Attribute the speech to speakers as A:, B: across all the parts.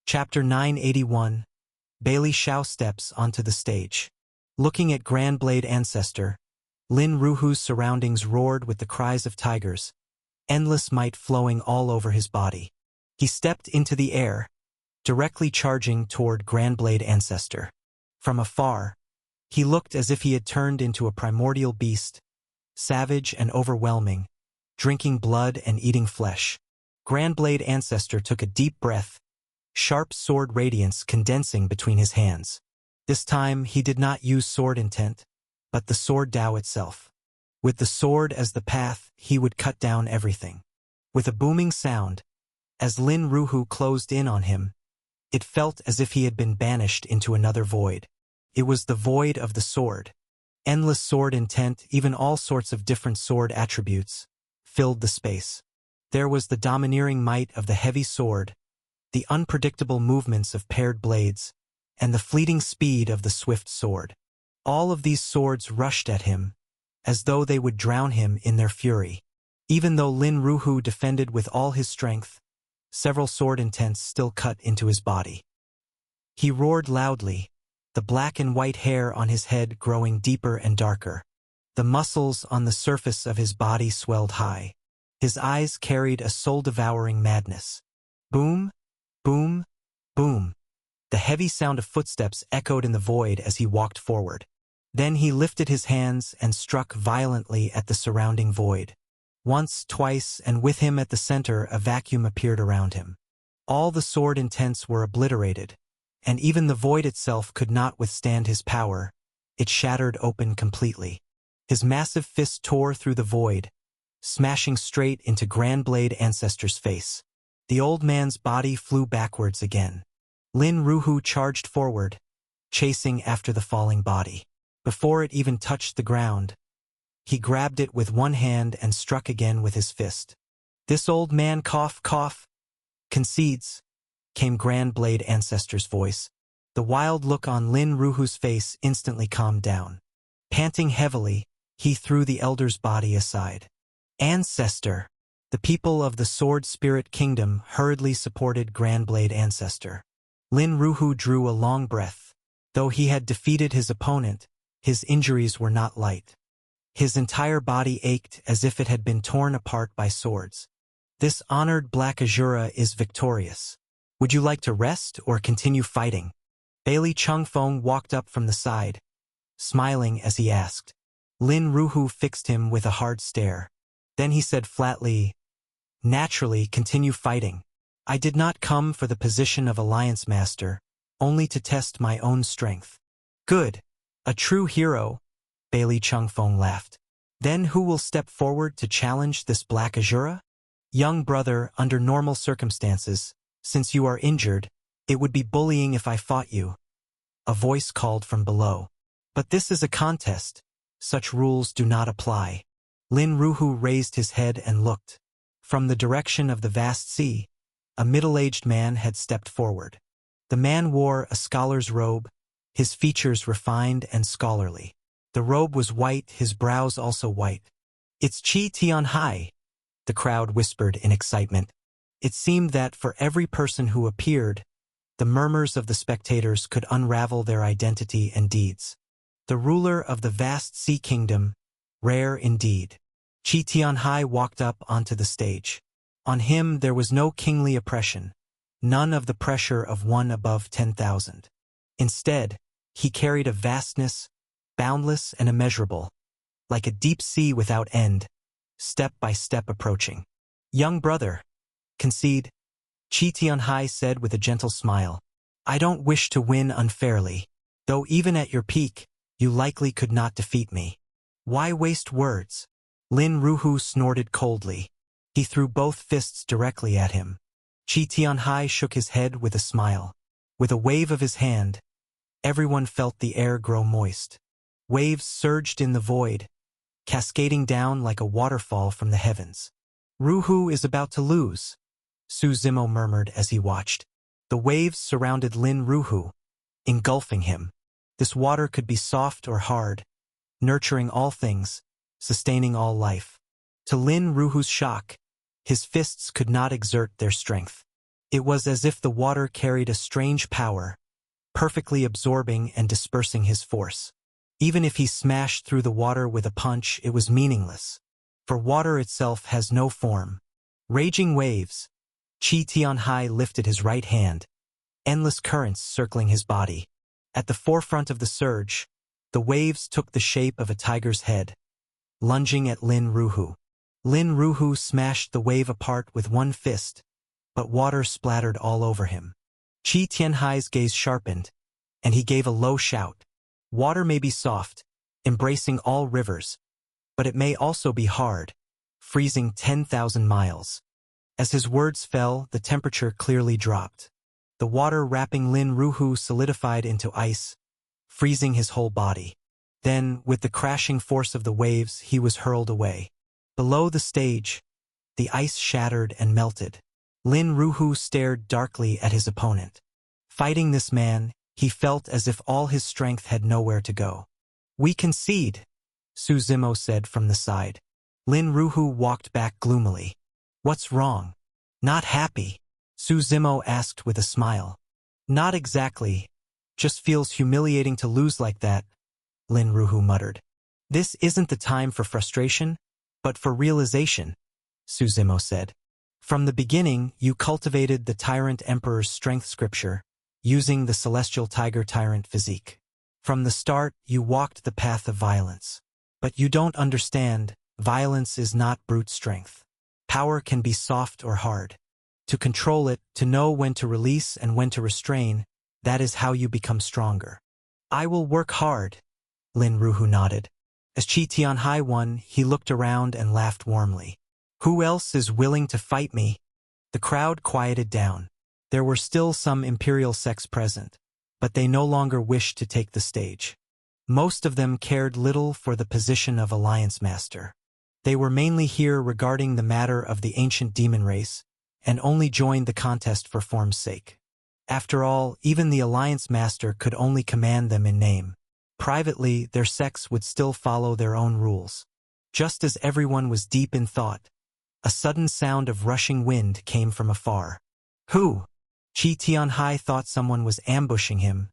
A: Chapter 981. Bailey Shao steps onto the stage. Looking at Grand Blade Ancestor, Lin Ruhu's surroundings roared with the cries of tigers, endless might flowing all over his body. He stepped into the air, directly charging toward Grand Blade Ancestor. From afar, he looked as if he had turned into a primordial beast, savage and overwhelming, drinking blood and eating flesh. Grand Blade Ancestor took a deep breath, sharp sword radiance condensing between his hands. This time he did not use sword intent, but the sword Tao itself. With the sword as the path, he would cut down everything. With a booming sound, as Lin Ruhu closed in on him, it felt as if he had been banished into another void. It was the void of the sword. Endless sword intent, even all sorts of different sword attributes, filled the space. There was the domineering might of the heavy sword, the unpredictable movements of paired blades, and the fleeting speed of the swift sword. All of these swords rushed at him, as though they would drown him in their fury. Even though Lin Ruhu defended with all his strength, several sword intents still cut into his body. He roared loudly, the black and white hair on his head growing deeper and darker. The muscles on the surface of his body swelled high. His eyes carried a soul-devouring madness. Boom, boom, boom. The heavy sound of footsteps echoed in the void as he walked forward. Then he lifted his hands and struck violently at the surrounding void. Once, twice, and with him at the center, a vacuum appeared around him. All the sword intents were obliterated, and even the void itself could not withstand his power. It shattered open completely. His massive fist tore through the void, smashing straight into Grand Blade Ancestor's face. The old man's body flew backwards again. Lin Ruhu charged forward, chasing after the falling body. Before it even touched the ground, he grabbed it with one hand and struck again with his fist. "This old man cough, concedes," came Grand Blade Ancestor's voice. The wild look on Lin Ruhu's face instantly calmed down. Panting heavily, he threw the elder's body aside. "Ancestor!" The people of the Sword Spirit Kingdom hurriedly supported Grand Blade Ancestor. Lin Ruhu drew a long breath. Though he had defeated his opponent, his injuries were not light. His entire body ached as if it had been torn apart by swords. "This honored Black Azura is victorious. Would you like to rest or continue fighting?" Bailey Changfeng walked up from the side, smiling as he asked. Lin Ruhu fixed him with a hard stare. Then he said flatly, "Naturally, continue fighting. I did not come for the position of Alliance Master, only to test my own strength." "Good. A true hero," Bailey Changfeng laughed. "Then who will step forward to challenge this Black Azura?" "Young brother, under normal circumstances, since you are injured, it would be bullying if I fought you," a voice called from below. "But this is a contest. Such rules do not apply." Lin Ruhu raised his head and looked. From the direction of the vast sea, a middle-aged man had stepped forward. The man wore a scholar's robe, his features refined and scholarly. The robe was white, his brows also white. "It's Qi Tianhai," the crowd whispered in excitement. It seemed that for every person who appeared, the murmurs of the spectators could unravel their identity and deeds. The ruler of the vast sea kingdom, rare indeed. Qi Tianhai walked up onto the stage. On him there was no kingly oppression, none of the pressure of one above 10,000. Instead, he carried a vastness, boundless and immeasurable, like a deep sea without end, step by step approaching. "Young brother, concede," Qi Tianhai said with a gentle smile. "I don't wish to win unfairly, though even at your peak, you likely could not defeat me. Why waste words?" Lin Ruhu snorted coldly. He threw both fists directly at him. Qi Tianhai shook his head with a smile. With a wave of his hand, everyone felt the air grow moist. Waves surged in the void, cascading down like a waterfall from the heavens. "Ruhu is about to lose," Su Zimo murmured as he watched. The waves surrounded Lin Ruhu, engulfing him. This water could be soft or hard, nurturing all things, sustaining all life. To Lin Ruhu's shock, his fists could not exert their strength. It was as if the water carried a strange power, perfectly absorbing and dispersing his force. Even if he smashed through the water with a punch, it was meaningless, for water itself has no form. Raging waves. Qi Tianhai lifted his right hand, endless currents circling his body. At the forefront of the surge, the waves took the shape of a tiger's head, lunging at Lin Ruhu. Lin Ruhu smashed the wave apart with one fist, but water splattered all over him. Qi Tianhai's gaze sharpened, and he gave a low shout. Water may be soft, embracing all rivers, but it may also be hard, freezing 10,000 miles. As his words fell, the temperature clearly dropped. The water wrapping Lin Ruhu solidified into ice, freezing his whole body. Then, with the crashing force of the waves, he was hurled away. Below the stage, the ice shattered and melted. Lin Ruhu stared darkly at his opponent. Fighting this man, he felt as if all his strength had nowhere to go. "We concede," Su Zimo said from the side. Lin Ruhu walked back gloomily. "What's wrong? Not happy?" Su Zimo asked with a smile. "Not exactly. Just feels humiliating to lose like that," Lin Ruhu muttered. "This isn't the time for frustration, but for realization," Su Zimo said. "From the beginning, you cultivated the Tyrant Emperor's strength scripture, using the Celestial Tiger Tyrant physique. From the start, you walked the path of violence. But you don't understand, violence is not brute strength. Power can be soft or hard. To control it, to know when to release and when to restrain, that is how you become stronger." "I will work hard," Lin Ruhu nodded. As Qi Tianhai won, he looked around and laughed warmly. "Who else is willing to fight me?" The crowd quieted down. There were still some imperial sects present, but they no longer wished to take the stage. Most of them cared little for the position of Alliance Master. They were mainly here regarding the matter of the ancient demon race, and only joined the contest for form's sake. After all, even the Alliance Master could only command them in name. Privately, their sects would still follow their own rules. Just as everyone was deep in thought, a sudden sound of rushing wind came from afar. "Who?" Qi Tianhai thought someone was ambushing him,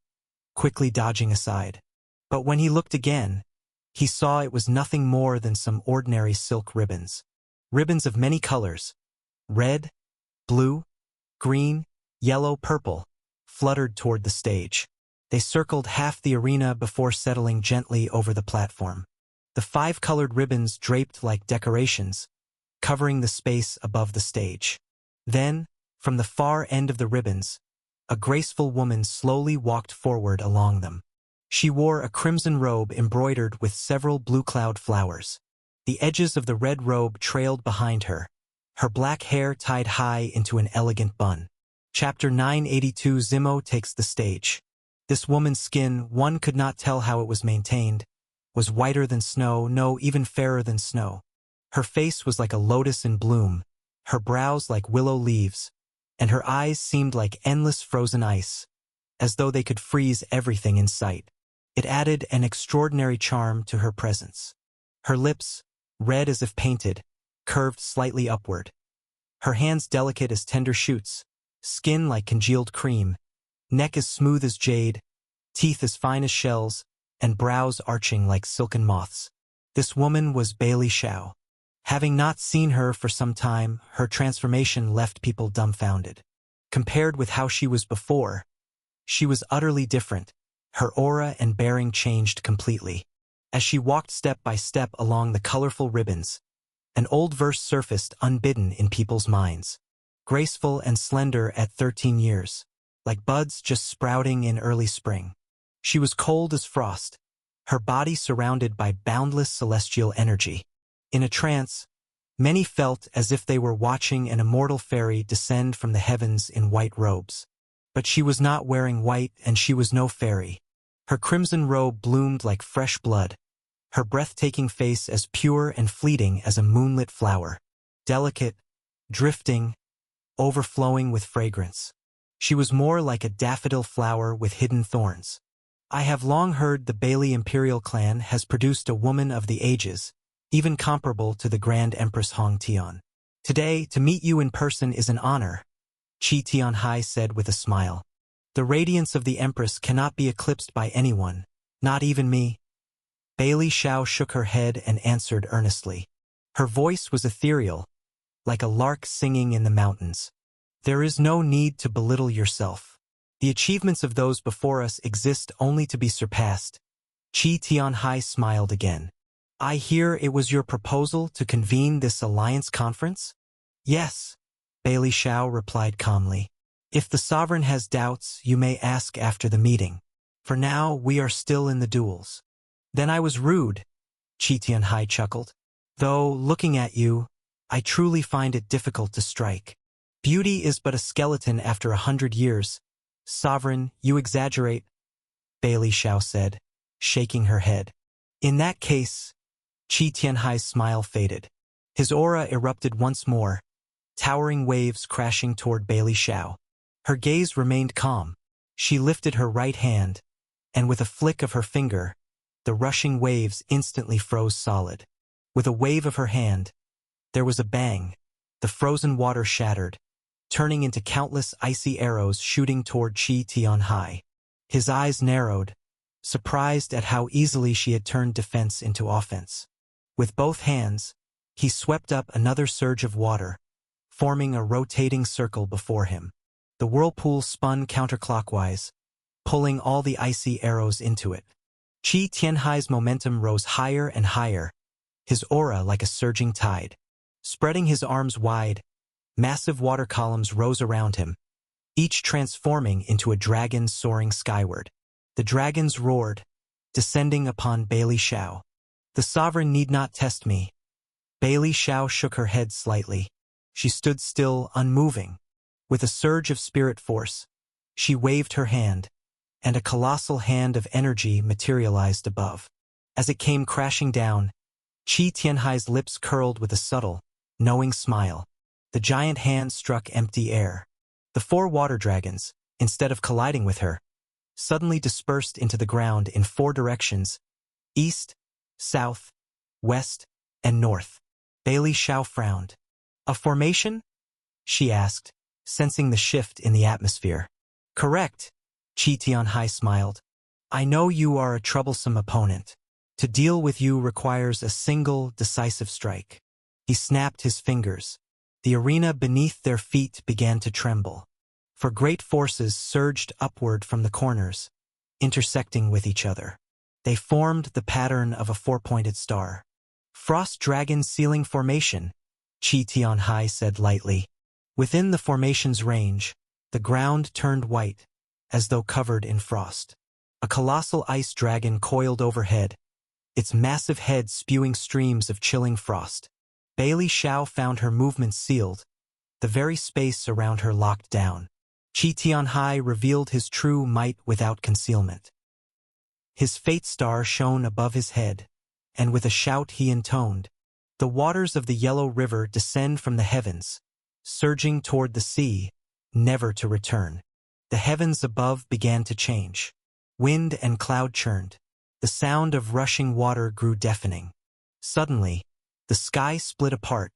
A: quickly dodging aside. But when he looked again, he saw it was nothing more than some ordinary silk ribbons. Ribbons of many colors, red, blue, green, yellow, purple, fluttered toward the stage. They circled half the arena before settling gently over the platform. The 5-colored ribbons draped like decorations, covering the space above the stage. Then, from the far end of the ribbons, a graceful woman slowly walked forward along them. She wore a crimson robe embroidered with several blue cloud flowers. The edges of the red robe trailed behind her, her black hair tied high into an elegant bun. Chapter 982 Zimo takes the stage. This woman's skin, one could not tell how it was maintained, was whiter than snow, no, even fairer than snow. Her face was like a lotus in bloom, her brows like willow leaves, and her eyes seemed like endless frozen ice, as though they could freeze everything in sight. It added an extraordinary charm to her presence. Her lips, red as if painted, curved slightly upward. Her hands delicate as tender shoots, skin like congealed cream, neck as smooth as jade, teeth as fine as shells, and brows arching like silken moths. This woman was Bailey Xiao. Having not seen her for some time, her transformation left people dumbfounded. Compared with how she was before, she was utterly different. Her aura and bearing changed completely. As she walked step by step along the colorful ribbons, an old verse surfaced unbidden in people's minds. Graceful and slender at 13 years, like buds just sprouting in early spring. She was cold as frost, her body surrounded by boundless celestial energy. In a trance, many felt as if they were watching an immortal fairy descend from the heavens in white robes. But she was not wearing white, and she was no fairy. Her crimson robe bloomed like fresh blood, her breathtaking face as pure and fleeting as a moonlit flower, delicate, drifting, overflowing with fragrance. She was more like a daffodil flower with hidden thorns. I have long heard the Bailey Imperial clan has produced a woman of the ages, even comparable to the Grand Empress Hong Tian. Today, to meet you in person is an honor, Qi Tianhai said with a smile. The radiance of the Empress cannot be eclipsed by anyone, not even me. Bailey Xiao shook her head and answered earnestly. Her voice was ethereal, like a lark singing in the mountains. There is no need to belittle yourself. The achievements of those before us exist only to be surpassed. Qi Tianhai smiled again. I hear it was your proposal to convene this alliance conference? Yes, Bailey Xiao replied calmly. If the sovereign has doubts, you may ask after the meeting. For now, we are still in the duels. Then I was rude, Qi Tianhai chuckled. Though, looking at you, I truly find it difficult to strike. Beauty is but a skeleton after 100 years. Sovereign, you exaggerate, Bailey Xiao said, shaking her head. In that case, Qi Tianhai's smile faded. His aura erupted once more, towering waves crashing toward Bailey Xiao. Her gaze remained calm. She lifted her right hand, and with a flick of her finger, the rushing waves instantly froze solid. With a wave of her hand, there was a bang. The frozen water shattered, turning into countless icy arrows shooting toward Qi Tianhai. His eyes narrowed, surprised at how easily she had turned defense into offense. With both hands, he swept up another surge of water, forming a rotating circle before him. The whirlpool spun counterclockwise, pulling all the icy arrows into it. Qi Tianhai's momentum rose higher and higher, his aura like a surging tide. Spreading his arms wide, massive water columns rose around him, each transforming into a dragon soaring skyward. The dragons roared, descending upon Bailey Xiao. The sovereign need not test me. Bailey Xiao shook her head slightly. She stood still, unmoving. With a surge of spirit force, she waved her hand, and a colossal hand of energy materialized above. As it came crashing down, Qi Tianhai's lips curled with a subtle, knowing smile. The giant hand struck empty air. The 4 water dragons, instead of colliding with her, suddenly dispersed into the ground in 4 directions: east, south, west, and north. Bailey Xiao frowned. A formation? She asked, sensing the shift in the atmosphere. Correct, Qi Tianhai smiled. I know you are a troublesome opponent. To deal with you requires a single, decisive strike. He snapped his fingers. The arena beneath their feet began to tremble. For great forces surged upward from the corners, intersecting with each other. They formed the pattern of a 4-pointed star. Frost Dragon Sealing Formation, Qi Tianhai said lightly. Within the formation's range, the ground turned white, as though covered in frost. A colossal ice dragon coiled overhead, its massive head spewing streams of chilling frost. Bailey Xiao found her movements sealed, the very space around her locked down. Qi Tianhai revealed his true might without concealment. His fate star shone above his head, and with a shout he intoned, "The waters of the Yellow River descend from the heavens, surging toward the sea, never to return." The heavens above began to change. Wind and cloud churned. The sound of rushing water grew deafening. Suddenly, the sky split apart,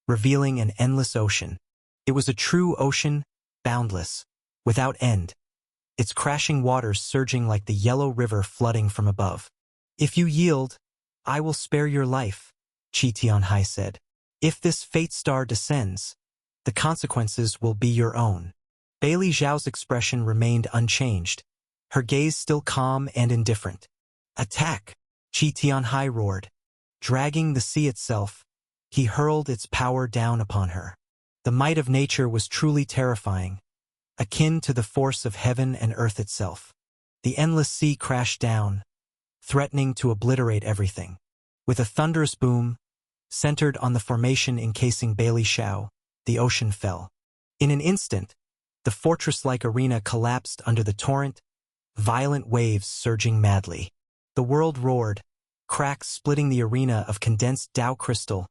A: revealing an endless ocean. It was a true ocean, boundless, without end, its crashing waters surging like the Yellow River flooding from above. "If you yield, I will spare your life," Qi Tianhai said. "If this fate star descends, the consequences will be your own." Bailey Zhao's expression remained unchanged, her gaze still calm and indifferent. "Attack!" Qi Tianhai roared. Dragging the sea itself, he hurled its power down upon her. The might of nature was truly terrifying, akin to the force of heaven and earth itself. The endless sea crashed down, threatening to obliterate everything. With a thunderous boom, centered on the formation encasing Bailey Xiao, the ocean fell. In an instant, the fortress-like arena collapsed under the torrent, violent waves surging madly. The world roared, cracks splitting the arena of condensed Dao crystal,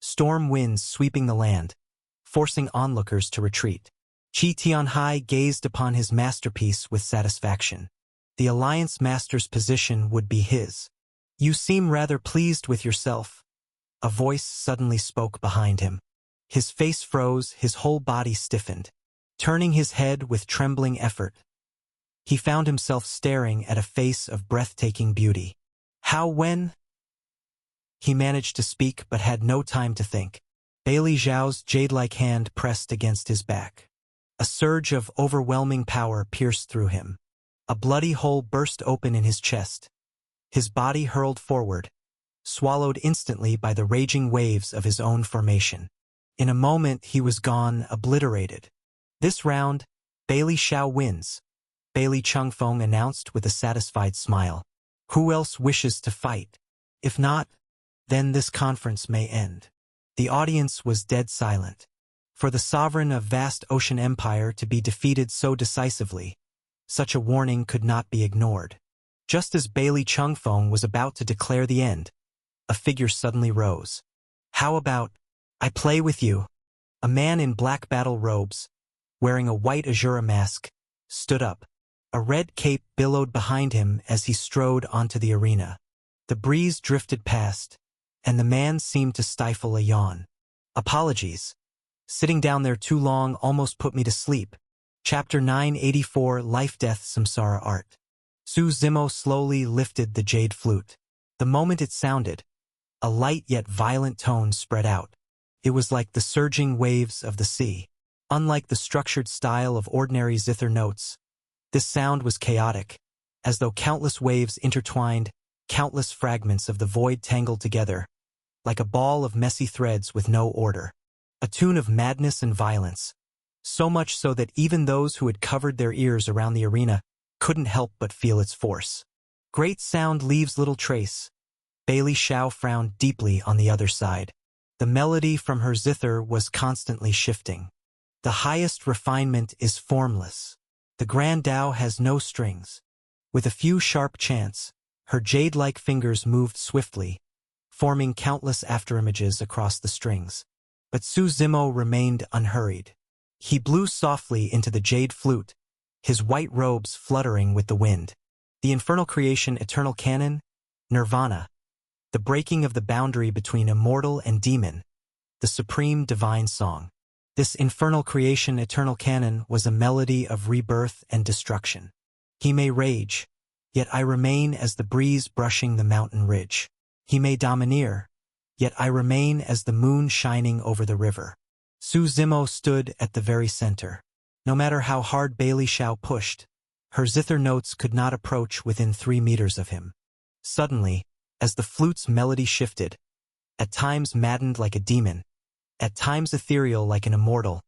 A: storm winds sweeping the land, forcing onlookers to retreat. Qi Tianhai gazed upon his masterpiece with satisfaction. The Alliance Master's position would be his. "You seem rather pleased with yourself," a voice suddenly spoke behind him. His face froze, his whole body stiffened. Turning his head with trembling effort, he found himself staring at a face of breathtaking beauty. When? He managed to speak but had no time to think. Bailey Zhao's jade-like hand pressed against his back. A surge of overwhelming power pierced through him. A bloody hole burst open in his chest. His body hurled forward, swallowed instantly by the raging waves of his own formation. In a moment he was gone, obliterated. This round, Bailey Zhao wins, Bailey Changfeng announced with a satisfied smile. Who else wishes to fight? If not, then this conference may end. The audience was dead silent. For the sovereign of vast ocean empire to be defeated so decisively, such a warning could not be ignored. Just as Bailey Changfeng was about to declare the end, a figure suddenly rose. How about, I play with you? A man in black battle robes, wearing a white Azura mask, stood up. A red cape billowed behind him as he strode onto the arena. The breeze drifted past, and the man seemed to stifle a yawn. Apologies. Sitting down there too long almost put me to sleep. Chapter 984 Life-Death Samsara Art. Su Zimo slowly lifted the jade flute. The moment it sounded, a light yet violent tone spread out. It was like the surging waves of the sea. Unlike the structured style of ordinary zither notes, this sound was chaotic, as though countless waves intertwined, countless fragments of the void tangled together, like a ball of messy threads with no order. A tune of madness and violence, so much so that even those who had covered their ears around the arena couldn't help but feel its force. Great sound leaves little trace. Bailey Zhao frowned deeply on the other side. The melody from her zither was constantly shifting. The highest refinement is formless. The Grand Tao has no strings. With a few sharp chants, her jade-like fingers moved swiftly, forming countless afterimages across the strings. But Su Zimo remained unhurried. He blew softly into the jade flute, his white robes fluttering with the wind. The infernal creation eternal canon, Nirvana, the breaking of the boundary between immortal and demon, the supreme divine song. This infernal creation eternal canon was a melody of rebirth and destruction. He may rage, yet I remain as the breeze brushing the mountain ridge. He may domineer, yet I remain as the moon shining over the river. Su Zimo stood at the very center. No matter how hard Bailey Zhao pushed, her zither notes could not approach within 3 meters of him. Suddenly, as the flute's melody shifted, at times maddened like a demon, at times ethereal like an immortal,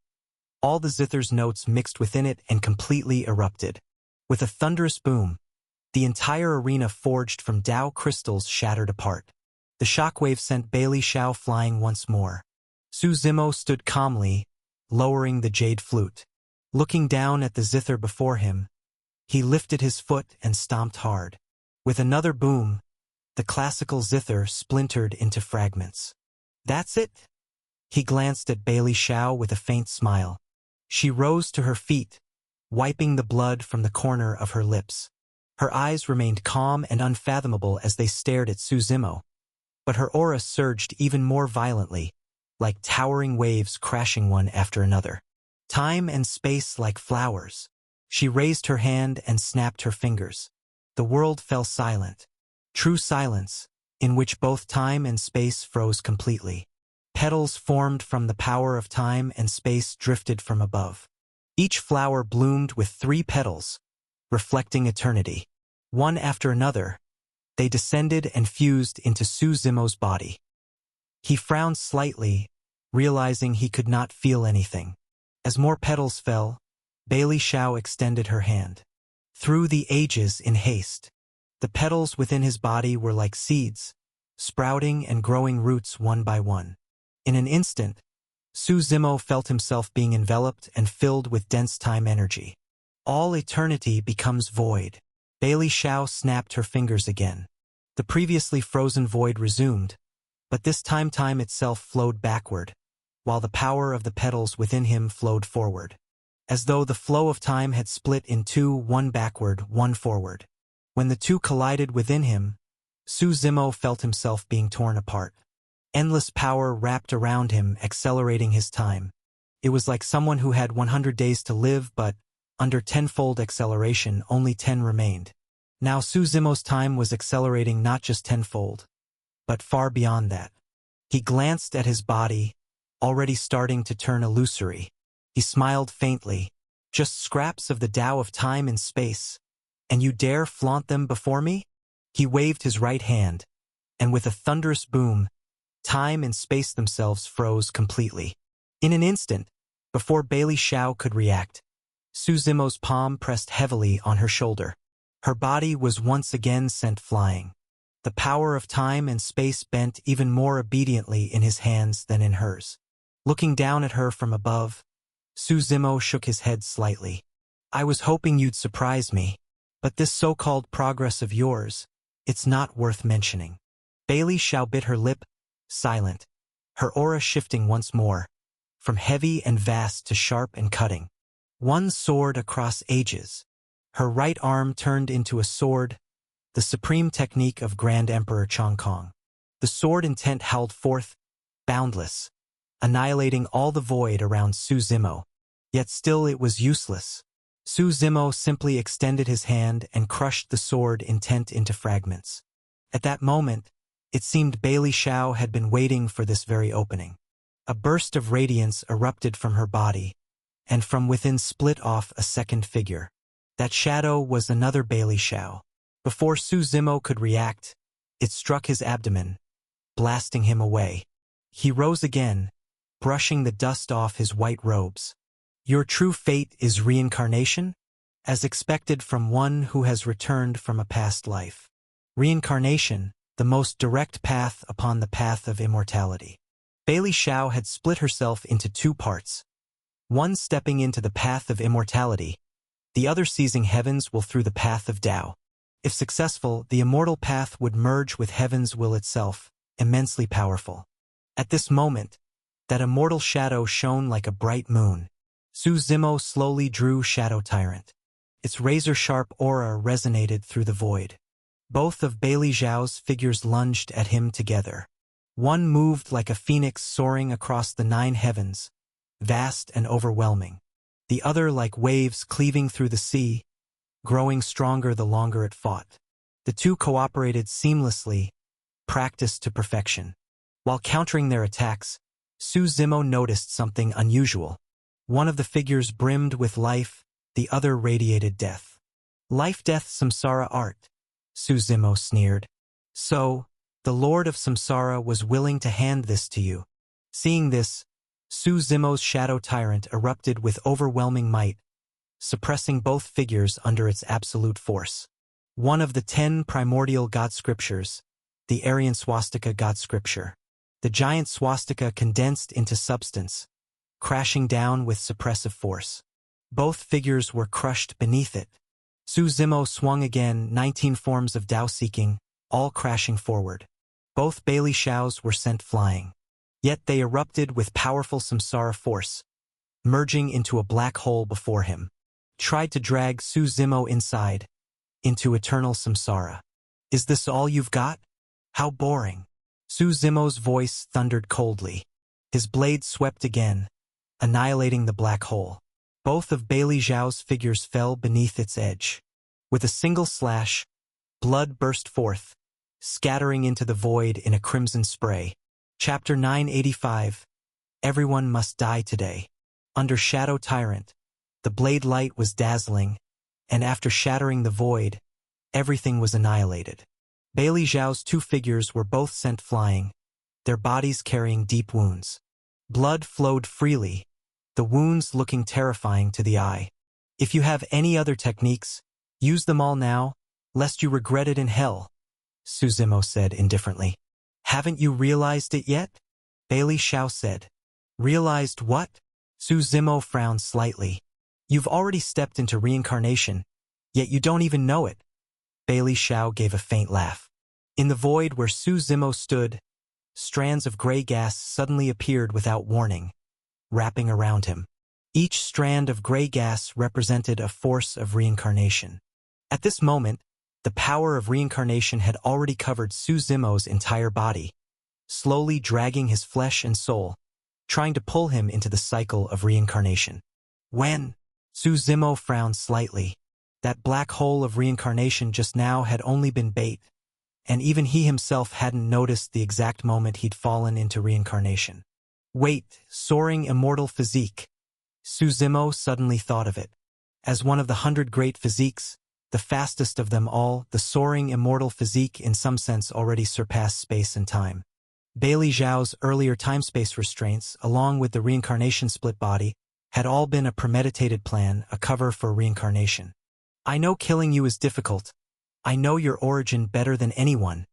A: all the zither's notes mixed within it and completely erupted. With a thunderous boom, the entire arena forged from Tao crystals shattered apart. The shockwave sent Bailey Zhao flying once more. Su Zimo stood calmly, lowering the jade flute. Looking down at the zither before him, he lifted his foot and stomped hard. With another boom, the classical zither splintered into fragments. That's it? He glanced at Bailey Zhao with a faint smile. She rose to her feet, wiping the blood from the corner of her lips. Her eyes remained calm and unfathomable as they stared at Su Zimo, but her aura surged even more violently, like towering waves crashing one after another. Time and space like flowers. She raised her hand and snapped her fingers. The world fell silent. True silence, in which both time and space froze completely. Petals formed from the power of time and space drifted from above. Each flower bloomed with 3 petals, reflecting eternity. One after another, they descended and fused into Su Zimo's body. He frowned slightly, realizing he could not feel anything. As more petals fell, Bailey Zhao extended her hand. Through the ages in haste, the petals within his body were like seeds, sprouting and growing roots one by one. In an instant, Su Zimo felt himself being enveloped and filled with dense time energy. All eternity becomes void. Bailey Zhao snapped her fingers again. The previously frozen void resumed, but this time time itself flowed backward, while the power of the petals within him flowed forward. As though the flow of time had split in 2, one backward, one forward. When the 2 collided within him, Su Zimo felt himself being torn apart. Endless power wrapped around him, accelerating his time. It was like someone who had 100 days to live, but under tenfold acceleration, only 10 remained. Now Su Zimo's time was accelerating not just tenfold, but far beyond that. He glanced at his body, already starting to turn illusory. He smiled faintly. Just scraps of the Tao of time and space, and you dare flaunt them before me? He waved his right hand, and with a thunderous boom, time and space themselves froze completely. In an instant, before Bailey Xiao could react, Su Zimo's palm pressed heavily on her shoulder. Her body was once again sent flying. The power of time and space bent even more obediently in his hands than in hers. Looking down at her from above, Su Zimo shook his head slightly. I was hoping you'd surprise me, but this so-called progress of yours, it's not worth mentioning. Bailey Xiao bit her lip, silent, her aura shifting once more, from heavy and vast to sharp and cutting. One sword across ages. Her right arm turned into a sword, the supreme technique of Grand Emperor Chong Kong. The sword intent howled forth, boundless, annihilating all the void around Su Zimo. Yet still it was useless. Su Zimo simply extended his hand and crushed the sword intent into fragments. At that moment, it seemed Bailey Xiao had been waiting for this very opening. A burst of radiance erupted from her body, and from within split off a second figure. That shadow was another Bailey Xiao. Before Su Zimo could react, it struck his abdomen, blasting him away. He rose again, brushing the dust off his white robes. Your true fate is reincarnation, as expected from one who has returned from a past life. Reincarnation, the most direct path upon the path of immortality. Bailey Xiao had split herself into two parts. One stepping into the path of immortality, the other seizing heaven's will through the path of Tao. If successful, the immortal path would merge with heaven's will itself, immensely powerful. At this moment, that immortal shadow shone like a bright moon. Su Zimo slowly drew Shadow Tyrant. Its razor-sharp aura resonated through the void. Both of Bailey Xiao's figures lunged at him together. One moved like a phoenix soaring across the 9 heavens, vast and overwhelming. The other like waves cleaving through the sea, growing stronger the longer it fought. The two cooperated seamlessly, practiced to perfection. While countering their attacks, Su Zimo noticed something unusual. One of the figures brimmed with life, the other radiated death. Life-death samsara art, Su Zimo sneered. So, the Lord of Samsara was willing to hand this to you. Seeing this, Su Zimo's Shadow Tyrant erupted with overwhelming might, suppressing both figures under its absolute force. One of the 10 primordial God scriptures, the Aryan Swastika God scripture. The giant swastika condensed into substance, crashing down with suppressive force. Both figures were crushed beneath it. Su Zimo swung again, 19 forms of Tao seeking, all crashing forward. Both Bailey Xiaos were sent flying. Yet they erupted with powerful samsara force, merging into a black hole before him. Tried to drag Su Zimo inside, into eternal samsara. Is this all you've got? How boring. Su Zimo's voice thundered coldly. His blade swept again, annihilating the black hole. Both of Bailey Xiao's figures fell beneath its edge. With a single slash, blood burst forth, scattering into the void in a crimson spray. Chapter 985. Everyone must die today. Under Shadow Tyrant, the blade light was dazzling, and after shattering the void, everything was annihilated. Bailey Xiao's two figures were both sent flying, their bodies carrying deep wounds. Blood flowed freely, the wounds looking terrifying to the eye. If you have any other techniques, use them all now, lest you regret it in hell, Su Zimo said indifferently. Haven't you realized it yet? Bailey Xiao said. Realized what? Su Zimo frowned slightly. You've already stepped into reincarnation, yet you don't even know it. Bailey Xiao gave a faint laugh. In the void where Su Zimo stood, strands of gray gas suddenly appeared without warning, wrapping around him. Each strand of gray gas represented a force of reincarnation. At this moment, the power of reincarnation had already covered Su Zimo's entire body, slowly dragging his flesh and soul, trying to pull him into the cycle of reincarnation. When? Su Zimo frowned slightly. That black hole of reincarnation just now had only been bait, and even he himself hadn't noticed the exact moment he'd fallen into reincarnation. Wait, soaring immortal physique. Su Zimo suddenly thought of it. As one of the 100 great physiques, the fastest of them all, the soaring immortal physique in some sense already surpassed space and time. Bailey Zhao's earlier time-space restraints, along with the reincarnation split body, had all been a premeditated plan, a cover for reincarnation. I know killing you is difficult. I know your origin better than anyone,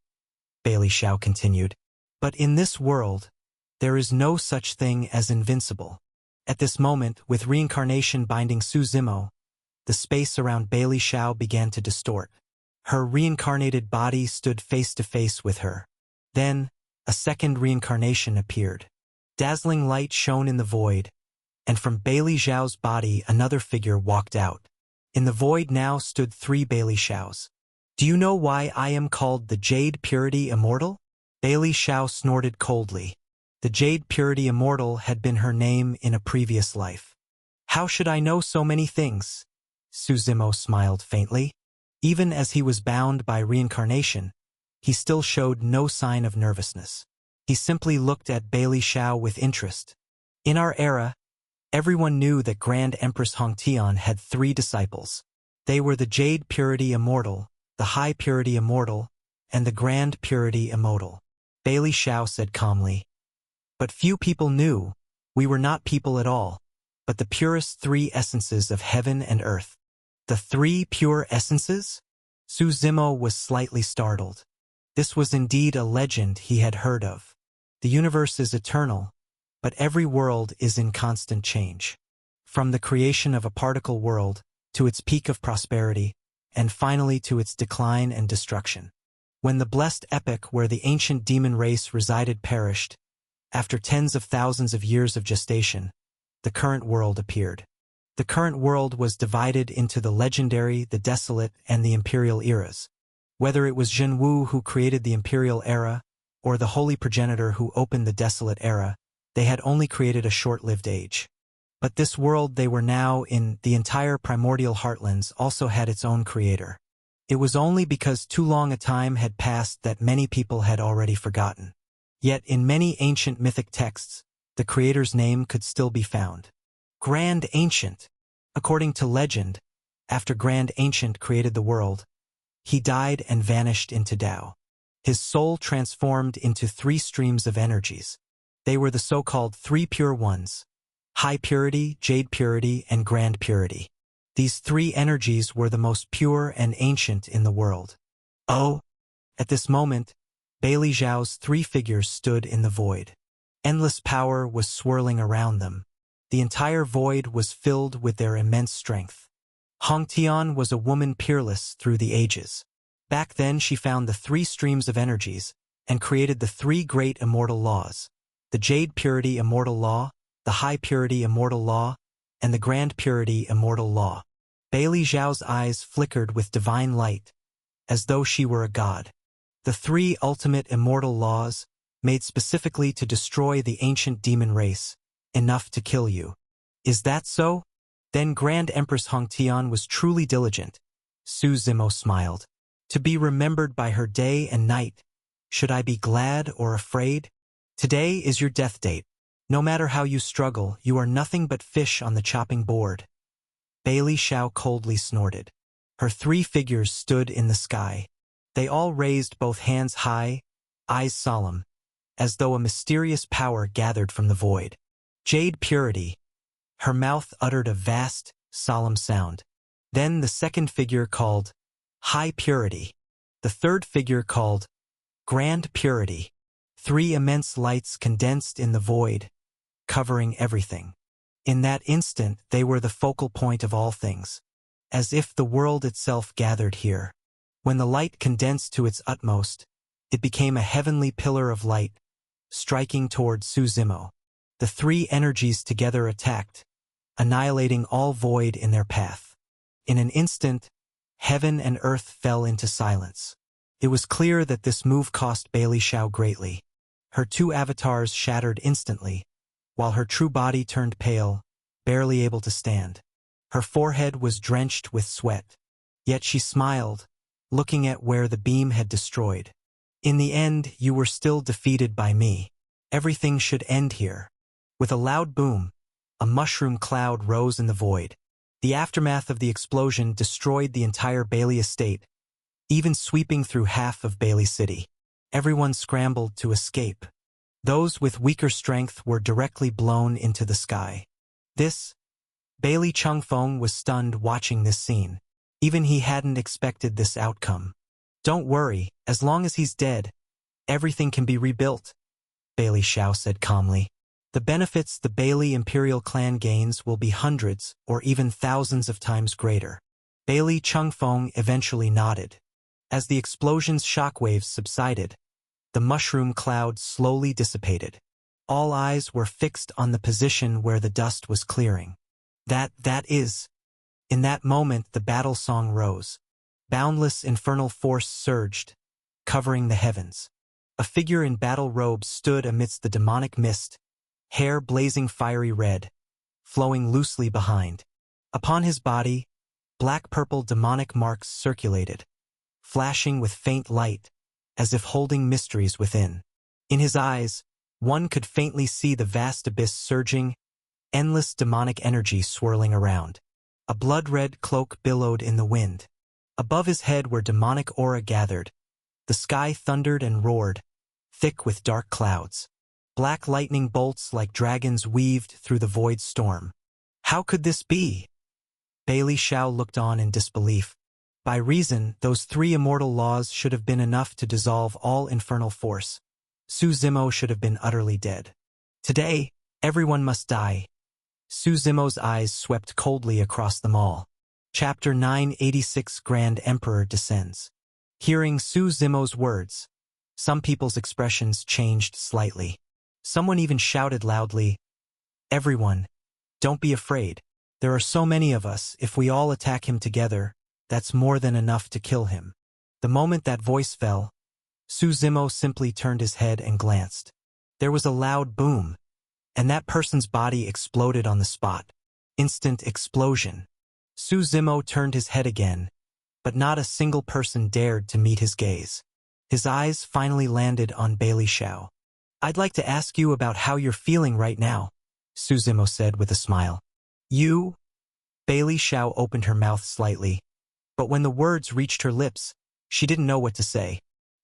A: Bailey Zhao continued. But in this world, there is no such thing as invincible. At this moment, with reincarnation binding Su Zimo, the space around Bailey Zhao began to distort. Her reincarnated body stood face to face with her. Then, a second reincarnation appeared. Dazzling light shone in the void, and from Bailey Zhao's body another figure walked out. In the void now stood 3 Bailey Zhaos. Do you know why I am called the Jade Purity Immortal? Bailey Zhao snorted coldly. The Jade Purity Immortal had been her name in a previous life. How should I know so many things? Su Zimo smiled faintly. Even as he was bound by reincarnation, he still showed no sign of nervousness. He simply looked at Bailey Zhao with interest. In our era, everyone knew that Grand Empress Hongtian had 3 disciples. They were the Jade Purity Immortal, the High Purity Immortal, and the Grand Purity Immortal. Bailey Zhao said calmly. But few people knew. We were not people at all, but the purest 3 essences of heaven and earth. The 3 pure essences? Su Zimo was slightly startled. This was indeed a legend he had heard of. The universe is eternal, but every world is in constant change. From the creation of a particle world, to its peak of prosperity, and finally to its decline and destruction. When the blessed epoch where the ancient demon race resided perished, after tens of thousands of years of gestation, the current world appeared. The current world was divided into the legendary, the desolate, and the imperial eras. Whether it was Zhen Wu who created the imperial era, or the holy progenitor who opened the desolate era, they had only created a short-lived age. But this world they were now in, the entire primordial heartlands, also had its own creator. It was only because too long a time had passed that many people had already forgotten. Yet in many ancient mythic texts, the creator's name could still be found. Grand Ancient. According to legend, after Grand Ancient created the world, he died and vanished into Tao. His soul transformed into 3 streams of energies. They were the so-called 3 pure ones: High Purity, Jade Purity, and Grand Purity. These 3 energies were the most pure and ancient in the world. Oh! At this moment, Bailey Zhao's 3 figures stood in the void. Endless power was swirling around them. The entire void was filled with their immense strength. Hongtian was a woman peerless through the ages. Back then she found the 3 streams of energies and created the 3 great immortal laws: the Jade Purity Immortal Law, the High Purity Immortal Law, and the Grand Purity Immortal Law. Bailey Zhao's eyes flickered with divine light, as though she were a god. The 3 ultimate immortal laws, made specifically to destroy the ancient demon race, enough to kill you. Is that so? Then Grand Empress Hongtian was truly diligent. Su Zimo smiled. To be remembered by her day and night. Should I be glad or afraid? Today is your death date. No matter how you struggle, you are nothing but fish on the chopping board. Bailey Zhao coldly snorted. Her 3 figures stood in the sky. They all raised both hands high, eyes solemn, as though a mysterious power gathered from the void. Jade Purity. Her mouth uttered a vast, solemn sound. Then the second figure called High Purity. The third figure called Grand Purity. 3 immense lights condensed in the void, covering everything. In that instant they were the focal point of all things, as if the world itself gathered here. When the light condensed to its utmost, it became a heavenly pillar of light, striking toward Su Zimo. The 3 energies together attacked, annihilating all void in their path. In an instant, heaven and earth fell into silence. It was clear that this move cost Bailey Zhao greatly. Her 2 avatars shattered instantly, while her true body turned pale, barely able to stand. Her forehead was drenched with sweat. Yet she smiled, looking at where the beam had destroyed. In the end, you were still defeated by me. Everything should end here. With a loud boom, a mushroom cloud rose in the void. The aftermath of the explosion destroyed the entire Bailey estate, even sweeping through half of Bailey City. Everyone scrambled to escape. Those with weaker strength were directly blown into the sky. Bailey Changfeng was stunned watching this scene. Even he hadn't expected this outcome. Don't worry, as long as he's dead, everything can be rebuilt, Bailey Xiao said calmly. The benefits the Bailey Imperial clan gains will be hundreds or even thousands of times greater. Bailey Changfeng eventually nodded. As the explosion's shockwaves subsided, the mushroom cloud slowly dissipated. All eyes were fixed on the position where the dust was clearing. In that moment the battle song rose. Boundless infernal force surged, covering the heavens. A figure in battle robes stood amidst the demonic mist, hair blazing fiery red, flowing loosely behind. Upon his body, black-purple demonic marks circulated, flashing with faint light, as if holding mysteries within. In his eyes, one could faintly see the vast abyss surging, endless demonic energy swirling around. A blood-red cloak billowed in the wind. Above his head where demonic aura gathered, the sky thundered and roared, thick with dark clouds. Black lightning bolts like dragons weaved through the void storm. How could this be? Bailey Xiao looked on in disbelief. By reason, those 3 immortal laws should have been enough to dissolve all infernal force. Su Zimo should have been utterly dead. Today, everyone must die. Su Zimo's eyes swept coldly across them all. Chapter 986 Grand Emperor Descends. Hearing Su Zimo's words, some people's expressions changed slightly. Someone even shouted loudly, "Everyone, don't be afraid. There are so many of us, if we all attack him together, that's more than enough to kill him." The moment that voice fell, Su Zimo simply turned his head and glanced. There was a loud boom, and that person's body exploded on the spot. Instant explosion. Su Zimo turned his head again, but not a single person dared to meet his gaze. His eyes finally landed on Bailey Xiao. "I'd like to ask you about how you're feeling right now," Su Zimo said with a smile. "You?" Bailey Xiao opened her mouth slightly, but when the words reached her lips, she didn't know what to say.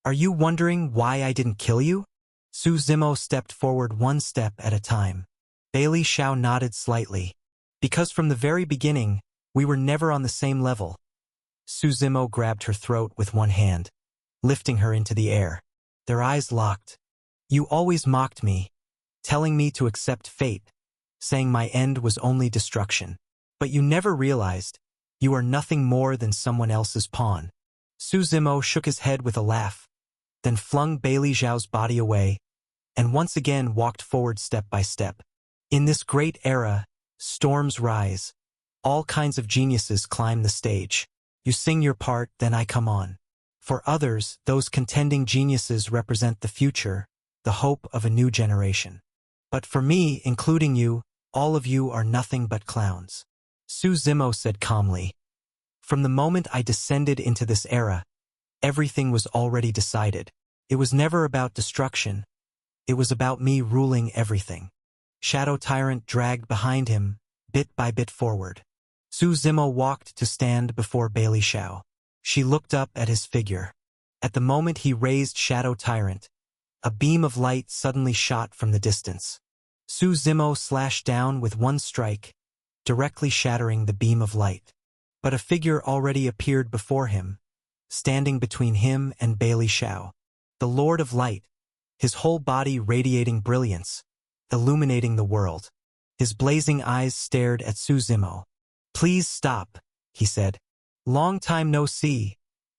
A: "Are you wondering why I didn't kill you?" Su Zimo stepped forward one step at a time. Bailey Xiao nodded slightly. "Because from the very beginning, we were never on the same level." Su Zimo grabbed her throat with one hand, lifting her into the air. Their eyes locked. "You always mocked me, telling me to accept fate, saying my end was only destruction. But you never realized you are nothing more than someone else's pawn." Su Zimo shook his head with a laugh, then flung Bailey Xiao's body away, and once again walked forward step by step. "In this great era, storms rise. All kinds of geniuses climb the stage. You sing your part, then I come on. For others, those contending geniuses represent the future, the hope of a new generation. But for me, including you, all of you are nothing but clowns." Su Zimo said calmly. "From the moment I descended into this era, everything was already decided. It was never about destruction. It was about me ruling everything." Shadow Tyrant dragged behind him, bit by bit forward. Su Zimo walked to stand before Bailey Xiao. She looked up at his figure. At the moment he raised Shadow Tyrant, a beam of light suddenly shot from the distance. Su Zimo slashed down with one strike, directly shattering the beam of light. But a figure already appeared before him, standing between him and Bailey Xiao. The Lord of Light, his whole body radiating brilliance, illuminating the world. His blazing eyes stared at Su Zimo. "Please stop," he said. "Long time no see."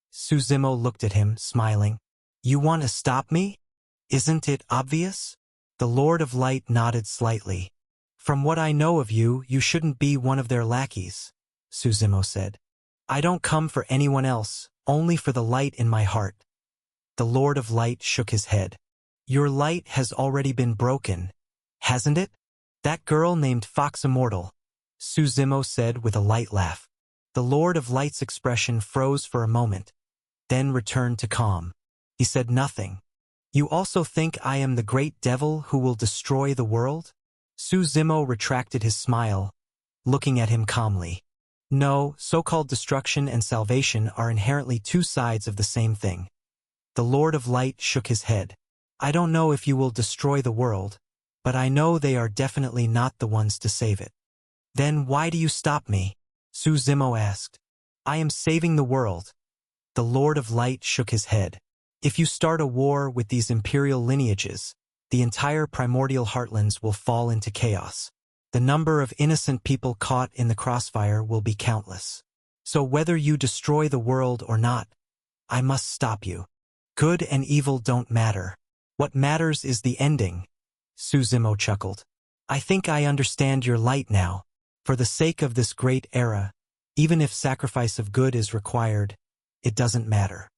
A: Su Zimo looked at him, smiling. "You want to stop me? Isn't it obvious?" The Lord of Light nodded slightly. "From what I know of you, you shouldn't be one of their lackeys," Su Zimo said. "I don't come for anyone else, only for the light in my heart." The Lord of Light shook his head. "Your light has already been broken, hasn't it?" That girl named Fox Immortal, Suzimo said with a light laugh. The Lord of Light's expression froze for a moment, then returned to calm. He said nothing. You also think I am the great devil who will destroy the world? Suzimo retracted his smile, looking at him calmly. No, so-called destruction and salvation are inherently two sides of the same thing. The Lord of Light shook his head. I don't know if you will destroy the world, but I know they are definitely not the ones to save it. Then why do you stop me? Suzimo asked. I am saving the world. The Lord of Light shook his head. If you start a war with these imperial lineages, the entire primordial heartlands will fall into chaos. The number of innocent people caught in the crossfire will be countless. So whether you destroy the world or not, I must stop you. Good and evil don't matter. What matters is the ending. Suzimo chuckled. I think I understand your light now. For the sake of this great era, even if sacrifice of good is required, it doesn't matter.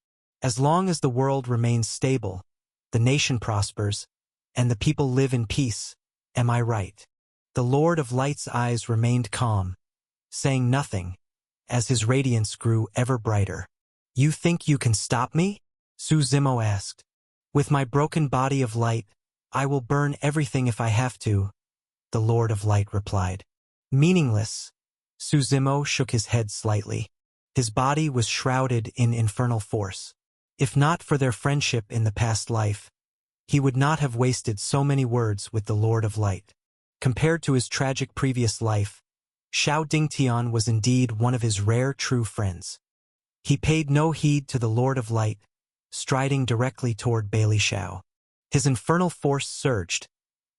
A: As long as the world remains stable, the nation prospers, and the people live in peace, am I right? The Lord of Light's eyes remained calm, saying nothing, as his radiance grew ever brighter. You think you can stop me? Suzimo asked. With my broken body of light, I will burn everything if I have to, the Lord of Light replied. Meaningless. Suzimo shook his head slightly. His body was shrouded in infernal force. If not for their friendship in the past life, he would not have wasted so many words with the Lord of Light. Compared to his tragic previous life, Xiao Dingtian was indeed one of his rare true friends. He paid no heed to the Lord of Light, striding directly toward Bailey Xiao. His infernal force surged,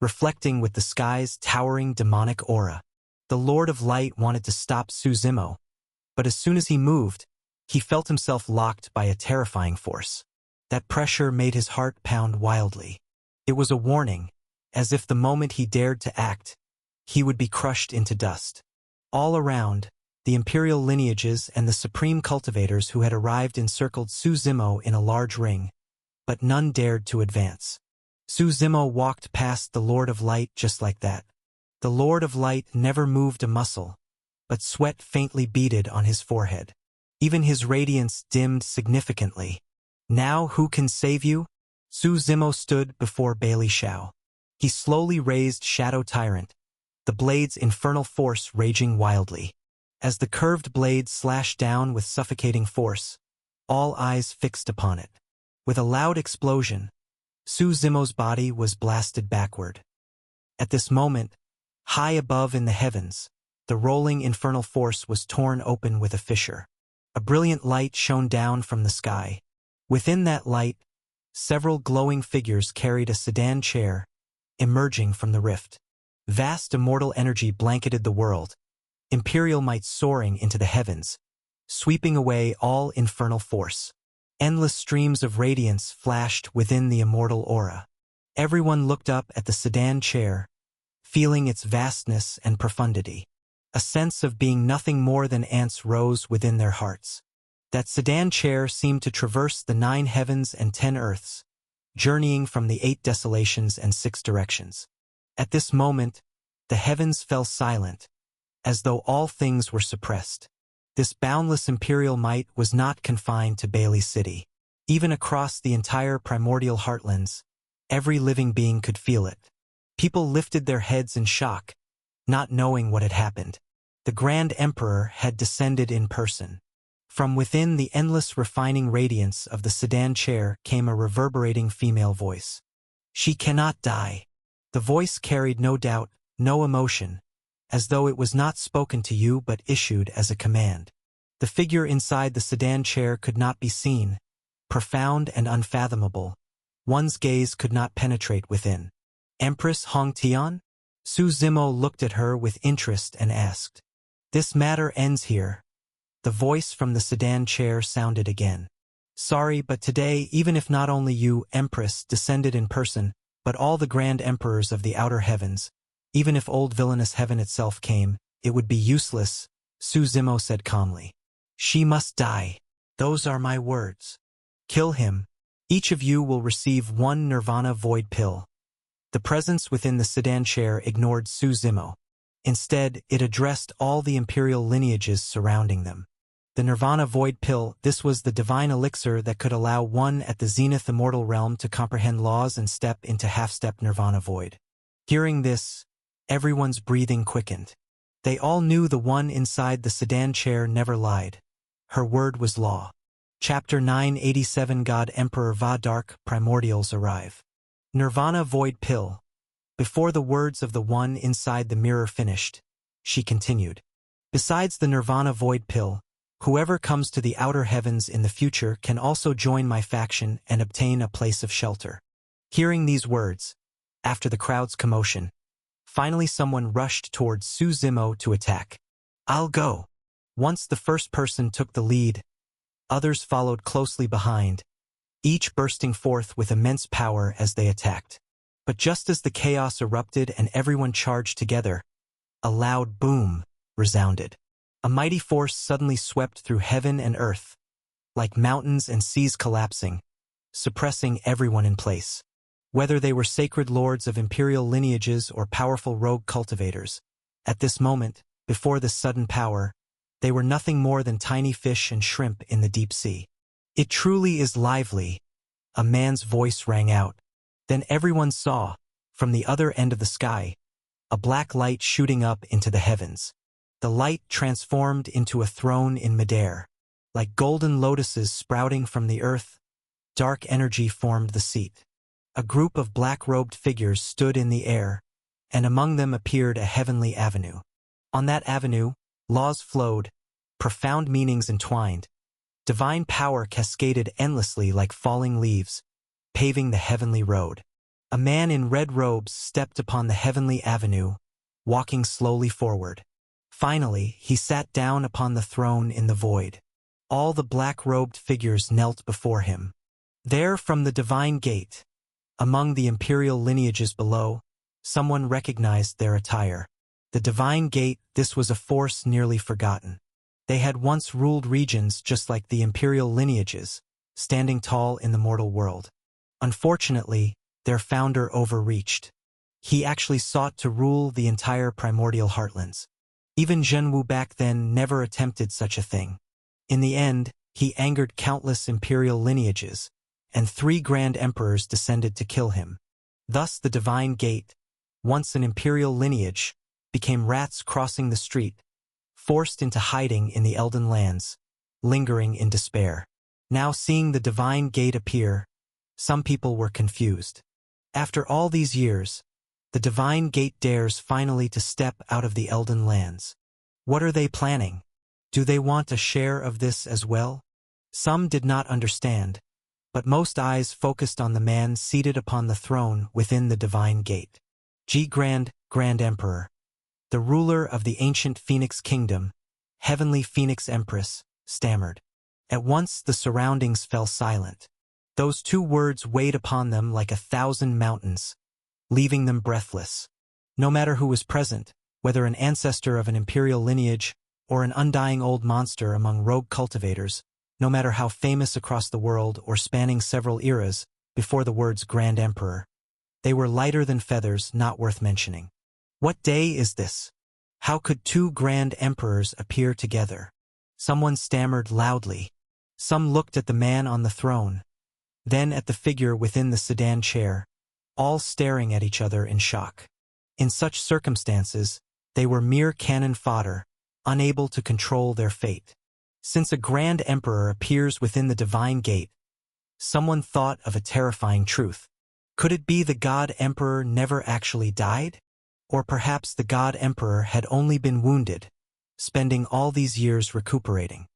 A: reflecting with the sky's towering demonic aura. The Lord of Light wanted to stop Suzimo, but as soon as he moved, he felt himself locked by a terrifying force. That pressure made his heart pound wildly. It was a warning, as if the moment he dared to act, he would be crushed into dust. All around, the imperial lineages and the supreme cultivators who had arrived encircled Suzimo in a large ring, but none dared to advance. Suzimo walked past the Lord of Light just like that. The Lord of Light never moved a muscle, but sweat faintly beaded on his forehead. Even his radiance dimmed significantly. Now who can save you? Suzimo stood before Bailey Xiao. He slowly raised Shadow Tyrant, the blade's infernal force raging wildly. As the curved blade slashed down with suffocating force, all eyes fixed upon it. With a loud explosion, Suzimo's body was blasted backward. At this moment, high above in the heavens, the rolling infernal force was torn open with a fissure. A brilliant light shone down from the sky. Within that light, several glowing figures carried a sedan chair, emerging from the rift. Vast immortal energy blanketed the world, imperial might soaring into the heavens, sweeping away all infernal force. Endless streams of radiance flashed within the immortal aura. Everyone looked up at the sedan chair, feeling its vastness and profundity. A sense of being nothing more than ants rose within their hearts. That sedan chair seemed to traverse the 9 heavens and 10 earths, journeying from the 8 desolations and 6 directions. At this moment, the heavens fell silent, as though all things were suppressed. This boundless imperial might was not confined to Bailey City. Even across the entire primordial heartlands, every living being could feel it. People lifted their heads in shock, not knowing what had happened. The Grand Emperor had descended in person. From within the endless refining radiance of the sedan chair came a reverberating female voice. She cannot die. The voice carried no doubt, no emotion, as though it was not spoken to you but issued as a command. The figure inside the sedan chair could not be seen, profound and unfathomable. One's gaze could not penetrate within. Empress Hongtian? Suzimo looked at her with interest and asked. This matter ends here. The voice from the sedan chair sounded again. Sorry, but today, even if not only you, Empress, descended in person, but all the Grand Emperors of the outer heavens, even if old villainous heaven itself came, it would be useless, Suzimo said calmly. She must die. Those are my words. Kill him. Each of you will receive 1 Nirvana Void Pill. The presence within the sedan chair ignored Su Zimo. Instead, it addressed all the imperial lineages surrounding them. The Nirvana Void Pill, this was the divine elixir that could allow one at the zenith immortal realm to comprehend laws and step into half-step Nirvana Void. Hearing this, everyone's breathing quickened. They all knew the one inside the sedan chair never lied. Her word was law. Chapter 987 God Emperor Va Dark Primordials arrive. Nirvana Void Pill. Before the words of the one inside the mirror finished, she continued. Besides the Nirvana Void Pill, whoever comes to the outer heavens in the future can also join my faction and obtain a place of shelter. Hearing these words, after the crowd's commotion, finally someone rushed towards Su Zimo to attack. I'll go. Once the first person took the lead, others followed closely behind, each bursting forth with immense power as they attacked. But just as the chaos erupted and everyone charged together, a loud boom resounded. A mighty force suddenly swept through heaven and earth, like mountains and seas collapsing, suppressing everyone in place. Whether they were sacred lords of imperial lineages or powerful rogue cultivators, at this moment, before this sudden power, they were nothing more than tiny fish and shrimp in the deep sea. It truly is lively, a man's voice rang out. Then everyone saw, from the other end of the sky, a black light shooting up into the heavens. The light transformed into a throne in midair. Like golden lotuses sprouting from the earth, dark energy formed the seat. A group of black-robed figures stood in the air, and among them appeared a heavenly avenue. On that avenue, laws flowed, profound meanings entwined. Divine power cascaded endlessly like falling leaves, paving the heavenly road. A man in red robes stepped upon the heavenly avenue, walking slowly forward. Finally, he sat down upon the throne in the void. All the black-robed figures knelt before him. There, from the divine gate, among the imperial lineages below, someone recognized their attire. The divine gate, this was a force nearly forgotten. They had once ruled regions just like the imperial lineages, standing tall in the mortal world. Unfortunately, their founder overreached. He actually sought to rule the entire primordial heartlands. Even Zhenwu back then never attempted such a thing. In the end, he angered countless imperial lineages, and 3 grand emperors descended to kill him. Thus the divine gate, once an imperial lineage, became rats crossing the street, forced into hiding in the Elden lands, lingering in despair. Now seeing the divine gate appear, some people were confused. After all these years, the divine gate dares finally to step out of the Elden lands. What are they planning? Do they want a share of this as well? Some did not understand, but most eyes focused on the man seated upon the throne within the divine gate. Grand Emperor, the ruler of the ancient Phoenix Kingdom, Heavenly Phoenix Empress, stammered. At once the surroundings fell silent. Those 2 words weighed upon them like 1,000 mountains, leaving them breathless. No matter who was present, whether an ancestor of an imperial lineage or an undying old monster among rogue cultivators, no matter how famous across the world or spanning several eras, before the words Grand Emperor, they were lighter than feathers, not worth mentioning. What day is this? How could 2 grand emperors appear together? Someone stammered loudly. Some looked at the man on the throne, then at the figure within the sedan chair, all staring at each other in shock. In such circumstances, they were mere cannon fodder, unable to control their fate. Since a grand emperor appears within the divine gate, someone thought of a terrifying truth. Could it be the God Emperor never actually died? Or perhaps the God Emperor had only been wounded, spending all these years recuperating.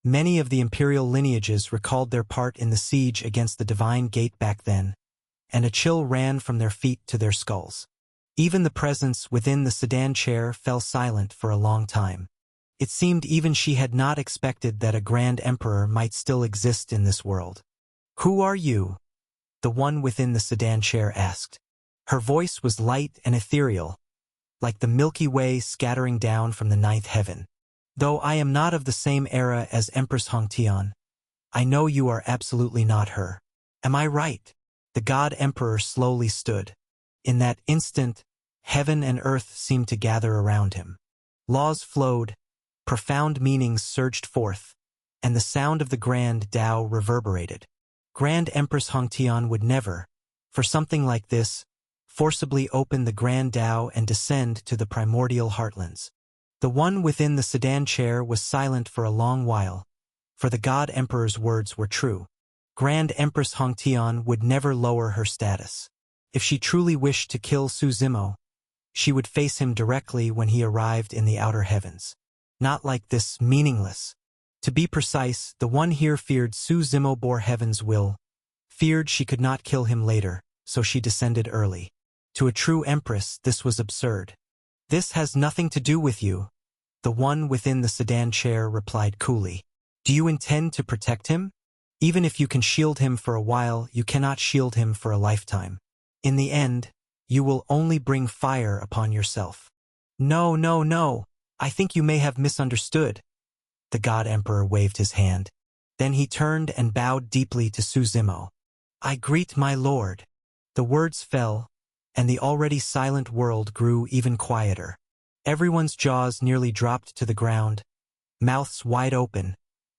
A: Many of the imperial lineages recalled their part in the siege against the divine gate back then, and a chill ran from their feet to their skulls. Even the presence within the sedan chair fell silent for a long time. It seemed even she had not expected that a grand emperor might still exist in this world. "Who are you?" the one within the sedan chair asked. Her voice was light and ethereal, like the Milky Way scattering down from the 9th heaven. "Though I am not of the same era as Empress Hongtian, I know you are absolutely not her. Am I right?" The God Emperor slowly stood. In that instant, heaven and earth seemed to gather around him. Laws flowed, profound meanings surged forth, and the sound of the Grand Tao reverberated. Grand Empress Hongtian would never, for something like this, forcibly open the Grand Tao and descend to the primordial heartlands. The one within the sedan chair was silent for a long while, for the God Emperor's words were true. Grand Empress Hongtian would never lower her status. If she truly wished to kill Su Zimo, she would face him directly when he arrived in the outer heavens. Not like this meaningless. To be precise, the one here feared Su Zimo bore heaven's will, feared she could not kill him later, so she descended early. To a true empress, this was absurd. This has nothing to do with you, the one within the sedan chair replied coolly. Do you intend to protect him? Even if you can shield him for a while, you cannot shield him for a lifetime. In the end, you will only bring fire upon yourself. No, no, no. I think you may have misunderstood. The God Emperor waved his hand. Then he turned and bowed deeply to Su Zimo. I greet my lord. The words fell, and the already silent world grew even quieter. Everyone's jaws nearly dropped to the ground, mouths wide open,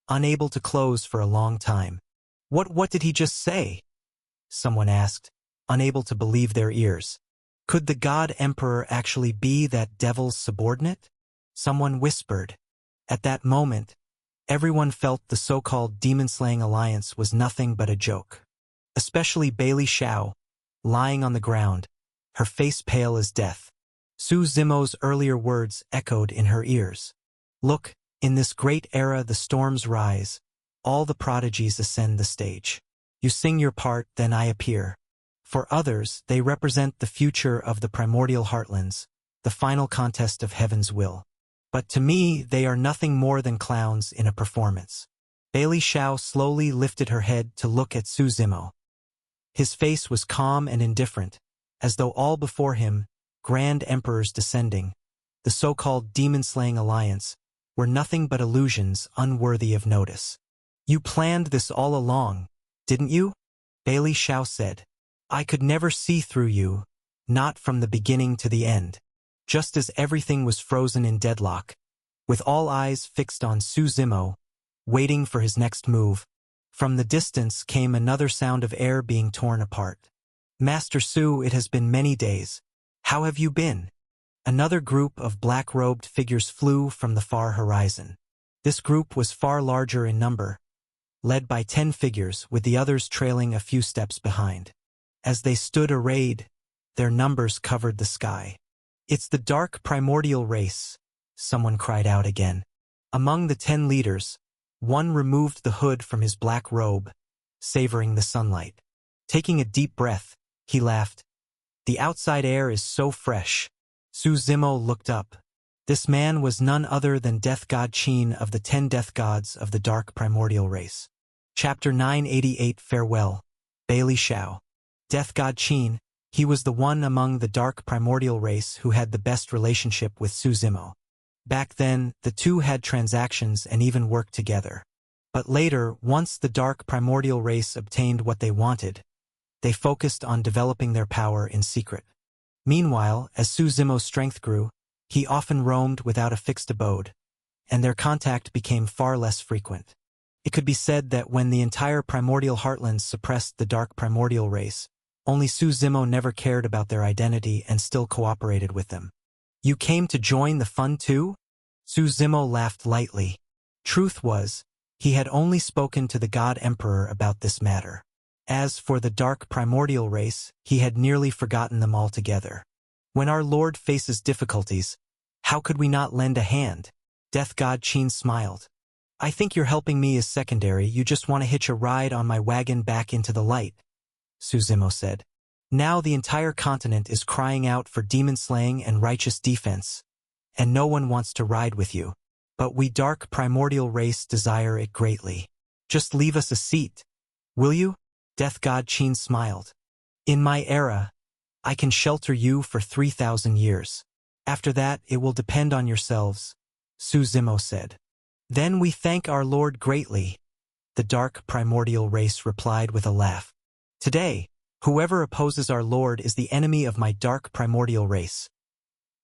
A: unable to close for a long time. What did he just say? Someone asked, unable to believe their ears. Could the God Emperor actually be that devil's subordinate? Someone whispered. At that moment, everyone felt the so-called demon-slaying alliance was nothing but a joke. Especially Bailey Xiao, lying on the ground, her face pale as death. Su Zimo's earlier words echoed in her ears. Look, in this great era the storms rise, all the prodigies ascend the stage. You sing your part, then I appear. For others, they represent the future of the primordial heartlands, the final contest of heaven's will. But to me, they are nothing more than clowns in a performance. Bailey Xiao slowly lifted her head to look at Su Zimo. His face was calm and indifferent, as though all before him, grand emperors descending, the so-called demon-slaying alliance, were nothing but illusions unworthy of notice. You planned this all along, didn't you? Bailey Xiao said. I could never see through you, not from the beginning to the end. Just as everything was frozen in deadlock, with all eyes fixed on Su Zimo, waiting for his next move, from the distance came another sound of air being torn apart. Master Su, it has been many days. How have you been? Another group of black-robed figures flew from the far horizon. This group was far larger in number, led by 10 figures with the others trailing a few steps behind. As they stood arrayed, their numbers covered the sky. It's the dark primordial race, someone cried out again. Among the 10 leaders, one removed the hood from his black robe, savoring the sunlight. Taking a deep breath, he laughed. The outside air is so fresh. Su Zimo looked up. This man was none other than Death God Qin of the 10 Death Gods of the Dark Primordial Race. Chapter 988 Farewell. Bailey Xiao. Death God Qin, he was the one among the Dark Primordial Race who had the best relationship with Su Zimo. Back then, the two had transactions and even worked together. But later, once the Dark Primordial Race obtained what they wanted, they focused on developing their power in secret. Meanwhile, as Su Zimo's strength grew, he often roamed without a fixed abode, and their contact became far less frequent. It could be said that when the entire primordial heartlands suppressed the Dark Primordial Race, only Su Zimo never cared about their identity and still cooperated with them. You came to join the fun too? Su Zimo laughed lightly. Truth was, he had only spoken to the God Emperor about this matter. As for the Dark Primordial Race, he had nearly forgotten them altogether. When our Lord faces difficulties, how could we not lend a hand? Death God Qin smiled. I think you're helping me is secondary, you just want to hitch a ride on my wagon back into the light, Su Zimo said. Now the entire continent is crying out for demon slaying and righteous defense, and no one wants to ride with you. But we Dark Primordial Race desire it greatly. Just leave us a seat, will you? Death God Qin smiled. In my era, I can shelter you for 3,000 years. After that, it will depend on yourselves, Su Zimo said. Then we thank our Lord greatly, the Dark Primordial Race replied with a laugh. Today, Whoever opposes our Lord is the enemy of my dark primordial race.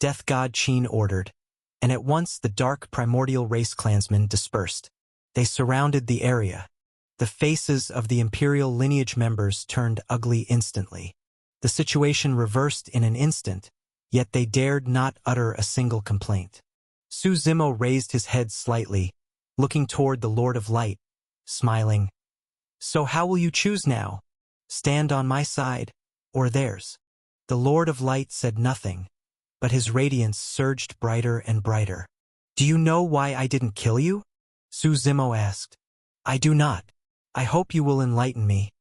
A: Death God Qin ordered, and at once the dark primordial race clansmen dispersed. They surrounded the area. The faces of the imperial lineage members turned ugly instantly. The situation reversed in an instant, yet they dared not utter a single complaint. Su Zimo raised his head slightly, looking toward the Lord of Light, smiling. So how will you choose now? Stand on my side, or theirs? The Lord of Light said nothing, but his radiance surged brighter and brighter. Do you know why I didn't kill you? Su Zimo asked. I do not. I hope you will enlighten me.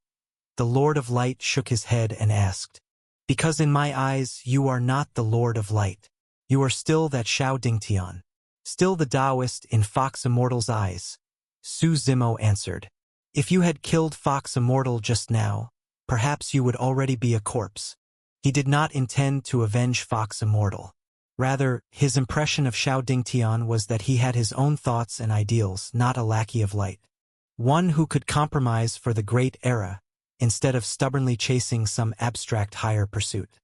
A: The Lord of Light shook his head and asked. Because in my eyes you are not the Lord of Light. You are still that Shao Dingtian. Still the Taoist in Fox Immortal's eyes. Su Zimo answered. If you had killed Fox Immortal just now, perhaps you would already be a corpse. He did not intend to avenge Fox Immortal. Rather, his impression of Shao Dingtian was that he had his own thoughts and ideals, not a lackey of light. One who could compromise for the great era, instead of stubbornly chasing some abstract higher pursuit.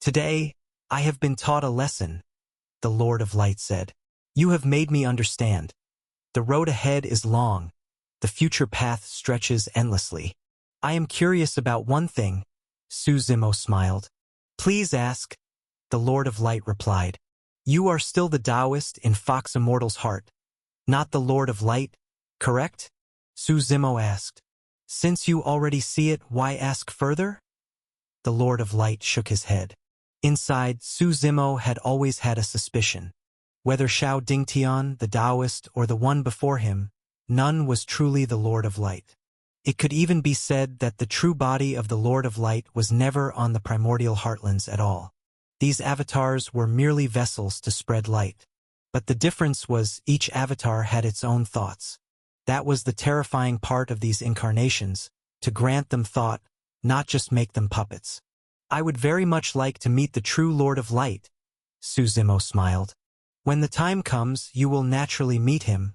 A: Today, I have been taught a lesson, the Lord of Light said. You have made me understand. The road ahead is long. The future path stretches endlessly. I am curious about one thing. Su Zimo smiled. Please ask. The Lord of Light replied. You are still the Taoist in Fox Immortal's heart, not the Lord of Light, correct? Su Zimo asked. Since you already see it, why ask further? The Lord of Light shook his head. Inside, Su Zimo had always had a suspicion. Whether Shao Dingtian, the Taoist, or the one before him, none was truly the Lord of Light. It could even be said that the true body of the Lord of Light was never on the primordial heartlands at all. These avatars were merely vessels to spread light. But the difference was each avatar had its own thoughts. That was the terrifying part of these incarnations, to grant them thought, not just make them puppets. I would very much like to meet the true Lord of Light, Su Zimo smiled. When the time comes, you will naturally meet him,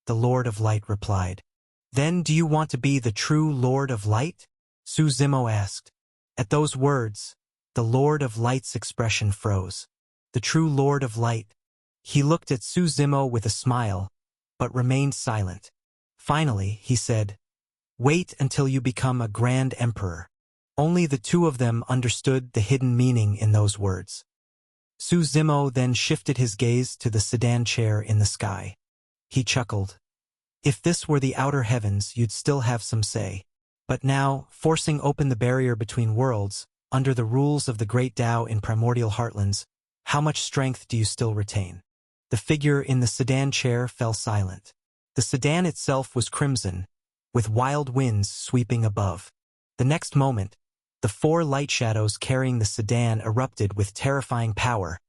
A: the Lord of Light replied. Then do you want to be the true Lord of Light? Su Zimo asked. At those words, the Lord of Light's expression froze. The true Lord of Light. He looked at Su Zimo with a smile, but remained silent. Finally, he said, Wait until you become a Grand Emperor. Only the two of them understood the hidden meaning in those words. Su Zimo then shifted his gaze to the sedan chair in the sky. He chuckled. If this were the outer heavens, you'd still have some say. But now, forcing open the barrier between worlds, under the rules of the great Tao in primordial heartlands, how much strength do you still retain? The figure in the sedan chair fell silent. The sedan itself was crimson, with wild winds sweeping above. The next moment, the four light shadows carrying the sedan erupted with terrifying power,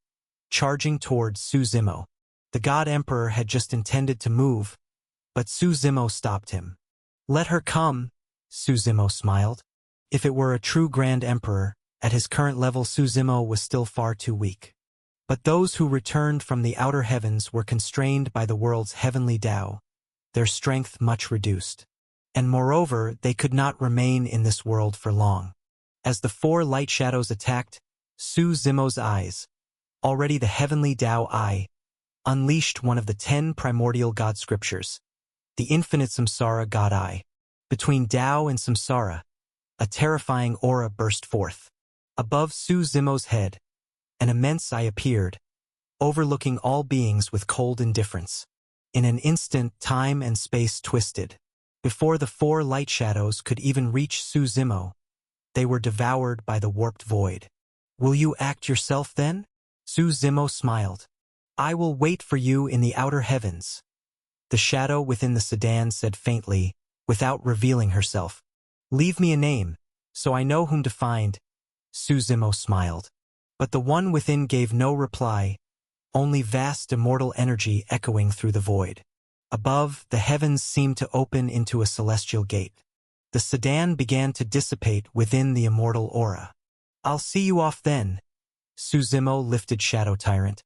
A: charging towards Su Zimo. The God Emperor had just intended to move, but Su Zimo stopped him. Let her come, Su Zimo smiled. If it were a true Grand Emperor, at his current level Su Zimo was still far too weak. But those who returned from the outer heavens were constrained by the world's heavenly Tao, their strength much reduced. And moreover, they could not remain in this world for long. As the four light shadows attacked, Su Zimo's eyes, already the heavenly Tao eye, unleashed one of the 10 primordial God scriptures, the infinite Samsara God eye. Between Tao and Samsara, a terrifying aura burst forth. Above Su Zimo's head, an immense eye appeared, overlooking all beings with cold indifference. In an instant, time and space twisted. Before the four light shadows could even reach Su Zimo, they were devoured by the warped void. Will you act yourself then? Su Zimo smiled. I will wait for you in the outer heavens. The shadow within the sedan said faintly, without revealing herself. Leave me a name, so I know whom to find. Su Zimo smiled. But the one within gave no reply, only vast immortal energy echoing through the void. Above, the heavens seemed to open into a celestial gate. The sedan began to dissipate within the immortal aura. I'll see you off then. Su Zimo lifted Shadow Tyrant,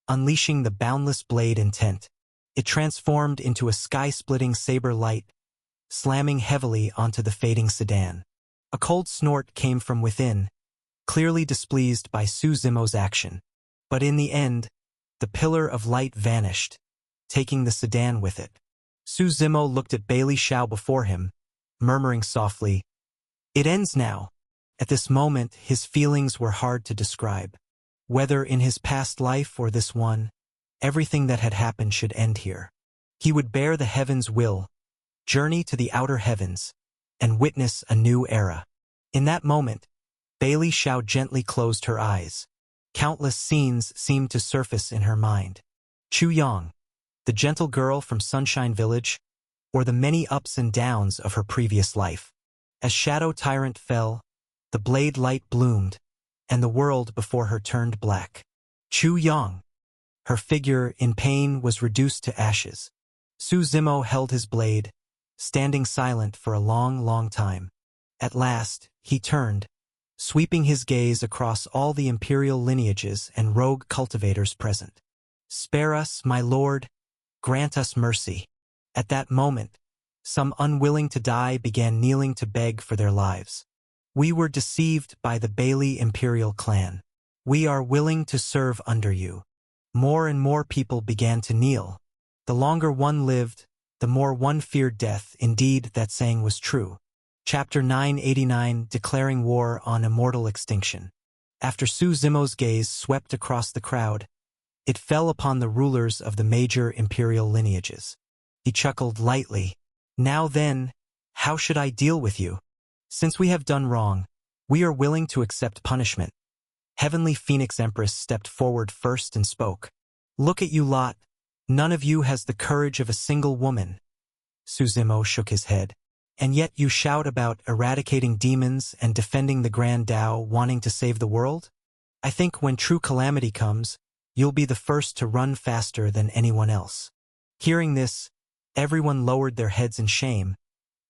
A: unleashing the boundless blade intent. It transformed into a sky-splitting saber light, slamming heavily onto the fading sedan. A cold snort came from within, clearly displeased by Su Zimo's action. But in the end, the pillar of light vanished, taking the sedan with it. Su Zimo looked at Bailey Xiao before him, murmuring softly, "It ends now." At this moment, his feelings were hard to describe. Whether in his past life or this one, everything that had happened should end here. He would bear the heavens' will, journey to the outer heavens, and witness a new era. In that moment, Bailey Xiao gently closed her eyes. Countless scenes seemed to surface in her mind. Chu Yang, the gentle girl from Sunshine Village, or the many ups and downs of her previous life. As Shadow Tyrant fell, the blade light bloomed, and the world before her turned black. Chu Yang. Her figure, in pain, was reduced to ashes. Su Zimo held his blade, standing silent for a long time. At last, he turned, sweeping his gaze across all the imperial lineages and rogue cultivators present. "Spare us, my lord. Grant us mercy." At that moment, some unwilling to die began kneeling to beg for their lives. "We were deceived by the Bailey imperial clan. We are willing to serve under you." More and more people began to kneel. The longer one lived, the more one feared death. Indeed, that saying was true. Chapter 989, Declaring War on Immortal Extinction. After Su Zimo's gaze swept across the crowd, it fell upon the rulers of the major imperial lineages. He chuckled lightly. "Now then, how should I deal with you? Since we have done wrong, we are willing to accept punishment." Heavenly Phoenix Empress stepped forward first and spoke. "Look at you lot. None of you has the courage of a single woman." Su Zimo shook his head. "And yet you shout about eradicating demons and defending the Grand Tao, wanting to save the world? I think when true calamity comes, you'll be the first to run faster than anyone else." Hearing this, everyone lowered their heads in shame,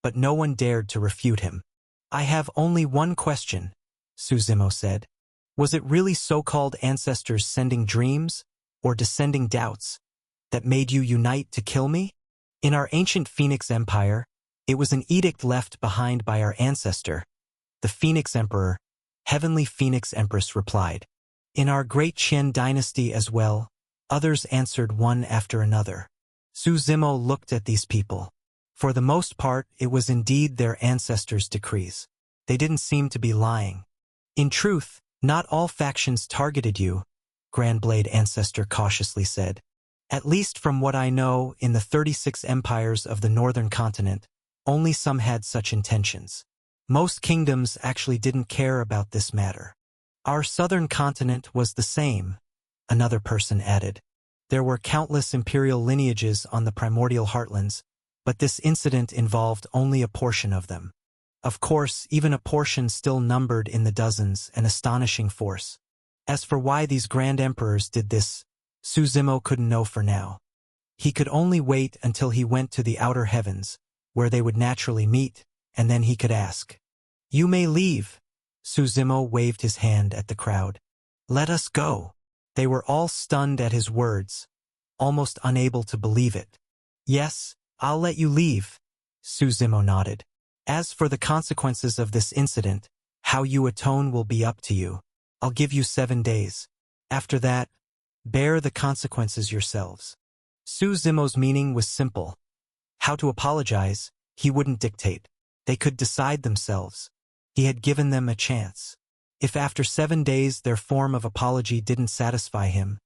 A: but no one dared to refute him. "I have only one question," Su Zimo said. "Was it really so-called ancestors sending dreams, or descending doubts, that made you unite to kill me? In our ancient Phoenix Empire, it was an edict left behind by our ancestor, the Phoenix Emperor." Heavenly Phoenix Empress replied. "In our great Qian dynasty as well," others answered one after another. Su Zimo looked at these people. For the most part, it was indeed their ancestors' decrees. They didn't seem to be lying. "In truth, not all factions targeted you," Grand Blade Ancestor cautiously said. "At least from what I know, in the 36 empires of the northern continent, only some had such intentions. Most kingdoms actually didn't care about this matter. Our southern continent was the same," another person added. "There were countless imperial lineages on the primordial heartlands, but this incident involved only a portion of them. Of course, even a portion still numbered in the dozens, an astonishing force. As for why these grand emperors did this, Su Zimo couldn't know for now. He could only wait until he went to the outer heavens, where they would naturally meet, and then he could ask. "You may leave." Su Zimo waved his hand at the crowd. "Let us go." They were all stunned at his words, almost unable to believe it. "Yes, I'll let you leave," Su Zimo nodded. "As for the consequences of this incident, how you atone will be up to you. I'll give you 7 days. After that, bear the consequences yourselves." Su Zimo's meaning was simple. How to apologize, he wouldn't dictate. They could decide themselves. He had given them a chance. If after 7 days their form of apology didn't satisfy him,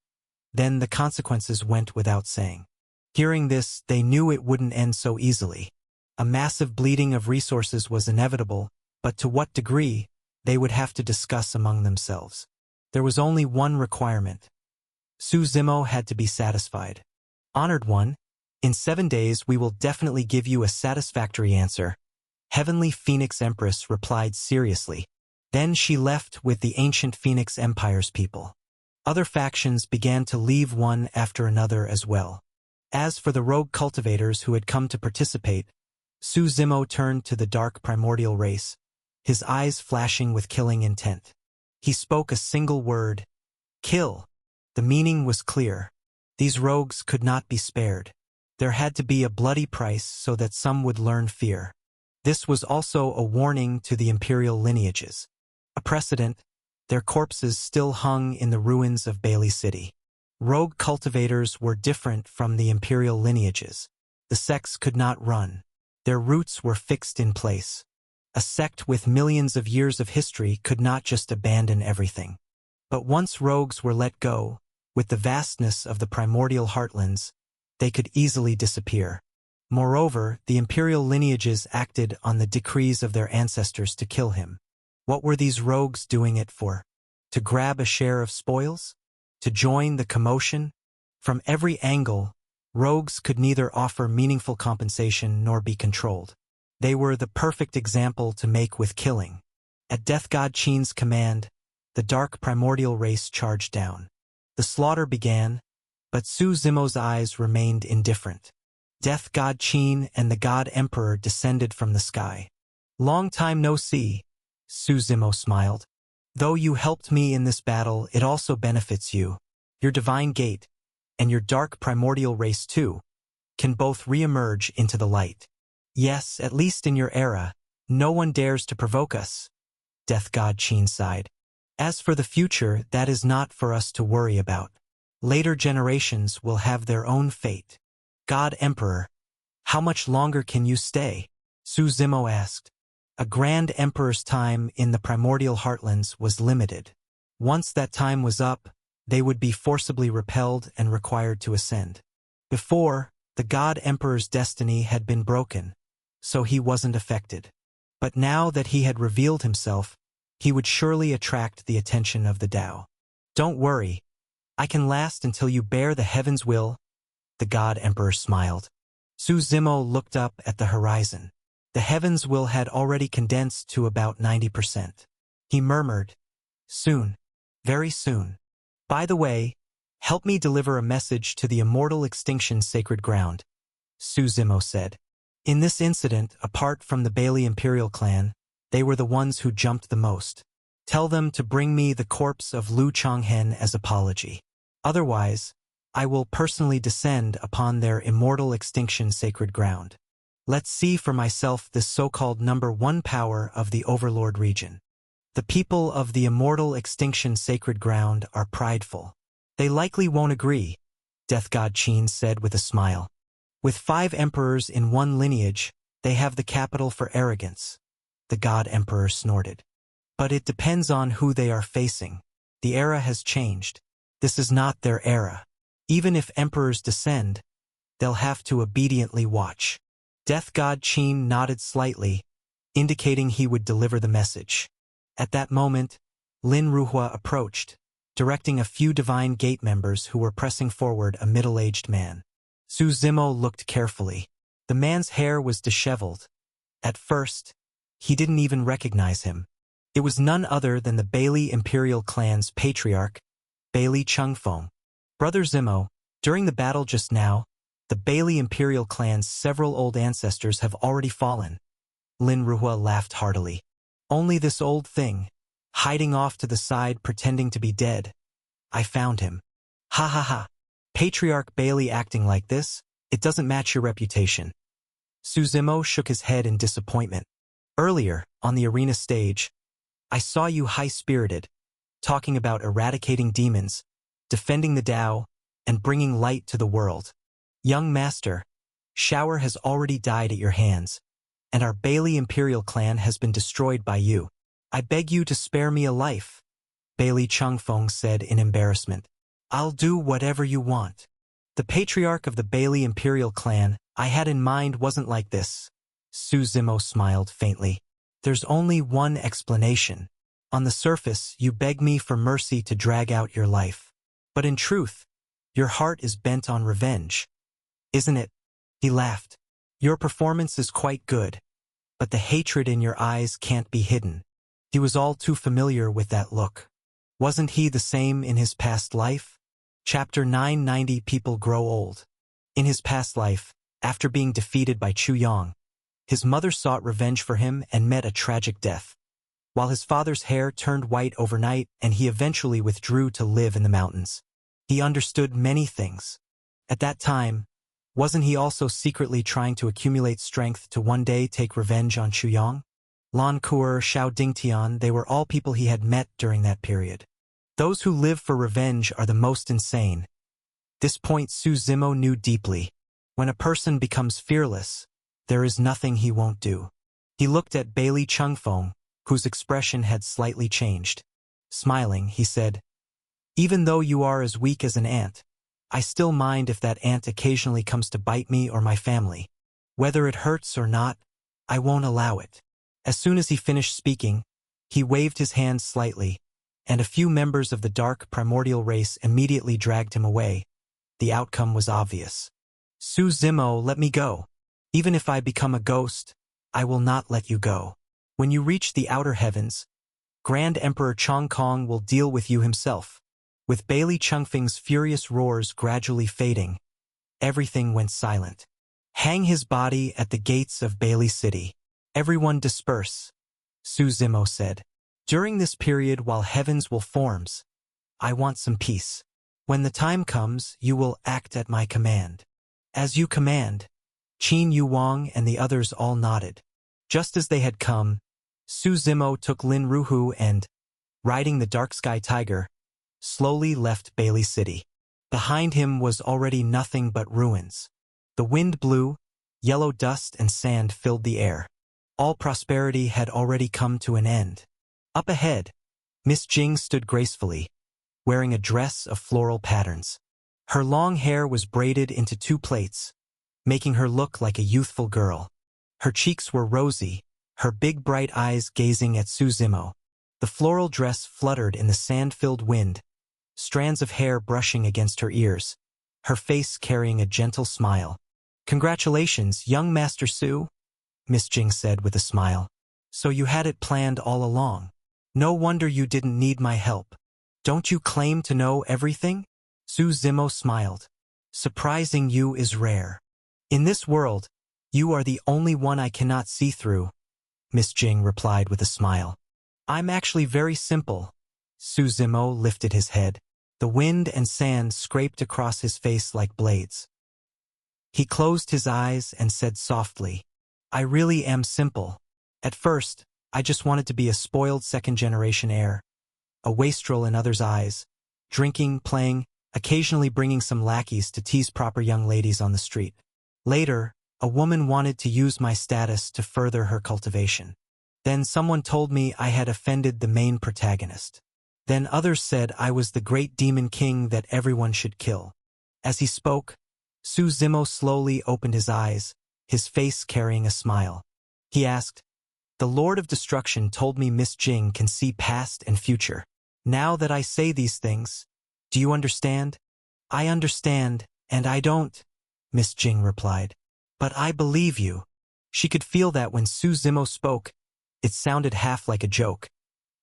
A: then the consequences went without saying. Hearing this, they knew it wouldn't end so easily. A massive bleeding of resources was inevitable, but to what degree, they would have to discuss among themselves. There was only one requirement. Su Zimo had to be satisfied. "Honored one, in 7 days we will definitely give you a satisfactory answer," Heavenly Phoenix Empress replied seriously. Then she left with the ancient Phoenix Empire's people. Other factions began to leave one after another as well. As for the rogue cultivators who had come to participate, Su Zimo turned to the dark primordial race, his eyes flashing with killing intent. He spoke a single word: "Kill." The meaning was clear. These rogues could not be spared. There had to be a bloody price so that some would learn fear. This was also a warning to the imperial lineages. A precedent, their corpses still hung in the ruins of Bailey City. Rogue cultivators were different from the imperial lineages. The sects could not run. Their roots were fixed in place. A sect with millions of years of history could not just abandon everything. But once rogues were let go, with the vastness of the primordial heartlands, they could easily disappear. Moreover, the imperial lineages acted on the decrees of their ancestors to kill him. What were these rogues doing it for? To grab a share of spoils? To join the commotion? From every angle, rogues could neither offer meaningful compensation nor be controlled. They were the perfect example to make with killing. At Death God Qin's command, the dark primordial race charged down. The slaughter began, but Su Zimo's eyes remained indifferent. Death God Qin and the God Emperor descended from the sky. Long time no see, Su Zimo smiled. Though you helped me in this battle, it also benefits you. Your divine gate, and your dark primordial race too, can both re-emerge into the light. Yes, at least in your era, no one dares to provoke us. Death God Qin sighed. As for the future, that is not for us to worry about. Later generations will have their own fate. God Emperor, how much longer can you stay? Su Zimo asked. A Grand Emperor's time in the primordial heartlands was limited. Once that time was up, they would be forcibly repelled and required to ascend. Before, the God Emperor's destiny had been broken, so he wasn't affected. But now that he had revealed himself, he would surely attract the attention of the Tao. Don't worry, I can last until you bear the heaven's will, the God Emperor smiled. Su Zimo looked up at the horizon. The heaven's will had already condensed to about 90%. He murmured, soon, very soon. By the way, help me deliver a message to the immortal extinction sacred ground, Su Zimo said. In this incident, apart from the Bailey Imperial clan, they were the ones who jumped the most. Tell them to bring me the corpse of Lu Chonghen as apology. Otherwise, I will personally descend upon their immortal extinction sacred ground. Let's see for myself this so-called number one power of the Overlord region. The people of the immortal extinction sacred ground are prideful. They likely won't agree, Death God Qin said with a smile. With 5 emperors in one lineage, they have the capital for arrogance. The God Emperor snorted. But it depends on who they are facing. The era has changed. This is not their era. Even if emperors descend, they'll have to obediently watch. Death God Qin nodded slightly, indicating he would deliver the message. At that moment, Lin Ruhua approached, directing a few Divine Gate members who were pressing forward a middle-aged man. Su Zimo looked carefully. The man's hair was disheveled. At first, he didn't even recognize him. It was none other than the Bailey Imperial clan's patriarch, Bailey Chengfeng. Brother Zimo, during the battle just now, the Bailey Imperial clan's several old ancestors have already fallen. Lin Ruhua laughed heartily. Only this old thing, hiding off to the side pretending to be dead. I found him. Ha ha ha. Patriarch Bailey acting like this, it doesn't match your reputation. Su Zimo shook his head in disappointment. Earlier, on the arena stage, I saw you high-spirited, talking about eradicating demons, defending the Tao, and bringing light to the world. Young master, Shower has already died at your hands, and our Bailey Imperial clan has been destroyed by you. I beg you to spare me a life, Bailey Chengfeng said in embarrassment. I'll do whatever you want. The patriarch of the Bailey Imperial clan I had in mind wasn't like this. Su Zimo smiled faintly. There's only one explanation. On the surface, you beg me for mercy to drag out your life. But in truth, your heart is bent on revenge. Isn't it? He laughed. Your performance is quite good, but the hatred in your eyes can't be hidden. He was all too familiar with that look. Wasn't he the same in his past life? Chapter 990 People Grow Old. In his past life, after being defeated by Chu Yang, his mother sought revenge for him and met a tragic death. While his father's hair turned white overnight and he eventually withdrew to live in the mountains. He understood many things. At that time, Wasn't he also secretly trying to accumulate strength to one day take revenge on Chuyang? Lan Kuer, Xiao Dingtian, they were all people he had met during that period. Those who live for revenge are the most insane. This point Su Zimo knew deeply. When a person becomes fearless, there is nothing he won't do. He looked at Bailey Chungfeng, whose expression had slightly changed. Smiling, he said, "Even though you are as weak as an ant, I still mind if that ant occasionally comes to bite me or my family. Whether it hurts or not, I won't allow it." As soon as he finished speaking, he waved his hand slightly, and a few members of the dark primordial race immediately dragged him away. The outcome was obvious. "Su Zimo, let me go. Even if I become a ghost, I will not let you go. When you reach the outer heavens, Grand Emperor Chong Kong will deal with you himself." With Bailey Chungfeng's furious roars gradually fading, everything went silent. "Hang his body at the gates of Bailey City. Everyone disperse," Su Zimo said. "During this period while heavens will forms, I want some peace. When the time comes, you will act at my command." "As you command." Qin Yu Wang and the others all nodded. Just as they had come, Su Zimo took Lin Ruhu and, riding the dark sky tiger, slowly left Bailey City. Behind him was already nothing but ruins. The wind blew, yellow dust and sand filled the air. All prosperity had already come to an end. Up ahead, Miss Jing stood gracefully, wearing a dress of floral patterns. Her long hair was braided into 2 plaits, making her look like a youthful girl. Her cheeks were rosy, her big bright eyes gazing at Su Zimo. The floral dress fluttered in the sand-filled wind, strands of hair brushing against her ears, her face carrying a gentle smile. "Congratulations, young Master Su," Miss Jing said with a smile. "So you had it planned all along. No wonder you didn't need my help. Don't you claim to know everything?" Su Zimo smiled. "Surprising you is rare. In this world, you are the only one I cannot see through," Miss Jing replied with a smile. "I'm actually very simple." Su Zimo lifted his head. The wind and sand scraped across his face like blades. He closed his eyes and said softly, "I really am simple. At first, I just wanted to be a spoiled second-generation heir, a wastrel in others' eyes, drinking, playing, occasionally bringing some lackeys to tease proper young ladies on the street. Later, a woman wanted to use my status to further her cultivation. Then someone told me I had offended the main protagonist. Then others said I was the great demon king that everyone should kill." As he spoke, Su Zimo slowly opened his eyes, his face carrying a smile. He asked, "The Lord of Destruction told me Miss Jing can see past and future. Now that I say these things, do you understand?" "I understand, and I don't," Miss Jing replied. "But I believe you." She could feel that when Su Zimo spoke, it sounded half like a joke,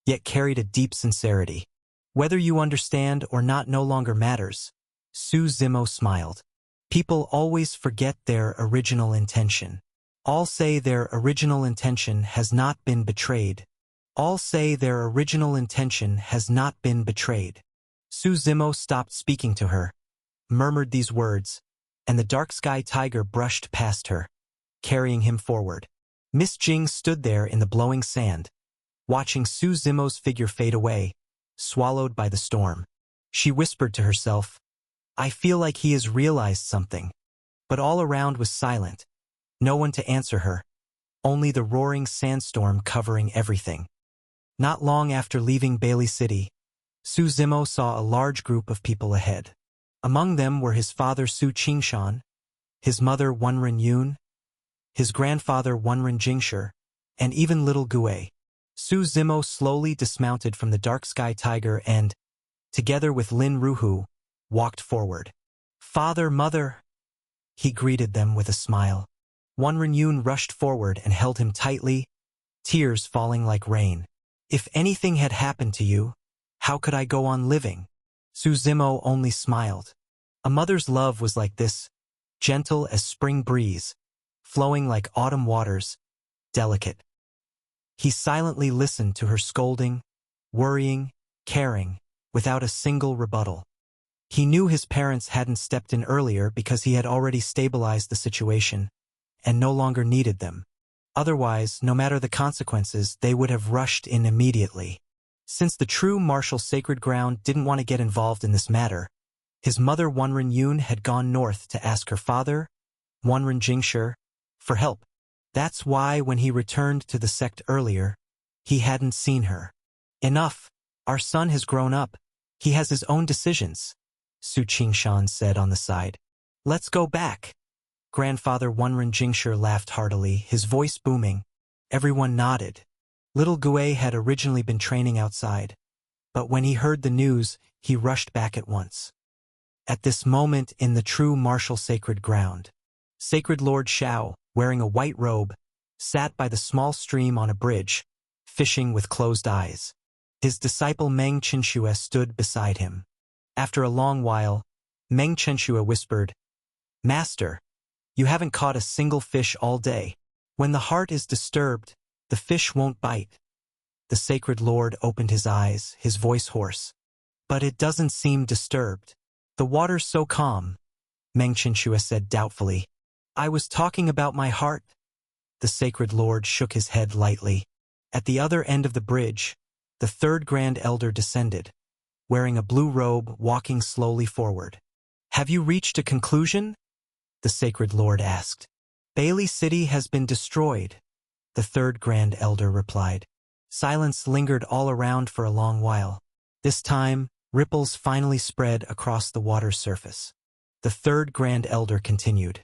A: yet carried a deep sincerity. "Whether you understand or not no longer matters," Su Zimo smiled. "People always forget their original intention. All say their original intention has not been betrayed. All say their original intention has not been betrayed." Su Zimo stopped speaking to her, murmured these words, and the dark sky tiger brushed past her, carrying him forward. Miss Jing stood there in the blowing sand, watching Su Zimo's figure fade away, swallowed by the storm. She whispered to herself, "I feel like he has realized something." But all around was silent, no one to answer her, only the roaring sandstorm covering everything. Not long after leaving Bailey City, Su Zimo saw a large group of people ahead. Among them were his father Su Qingshan, his mother Wenren Yun, his grandfather Wenren Jingshi, and even little Gue. Su Zimo slowly dismounted from the dark sky tiger and, together with Lin Ruhu, walked forward. "Father, mother," he greeted them with a smile. Wenren Yun rushed forward and held him tightly, tears falling like rain. "If anything had happened to you, how could I go on living?" Su Zimo only smiled. A mother's love was like this, gentle as spring breeze, flowing like autumn waters, delicate. He silently listened to her scolding, worrying, caring, without a single rebuttal. He knew his parents hadn't stepped in earlier because he had already stabilized the situation and no longer needed them. Otherwise, no matter the consequences, they would have rushed in immediately. Since the true martial sacred ground didn't want to get involved in this matter, his mother Wonrin Yun had gone north to ask her father, Wonrin Jingshi, for help. That's why when he returned to the sect earlier, he hadn't seen her. Enough. Our son has grown up. He has his own decisions, Su Qingshan said on the side. Let's go back. Grandfather Wonrin Jingshi laughed heartily, his voice booming. Everyone nodded. Little Gue had originally been training outside, but when he heard the news, he rushed back at once. At this moment in the true martial sacred ground, Sacred Lord Xiao, wearing a white robe, sat by the small stream on a bridge, fishing with closed eyes. His disciple Meng Qianxue stood beside him. After a long while, Meng Qianxue whispered, Master, you haven't caught a single fish all day. When the heart is disturbed, the fish won't bite. The Sacred Lord opened his eyes, his voice hoarse. But it doesn't seem disturbed. The water's so calm, Meng Qianxue said doubtfully. I was talking about my heart. The Sacred Lord shook his head lightly. At the other end of the bridge, the third Grand Elder descended, wearing a blue robe, walking slowly forward. Have you reached a conclusion? The Sacred Lord asked. Bailey City has been destroyed, the third Grand Elder replied. Silence lingered all around for a long while. This time, ripples finally spread across the water's surface. The third Grand Elder continued.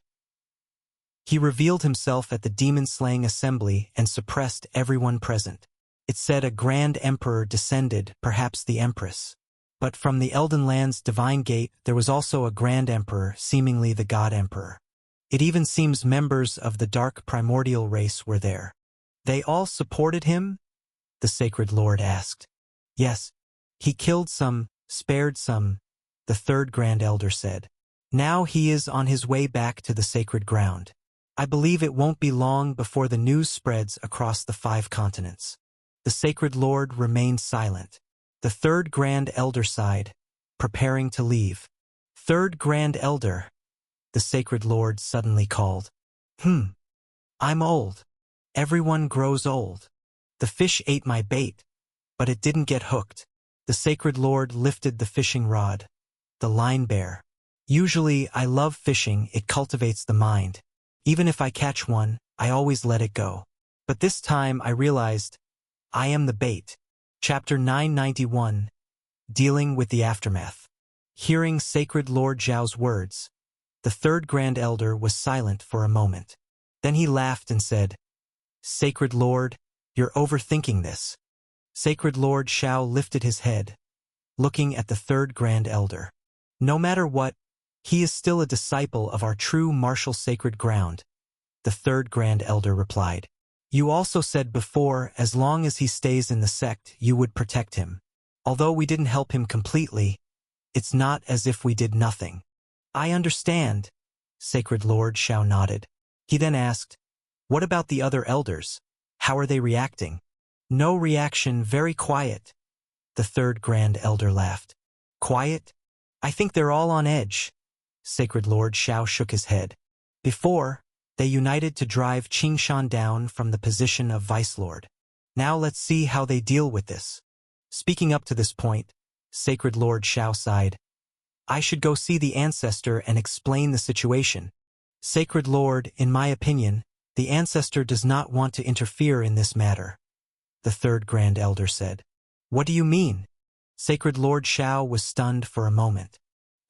A: He revealed himself at the demon-slaying assembly and suppressed everyone present. It said a Grand Emperor descended, perhaps the Empress. But from the Elden Land's divine gate, there was also a Grand Emperor, seemingly the God Emperor. It even seems members of the dark primordial race were there. They all supported him? The Sacred Lord asked. Yes. He killed some, spared some, the third Grand Elder said. Now he is on his way back to the sacred ground. I believe it won't be long before the news spreads across the 5 continents. The Sacred Lord remained silent. The third Grand Elder sighed, preparing to leave. Third Grand Elder, the Sacred Lord suddenly called. I'm old. Everyone grows old. The fish ate my bait, but it didn't get hooked. The Sacred Lord lifted the fishing rod. The line bear. Usually, I love fishing, it cultivates the mind. Even if I catch one, I always let it go. But this time I realized, I am the bait. Chapter 991. Dealing with the Aftermath. Hearing Sacred Lord Zhao's words, the third Grand Elder was silent for a moment. Then he laughed and said, Sacred Lord, you're overthinking this. Sacred Lord Xiao lifted his head, looking at the third Grand Elder. No matter what, he is still a disciple of our true martial sacred ground, the third Grand Elder replied. You also said before, as long as he stays in the sect, you would protect him. Although we didn't help him completely, it's not as if we did nothing. I understand, Sacred Lord Xiao nodded. He then asked, what about the other elders? How are they reacting? No reaction, very quiet. The third Grand Elder laughed. Quiet? I think they're all on edge. Sacred Lord Xiao shook his head. Before, they united to drive Qingshan down from the position of Vice Lord. Now let's see how they deal with this. Speaking up to this point, Sacred Lord Xiao sighed. I should go see the ancestor and explain the situation. Sacred Lord, in my opinion, the ancestor does not want to interfere in this matter. The third Grand Elder said. What do you mean? Sacred Lord Xiao was stunned for a moment.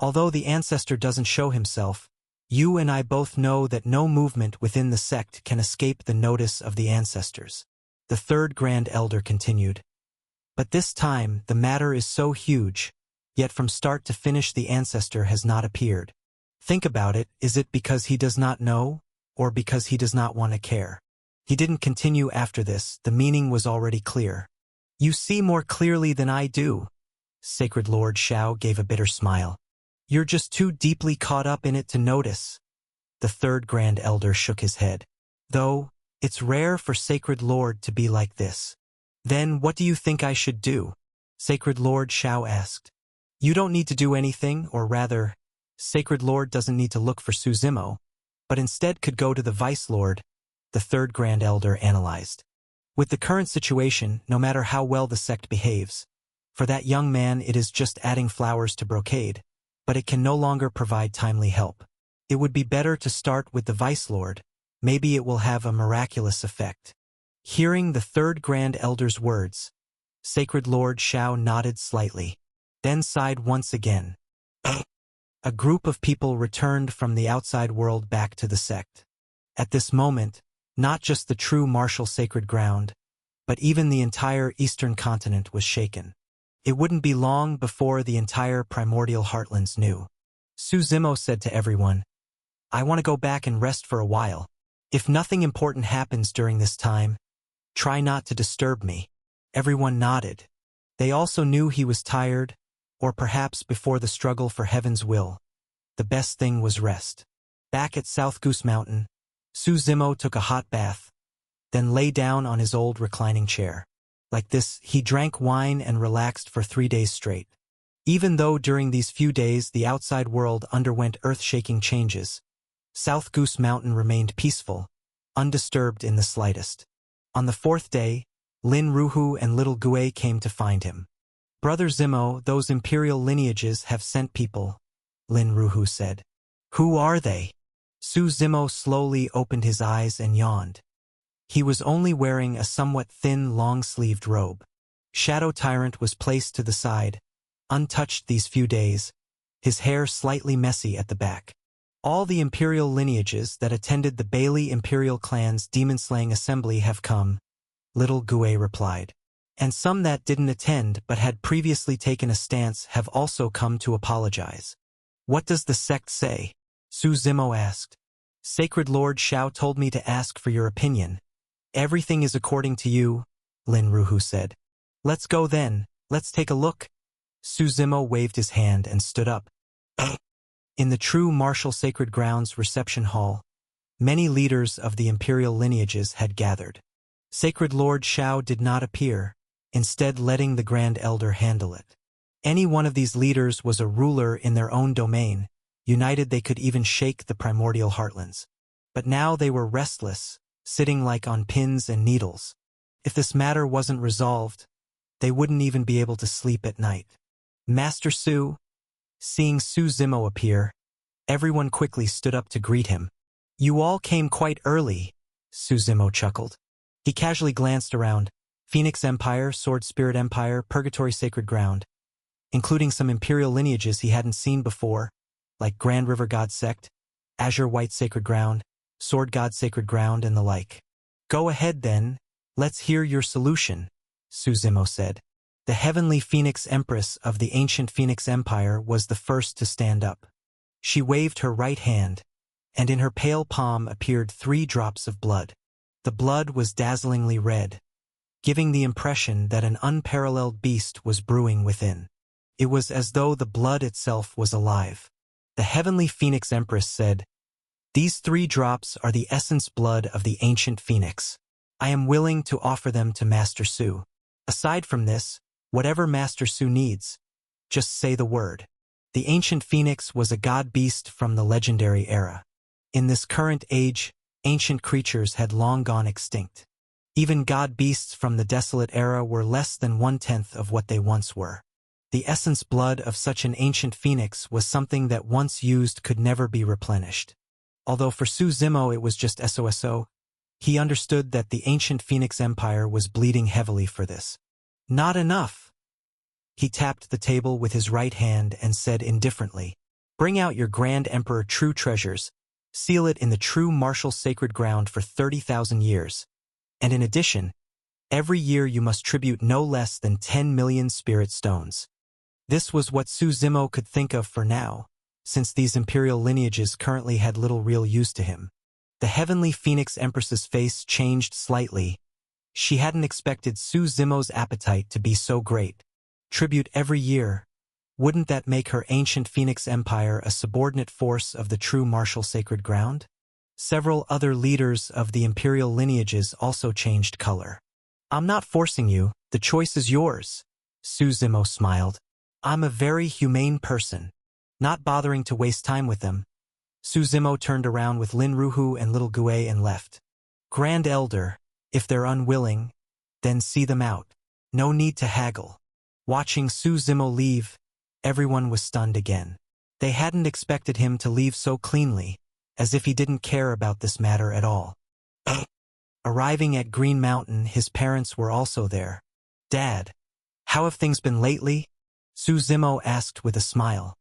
A: Although the ancestor doesn't show himself, you and I both know that no movement within the sect can escape the notice of the ancestors. The third Grand Elder continued. But this time, the matter is so huge, yet from start to finish the ancestor has not appeared. Think about it, is it because he does not know, or because he does not want to care? He didn't continue after this, the meaning was already clear. You see more clearly than I do. Sacred Lord Xiao gave a bitter smile. You're just too deeply caught up in it to notice. The third Grand Elder shook his head. Though, it's rare for Sacred Lord to be like this. Then what do you think I should do? Sacred Lord Xiao asked. You don't need to do anything, or rather, Sacred Lord doesn't need to look for Su Zimo, but instead could go to the Vice Lord, the third Grand Elder analyzed. With the current situation, no matter how well the sect behaves, for that young man it is just adding flowers to brocade, but it can no longer provide timely help. It would be better to start with the Vice Lord, maybe it will have a miraculous effect. Hearing the third Grand Elder's words, Sacred Lord Shao nodded slightly, then sighed once again. A group of people returned from the outside world back to the sect. At this moment, not just the true martial sacred ground, but even the entire eastern continent was shaken. It wouldn't be long before the entire primordial heartlands knew. Su Zimo said to everyone, I want to go back and rest for a while. If nothing important happens during this time, try not to disturb me. Everyone nodded. They also knew he was tired, or perhaps before the struggle for heaven's will. The best thing was rest. Back at South Goose Mountain, Su Zimo took a hot bath, then lay down on his old reclining chair. Like this, he drank wine and relaxed for 3 days straight. Even though during these few days the outside world underwent earth-shaking changes, South Goose Mountain remained peaceful, undisturbed in the slightest. On the 4th day, Lin Ruhu and Little Gue came to find him. Brother Zimo, those imperial lineages have sent people, Lin Ruhu said. Who are they? Su Zimo slowly opened his eyes and yawned. He was only wearing a somewhat thin, long-sleeved robe. Shadow Tyrant was placed to the side, untouched these few days, his hair slightly messy at the back. All the imperial lineages that attended the Bailey Imperial Clan's demon-slaying assembly have come, Little Gue replied. And some that didn't attend but had previously taken a stance have also come to apologize. What does the sect say? Su Zimo asked. Sacred Lord Shao told me to ask for your opinion. Everything is according to you, Lin Ruhu said. Let's go then, let's take a look. Su Zimo waved his hand and stood up. In the true martial sacred grounds reception hall, many leaders of the imperial lineages had gathered. Sacred Lord Shao did not appear, instead letting the Grand Elder handle it. Any one of these leaders was a ruler in their own domain. United they could even shake the primordial heartlands. But now they were restless, sitting like on pins and needles. If this matter wasn't resolved, they wouldn't even be able to sleep at night. Master Su, seeing Su Zimo appear, everyone quickly stood up to greet him. You all came quite early, Su Zimo chuckled. He casually glanced around. Phoenix Empire, Sword Spirit Empire, Purgatory Sacred Ground, including some imperial lineages he hadn't seen before, like Grand River God Sect, Azure White Sacred Ground, Sword God Sacred Ground, and the like. Go ahead then, let's hear your solution, Su Zimo said. The Heavenly Phoenix Empress of the ancient Phoenix Empire was the first to stand up. She waved her right hand, and in her pale palm appeared 3 drops of blood. The blood was dazzlingly red, giving the impression that an unparalleled beast was brewing within. It was as though the blood itself was alive. The Heavenly Phoenix Empress said, These 3 drops are the essence blood of the ancient phoenix. I am willing to offer them to Master Su. Aside from this, whatever Master Su needs, just say the word. The ancient phoenix was a god-beast from the legendary era. In this current age, ancient creatures had long gone extinct. Even god-beasts from the desolate era were less than 1/10 of what they once were. The essence blood of such an ancient phoenix was something that once used could never be replenished. Although for Su Zimo it was just SOSO, he understood that the ancient Phoenix Empire was bleeding heavily for this. Not enough. He tapped the table with his right hand and said indifferently, Bring out your Grand Emperor true treasures, seal it in the true martial sacred ground for 30,000 years. And in addition, every year you must tribute no less than 10 million spirit stones. This was what Su Zimo could think of for now, since these imperial lineages currently had little real use to him. The Heavenly Phoenix Empress's face changed slightly. She hadn't expected Su Zimo's appetite to be so great. Tribute every year. Wouldn't that make her ancient Phoenix Empire a subordinate force of the true martial sacred ground? Several other leaders of the imperial lineages also changed color. I'm not forcing you, the choice is yours, Su Zimo smiled. I'm a very humane person. Not bothering to waste time with them, Suzimo turned around with Lin Ruhu and little Gue and left. Grand Elder, if they're unwilling, then see them out. No need to haggle. Watching Suzimo leave, everyone was stunned again. They hadn't expected him to leave so cleanly, as if he didn't care about this matter at all. Arriving at Green Mountain, his parents were also there. Dad, how have things been lately? Suzimo asked with a smile.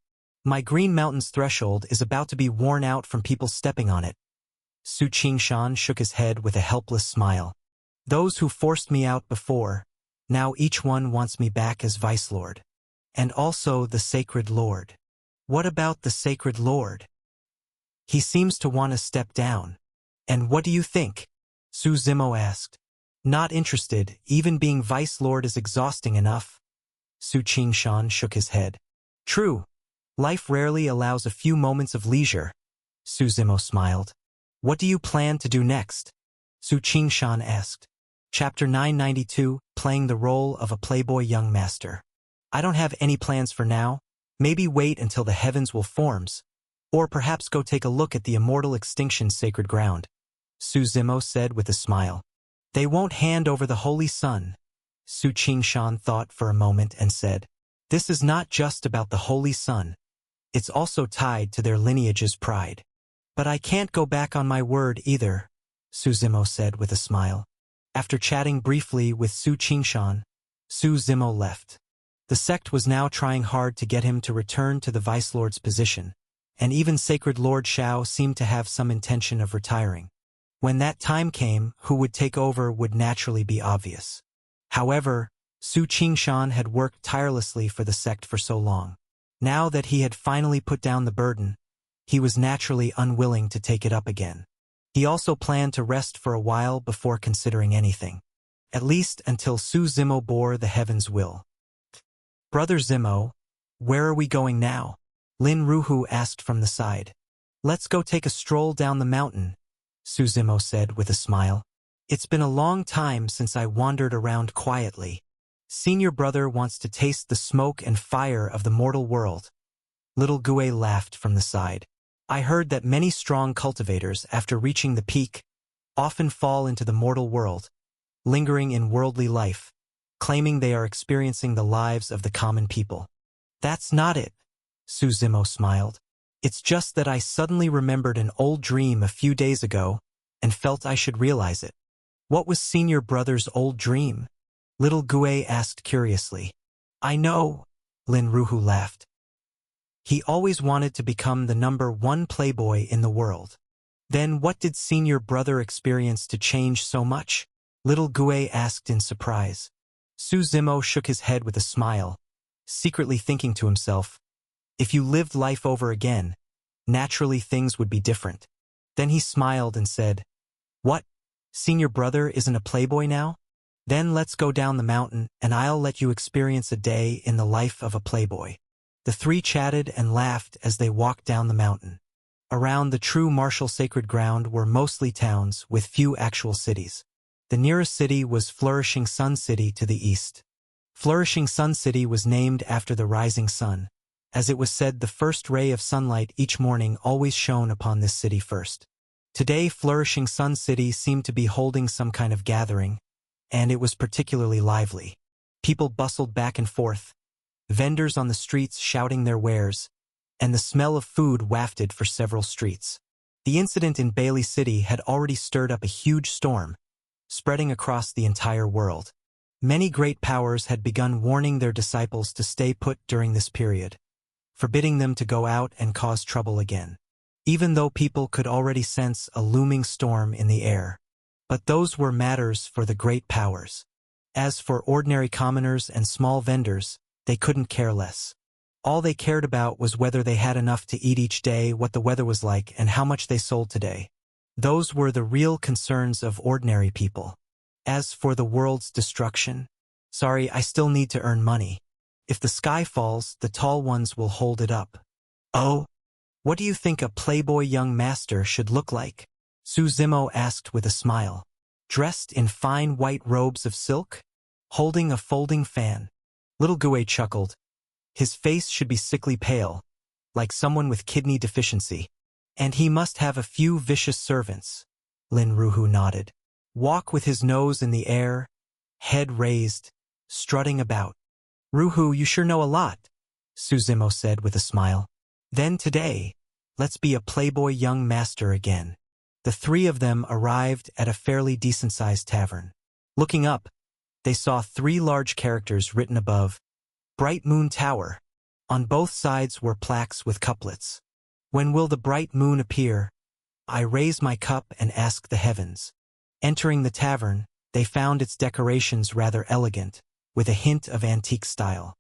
A: My Green Mountain's threshold is about to be worn out from people stepping on it. Su Qingshan shook his head with a helpless smile. Those who forced me out before, now each one wants me back as Vice Lord. And also the Sacred Lord. What about the Sacred Lord? He seems to want to step down. And what do you think? Suzimo asked. Not interested, even being Vice Lord is exhausting enough. Su Qingshan shook his head. True. Life rarely allows a few moments of leisure. Suzimo smiled. What do you plan to do next? Su Qingshan asked. Chapter 992, Playing the Role of a Playboy Young Master. I don't have any plans for now. Maybe wait until the heavens will forms. Or perhaps go take a look at the immortal extinction's sacred ground. Suzimo said with a smile. They won't hand over the holy sun. Su Qingshan thought for a moment and said, This is not just about the holy sun. It's also tied to their lineage's pride. But I can't go back on my word either, Suzimo said with a smile. After chatting briefly with Su Qingshan, Suzimo left. The sect was now trying hard to get him to return to the Vice Lord's position, and even Sacred Lord Shao seemed to have some intention of retiring. When that time came, who would take over would naturally be obvious. However, Su Qingshan had worked tirelessly for the sect for so long. Now that he had finally put down the burden, he was naturally unwilling to take it up again. He also planned to rest for a while before considering anything. At least until Suzimo bore the heaven's will. Brother Zimo, where are we going now? Lin Ruhu asked from the side. Let's go take a stroll down the mountain, Suzimo said with a smile. It's been a long time since I wandered around quietly. Senior brother wants to taste the smoke and fire of the mortal world. Little Gue laughed from the side. I heard that many strong cultivators, after reaching the peak, often fall into the mortal world, lingering in worldly life, claiming they are experiencing the lives of the common people. That's not it, Suzimo smiled. It's just that I suddenly remembered an old dream a few days ago and felt I should realize it. What was senior brother's old dream? Little Gue asked curiously. I know, Lin Ruhu laughed. He always wanted to become the #1 playboy in the world. Then what did senior brother experience to change so much? Little Gue asked in surprise. Suzimo shook his head with a smile, secretly thinking to himself, if you lived life over again, naturally things would be different. Then he smiled and said, What? Senior brother isn't a playboy now? Then let's go down the mountain and I'll let you experience a day in the life of a playboy. The three chatted and laughed as they walked down the mountain. Around the true martial sacred ground were mostly towns with few actual cities. The nearest city was Flourishing Sun City to the east. Flourishing Sun City was named after the rising sun, as it was said the first ray of sunlight each morning always shone upon this city first. Today Flourishing Sun City seemed to be holding some kind of gathering, and it was particularly lively. People bustled back and forth, vendors on the streets shouting their wares, and the smell of food wafted for several streets. The incident in Bailey City had already stirred up a huge storm, spreading across the entire world. Many great powers had begun warning their disciples to stay put during this period, forbidding them to go out and cause trouble again, even though people could already sense a looming storm in the air. But those were matters for the great powers. As for ordinary commoners and small vendors, they couldn't care less. All they cared about was whether they had enough to eat each day, what the weather was like, and how much they sold today. Those were the real concerns of ordinary people. As for the world's destruction, sorry, I still need to earn money. If the sky falls, the tall ones will hold it up. Oh, what do you think a playboy young master should look like? Suzimo asked with a smile. Dressed in fine white robes of silk? Holding a folding fan. Little Gue chuckled. His face should be sickly pale, like someone with kidney deficiency. And he must have a few vicious servants. Lin Ruhu nodded. Walk with his nose in the air, head raised, strutting about. Ruhu, you sure know a lot, Su Zimo said with a smile. Then today, let's be a playboy young master again. The three of them arrived at a fairly decent-sized tavern. Looking up, they saw 3 large characters written above, Bright Moon Tower. On both sides were plaques with couplets. When will the bright moon appear? I raise my cup and ask the heavens. Entering the tavern, they found its decorations rather elegant, with a hint of antique style.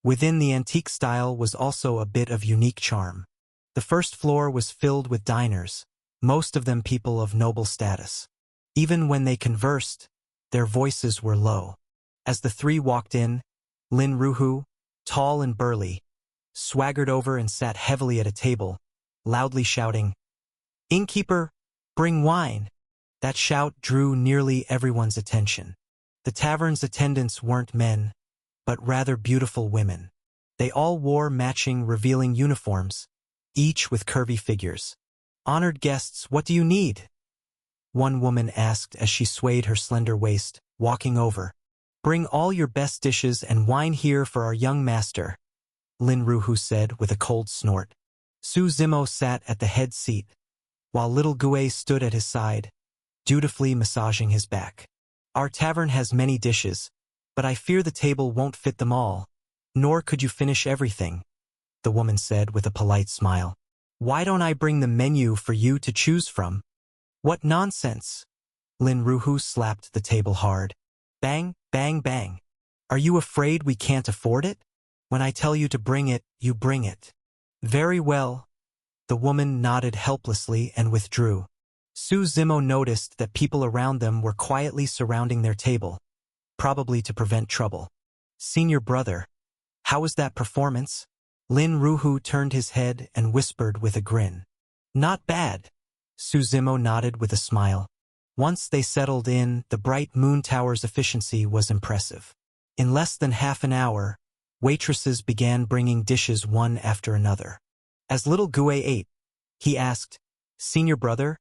A: Within the antique style was also a bit of unique charm. The first floor was filled with diners, most of them people of noble status. Even when they conversed, their voices were low. As the 3 walked in, Lin Ruhu, tall and burly, swaggered over and sat heavily at a table, loudly shouting, "Innkeeper, bring wine!" That shout drew nearly everyone's attention. The tavern's attendants weren't men, but rather beautiful women. They all wore matching, revealing uniforms, each with curvy figures. "Honored guests, what do you need?" one woman asked as she swayed her slender waist, walking over. "Bring all your best dishes and wine here for our young master," Lin Ruhu said with a cold snort. Su Zimo sat at the head seat, while little Gue stood at his side, dutifully massaging his back. "Our tavern has many dishes, but I fear the table won't fit them all, nor could you finish everything," the woman said with a polite smile. "Why don't I bring the menu for you to choose from?" "What nonsense!" Lin Ruhu slapped the table hard. "Bang, bang, bang. Are you afraid we can't afford it? When I tell you to bring it, you bring it." "Very well." The woman nodded helplessly and withdrew. Su Zimo noticed that people around them were quietly surrounding their table, probably to prevent trouble. "Senior brother, how was that performance?" Lin Ruhu turned his head and whispered with a grin. "Not bad." Su Zimo nodded with a smile. Once they settled in, the Bright Moon Tower's efficiency was impressive. In less than half an hour, waitresses began bringing dishes one after another. As little Gue ate, he asked, "Senior brother,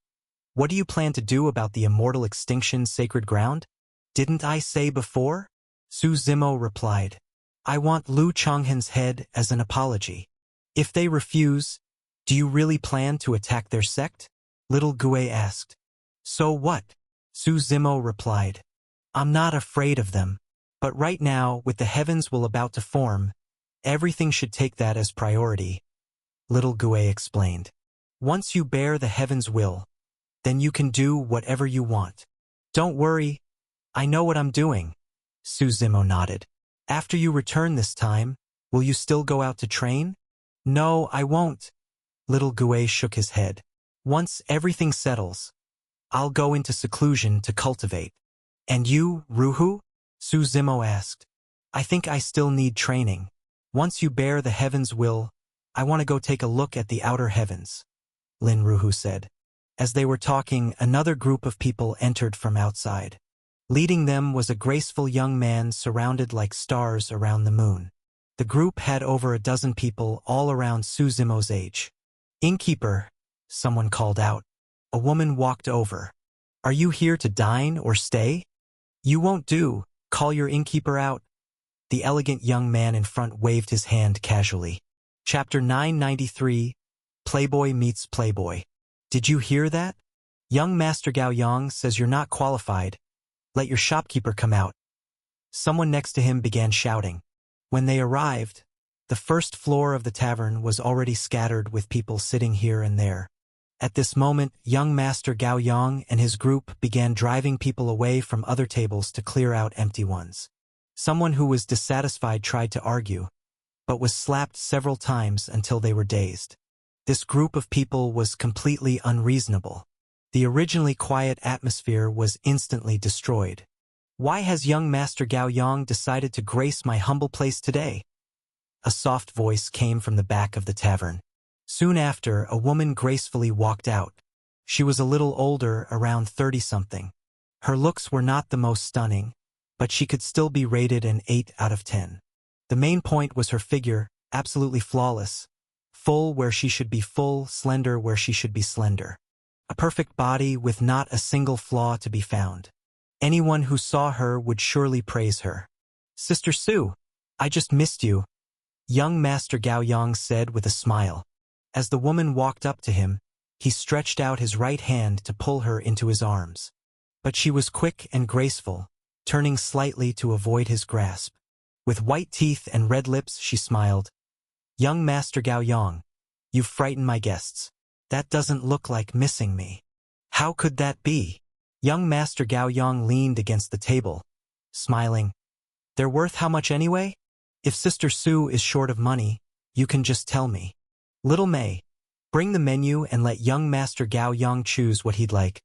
A: what do you plan to do about the immortal extinction sacred ground?" "Didn't I say before?" Su Zimo replied. "I want Lu Changhan's head as an apology. If they refuse, do you really plan to attack their sect?" Little Gue asked. "So what?" Su Zimo replied. "I'm not afraid of them. But right now, with the heavens will about to form, everything should take that as priority," Little Gue explained. "Once you bear the heavens' will, then you can do whatever you want." "Don't worry, I know what I'm doing," Su Zimo nodded. "After you return this time, will you still go out to train?" "No, I won't." Little Gue shook his head. "Once everything settles, I'll go into seclusion to cultivate." "And you, Ruhu?" Su Zimo asked. "I think I still need training. Once you bear the heavens' will, I want to go take a look at the outer heavens," Lin Ruhu said. As they were talking, another group of people entered from outside. Leading them was a graceful young man surrounded like stars around the moon. The group had over a dozen people all around Su Zimo's age. "Innkeeper," someone called out. A woman walked over. "Are you here to dine or stay?" "You won't do. Call your innkeeper out." The elegant young man in front waved his hand casually. Chapter 993, Playboy Meets Playboy. "Did you hear that? Young Master Gao Yang says you're not qualified. Let your shopkeeper come out." Someone next to him began shouting. When they arrived, the first floor of the tavern was already scattered with people sitting here and there. At this moment, young Master Gao Yang and his group began driving people away from other tables to clear out empty ones. Someone who was dissatisfied tried to argue, but was slapped several times until they were dazed. This group of people was completely unreasonable. The originally quiet atmosphere was instantly destroyed. "Why has young Master Gao Yang decided to grace my humble place today?" A soft voice came from the back of the tavern. Soon after, a woman gracefully walked out. She was a little older, around 30-something. Her looks were not the most stunning, but she could still be rated an 8 out of 10. The main point was her figure, absolutely flawless, full where she should be full, slender where she should be slender. A perfect body with not a single flaw to be found. Anyone who saw her would surely praise her. "Sister Su, I just missed you," young Master Gao Yang said with a smile. As the woman walked up to him, he stretched out his right hand to pull her into his arms. But she was quick and graceful, turning slightly to avoid his grasp. With white teeth and red lips, she smiled. "Young Master Gao Yang, you've frightened my guests. That doesn't look like missing me." "How could that be?" Young Master Gao Yang leaned against the table, smiling. "They're worth how much anyway? If Sister Su is short of money, you can just tell me. Little May, bring the menu and let young Master Gao Yang choose what he'd like."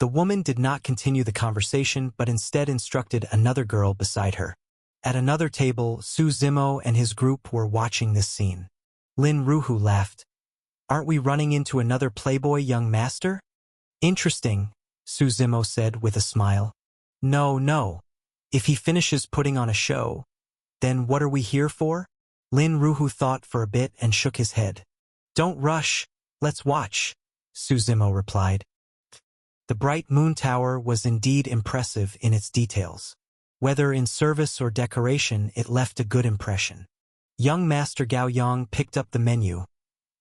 A: The woman did not continue the conversation but instead instructed another girl beside her. At another table, Su Zimo and his group were watching this scene. Lin Ruhu laughed. "Aren't we running into another playboy young master?" "Interesting," Su Zimo said with a smile. No. If he finishes putting on a show, then what are we here for?" Lin Ruhu thought for a bit and shook his head. "Don't rush, let's watch," Su Zimo replied. The bright moon tower was indeed impressive in its details. Whether in service or decoration, it left a good impression. Young Master Gao Yang picked up the menu,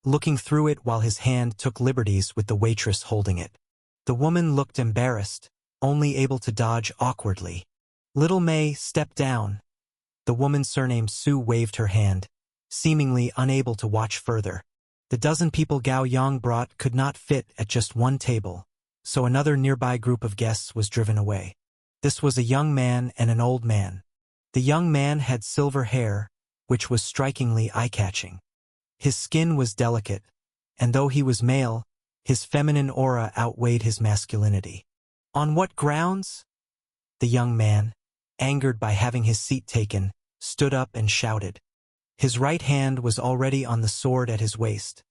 A: looking through it while his hand took liberties with the waitress holding it. The woman looked embarrassed, only able to dodge awkwardly. "Little May, step down." The woman surnamed Su waved her hand, seemingly unable to watch further. The dozen people Gao Yang brought could not fit at just one table, so another nearby group of guests was driven away. This was a young man and an old man. The young man had silver hair, which was strikingly eye-catching. His skin was delicate, and though he was male, his feminine aura outweighed his masculinity. "On what grounds?" The young man, angered by having his seat taken, stood up and shouted. His right hand was already on the sword at his waist,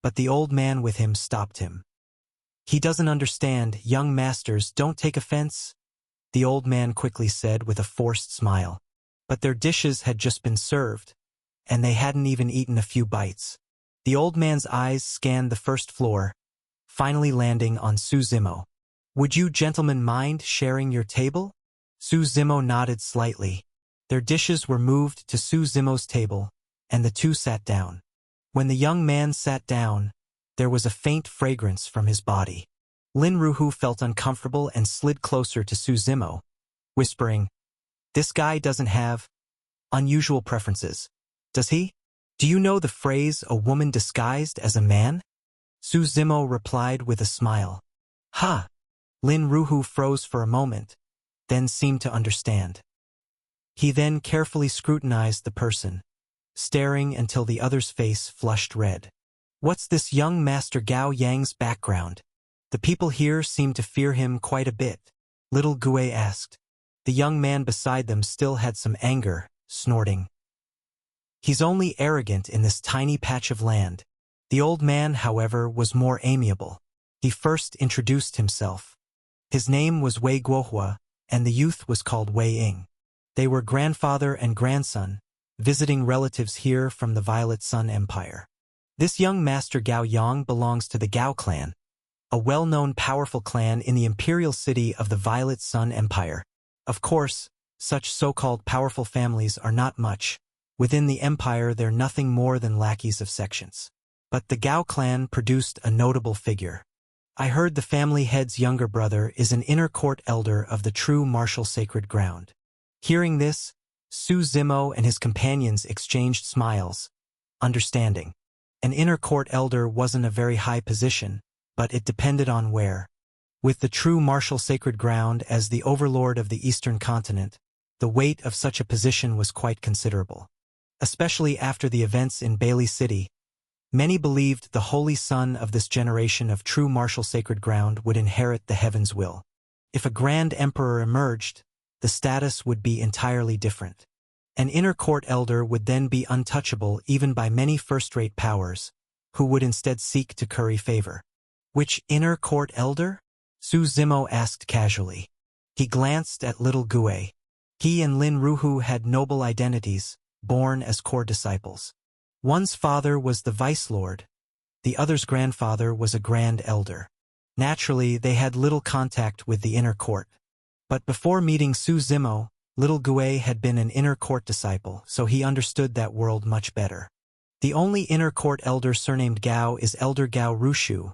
A: but the old man with him stopped him. "He doesn't understand, young masters, don't take offense," the old man quickly said with a forced smile. But their dishes had just been served, and they hadn't even eaten a few bites. The old man's eyes scanned the first floor, finally landing on Su Zimo. "Would you gentlemen mind sharing your table?" Su Zimo nodded slightly. Their dishes were moved to Su Zimo's table, and the two sat down. When the young man sat down, there was a faint fragrance from his body. Lin Ruhu felt uncomfortable and slid closer to Su Zimo, whispering, "This guy doesn't have unusual preferences, does he? Do you know the phrase, a woman disguised as a man?" Su Zimo replied with a smile. "Ha!" Lin Ruhu froze for a moment, then seemed to understand. He then carefully scrutinized the person, staring until the other's face flushed red. "What's this young Master Gao Yang's background? The people here seem to fear him quite a bit," Little Gue asked. The young man beside them still had some anger, snorting. "He's only arrogant in this tiny patch of land." The old man, however, was more amiable. He first introduced himself. His name was Wei Guohua, and the youth was called Wei Ying. They were grandfather and grandson, visiting relatives here from the Violet Sun Empire. This young Master Gao Yang belongs to the Gao clan, a well-known powerful clan in the imperial city of the Violet Sun Empire. Of course, such so-called powerful families are not much. Within the empire, they're nothing more than lackeys of sections. But the Gao clan produced a notable figure. I heard the family head's younger brother is an inner court elder of the true martial sacred ground. Hearing this, Su Zimo and his companions exchanged smiles, understanding. An inner court elder wasn't a very high position, but it depended on where. With the true martial sacred ground as the overlord of the eastern continent, the weight of such a position was quite considerable. Especially after the events in Bailey City, many believed the holy son of this generation of true martial sacred ground would inherit the heaven's will. If a grand emperor emerged, the status would be entirely different. An inner court elder would then be untouchable even by many first-rate powers, who would instead seek to curry favor. "Which inner court elder?" Su Zimo asked casually. He glanced at Little Gue. He and Lin Ruhu had noble identities, born as core disciples. One's father was the vice lord, the other's grandfather was a grand elder. Naturally, they had little contact with the inner court. But before meeting Su Zimo, little Gue had been an inner court disciple, so he understood that world much better. The only inner court elder surnamed Gao is Elder Gao Rushu.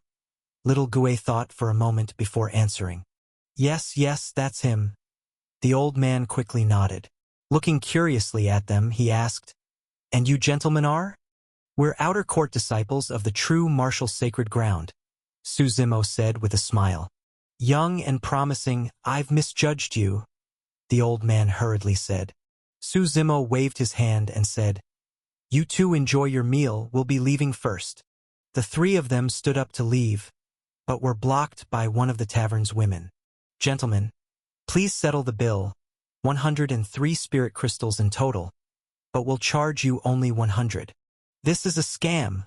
A: Little Gue thought for a moment before answering. Yes, that's him. The old man quickly nodded. Looking curiously at them, he asked, And you gentlemen are? We're outer court disciples of the true martial sacred ground, Su Zimo said with a smile. Young and promising, I've misjudged you, the old man hurriedly said. Su Zimo waved his hand and said, You two enjoy your meal, we'll be leaving first. The three of them stood up to leave, but were blocked by one of the tavern's women. Gentlemen, please settle the bill, 103 spirit crystals in total, but we'll charge you only 100. This is a scam,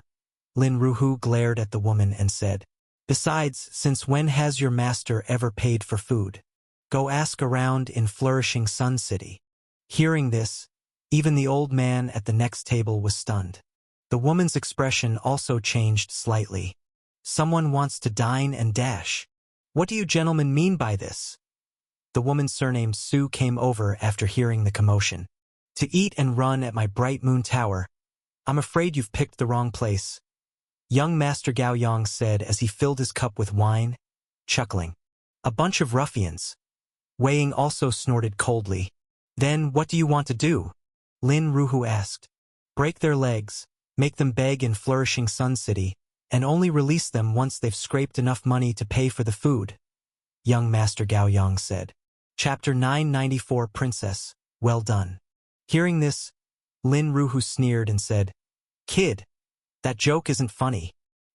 A: Lin Ruhu glared at the woman and said. Besides, since when has your master ever paid for food? Go ask around in flourishing Sun City. Hearing this, even the old man at the next table was stunned. The woman's expression also changed slightly. Someone wants to dine and dash. What do you gentlemen mean by this? The woman surnamed Su came over after hearing the commotion. To eat and run at my Bright Moon Tower. I'm afraid you've picked the wrong place, young Master Gao Yang said as he filled his cup with wine, chuckling. A bunch of ruffians. Wei Ying also snorted coldly. Then what do you want to do? Lin Ruhu asked. Break their legs, make them beg in flourishing Sun City, and only release them once they've scraped enough money to pay for the food, young Master Gao Yang said. Chapter 994 Princess, well done. Hearing this, Lin Ruhu sneered and said, Kid, that joke isn't funny.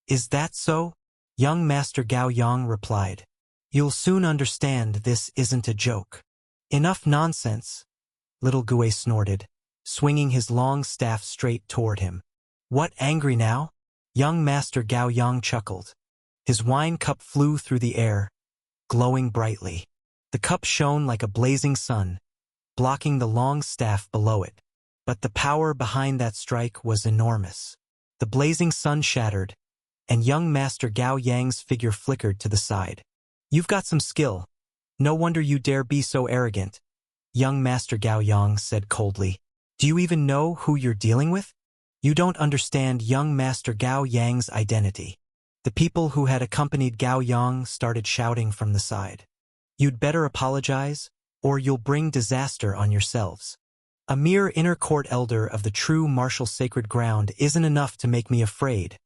A: Is that so? Young Master Gao Yang replied. You'll soon understand this isn't a joke. Enough nonsense, little Gue snorted, swinging his long staff straight toward him. What, angry now? Young Master Gao Yang chuckled. His wine cup flew through the air, glowing brightly. The cup shone like a blazing sun, blocking the long staff below it. But the power behind that strike was enormous. The blazing sun shattered, and young Master Gao Yang's figure flickered to the side. You've got some skill. No wonder you dare be so arrogant, young Master Gao Yang said coldly. Do you even know who you're dealing with? You don't understand young Master Gao Yang's identity. The people who had accompanied Gao Yang started shouting from the side. You'd better apologize, or you'll bring disaster on yourselves. A mere inner court elder of the true martial sacred ground isn't enough to make me afraid,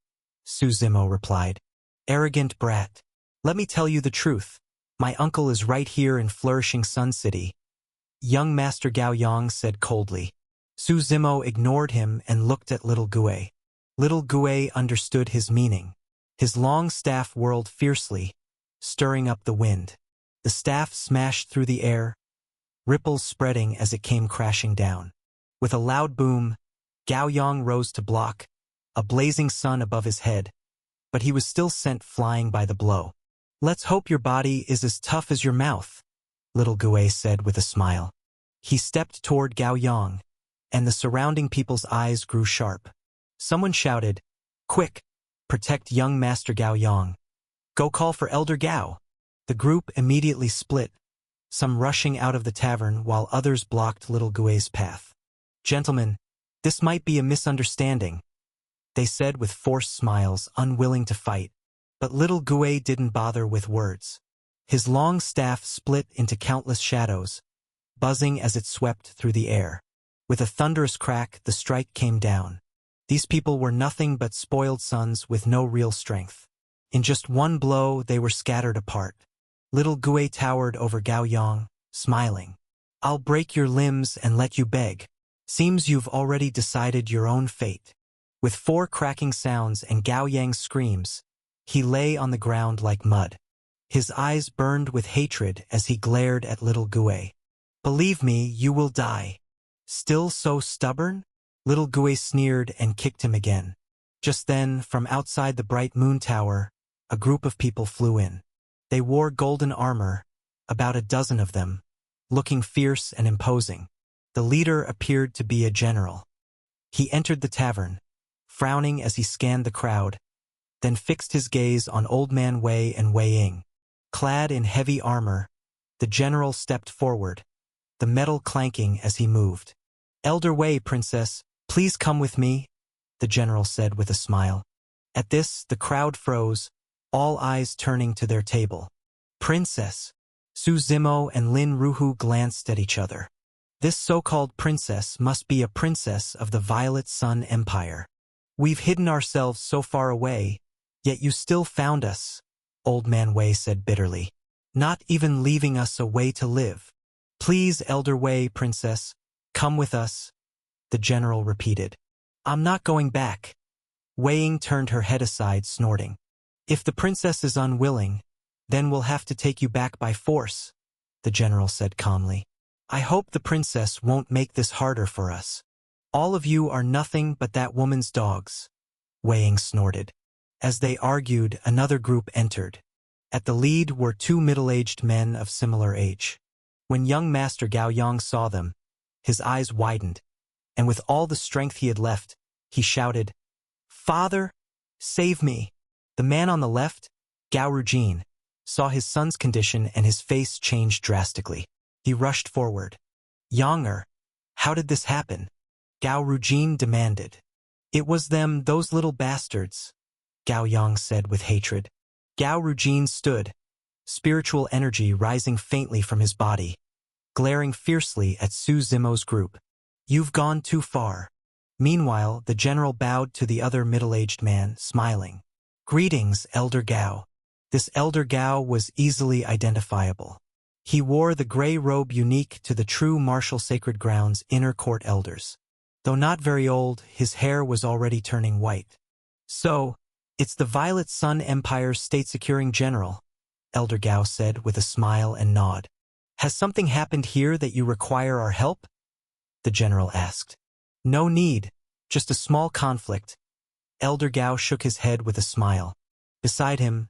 A: Su Zimo replied. Arrogant brat. Let me tell you the truth. My uncle is right here in flourishing Sun City, young Master Gao Yang said coldly. Su Zimo ignored him and looked at little Gue. Little Gue understood his meaning. His long staff whirled fiercely, stirring up the wind. The staff smashed through the air, ripples spreading as it came crashing down. With a loud boom, Gao Yang rose to block, a blazing sun above his head, but he was still sent flying by the blow. Let's hope your body is as tough as your mouth, little Gue said with a smile. He stepped toward Gao Yang, and the surrounding people's eyes grew sharp. Someone shouted, Quick, protect young Master Gao Yang. Go call for Elder Gao. The group immediately split, some rushing out of the tavern while others blocked little Gue's path. Gentlemen, this might be a misunderstanding, they said with forced smiles, unwilling to fight. But little Gue didn't bother with words. His long staff split into countless shadows, buzzing as it swept through the air. With a thunderous crack, the strike came down. These people were nothing but spoiled sons with no real strength. In just one blow, they were scattered apart. Little Gue towered over Gao Yang, smiling. I'll break your limbs and let you beg. Seems you've already decided your own fate. With 4 cracking sounds and Gao Yang's screams, he lay on the ground like mud. His eyes burned with hatred as he glared at little Gue. Believe me, you will die. Still so stubborn? Little Gue sneered and kicked him again. Just then, from outside the Bright Moon Tower, a group of people flew in. They wore golden armor, about a dozen of them, looking fierce and imposing. The leader appeared to be a general. He entered the tavern, frowning as he scanned the crowd, then fixed his gaze on Old Man Wei and Wei Ying. Clad in heavy armor, the general stepped forward, the metal clanking as he moved. "Elder Wei, Princess, please come with me," the general said with a smile. At this, the crowd froze, all eyes turning to their table. "Princess." Su Zimo and Lin Ruhu glanced at each other. This so-called princess must be a princess of the Violet Sun Empire. "We've hidden ourselves so far away, yet you still found us," Old Man Wei said bitterly. "Not even leaving us a way to live." "Please, Elder Wei, Princess, come with us," the general repeated. "I'm not going back." Wei Ying turned her head aside, snorting. "If the princess is unwilling, then we'll have to take you back by force," the general said calmly. "I hope the princess won't make this harder for us. All of you are nothing but that woman's dogs," Wei Ying snorted. As they argued, another group entered. At the lead were two middle-aged men of similar age. When young Master Gao Yang saw them, his eyes widened, and with all the strength he had left, he shouted, "Father, save me!" The man on the left, Gao Rujin, saw his son's condition and his face changed drastically. He rushed forward. "Yonger, how did this happen?" Gao Rujin demanded. "It was them, those little bastards," Gao Yang said with hatred. Gao Rujin stood, spiritual energy rising faintly from his body, glaring fiercely at Su Zimo's group. "You've gone too far." Meanwhile, the general bowed to the other middle-aged man, smiling. "Greetings, Elder Gao." This Elder Gao was easily identifiable. He wore the gray robe unique to the true martial sacred grounds inner court elders. Though not very old, his hair was already turning white. "So, it's the Violet Sun Empire's state-securing general," Elder Gao said with a smile and nod. "Has something happened here that you require our help?" the general asked. "No need, just a small conflict." Elder Gao shook his head with a smile. Beside him,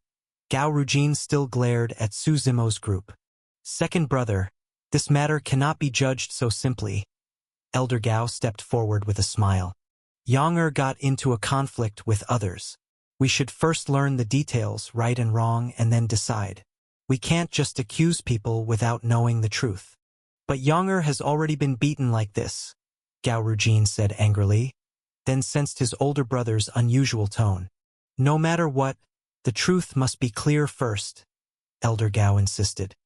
A: Gao Rujin still glared at Su Zimo's group. "Second brother, this matter cannot be judged so simply." Elder Gao stepped forward with a smile. "Yonger got into a conflict with others. We should first learn the details, right and wrong, and then decide. We can't just accuse people without knowing the truth." "But Yonger has already been beaten like this," Gao Rujin said angrily, then sensed his older brother's unusual tone. "No matter what, the truth must be clear first," Elder Gao insisted.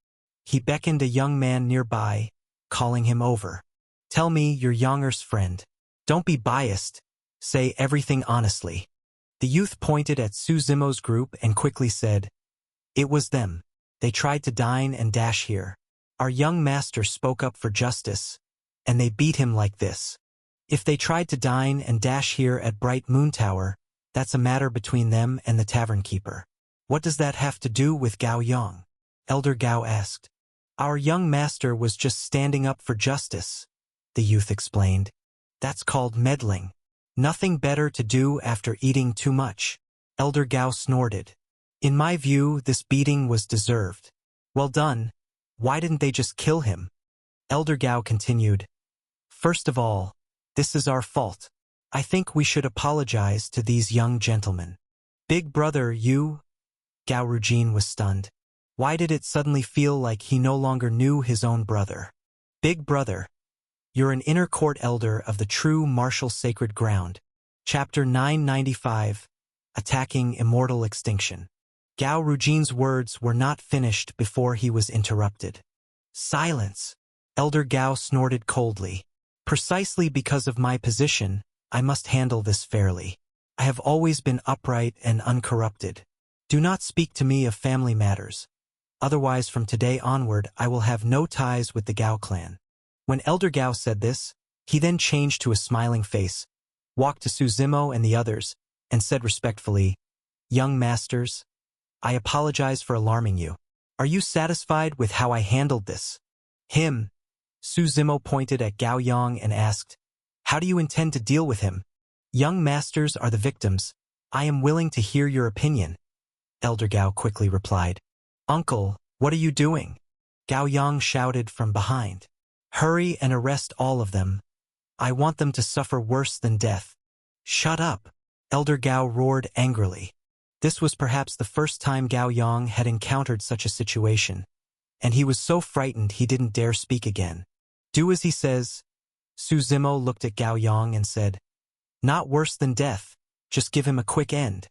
A: He beckoned a young man nearby, calling him over. "Tell me you're Yonger's friend. Don't be biased. Say everything honestly." The youth pointed at Su Zimo's group and quickly said, "It was them. They tried to dine and dash here. Our young master spoke up for justice, and they beat him like this. If they tried to dine and dash here at Bright Moon Tower, that's a matter between them and the tavern keeper." "What does that have to do with Gao Yang?" Elder Gao asked. "Our young master was just standing up for justice," the youth explained. "That's called meddling. Nothing better to do after eating too much." Elder Gao snorted. "In my view, this beating was deserved." "Well done. Why didn't they just kill him?" Elder Gao continued. "First of all, this is our fault. I think we should apologize to these young gentlemen." "Big brother, you?" Gao Rujin was stunned. Why did it suddenly feel like he no longer knew his own brother? "Big brother, you're an inner court elder of the true martial sacred ground." Chapter 995, Attacking Immortal Extinction. Gao Rujin's words were not finished before he was interrupted. "Silence!" Elder Gao snorted coldly. "Precisely because of my position, I must handle this fairly. I have always been upright and uncorrupted. Do not speak to me of family matters. Otherwise, from today onward, I will have no ties with the Gao clan." When Elder Gao said this, he then changed to a smiling face, walked to Su Zimo and the others, and said respectfully, "Young masters, I apologize for alarming you. Are you satisfied with how I handled this?" "Him?" Su Zimo pointed at Gao Yang and asked, "How do you intend to deal with him?" "Young masters are the victims. I am willing to hear your opinion," Elder Gao quickly replied. "Uncle, what are you doing?" Gao Yang shouted from behind. "Hurry and arrest all of them. I want them to suffer worse than death." "Shut up," Elder Gao roared angrily. This was perhaps the first time Gao Yang had encountered such a situation, and he was so frightened he didn't dare speak again. Do as he says. Su Zimo looked at Gao Yang and said, not worse than death, just give him a quick end.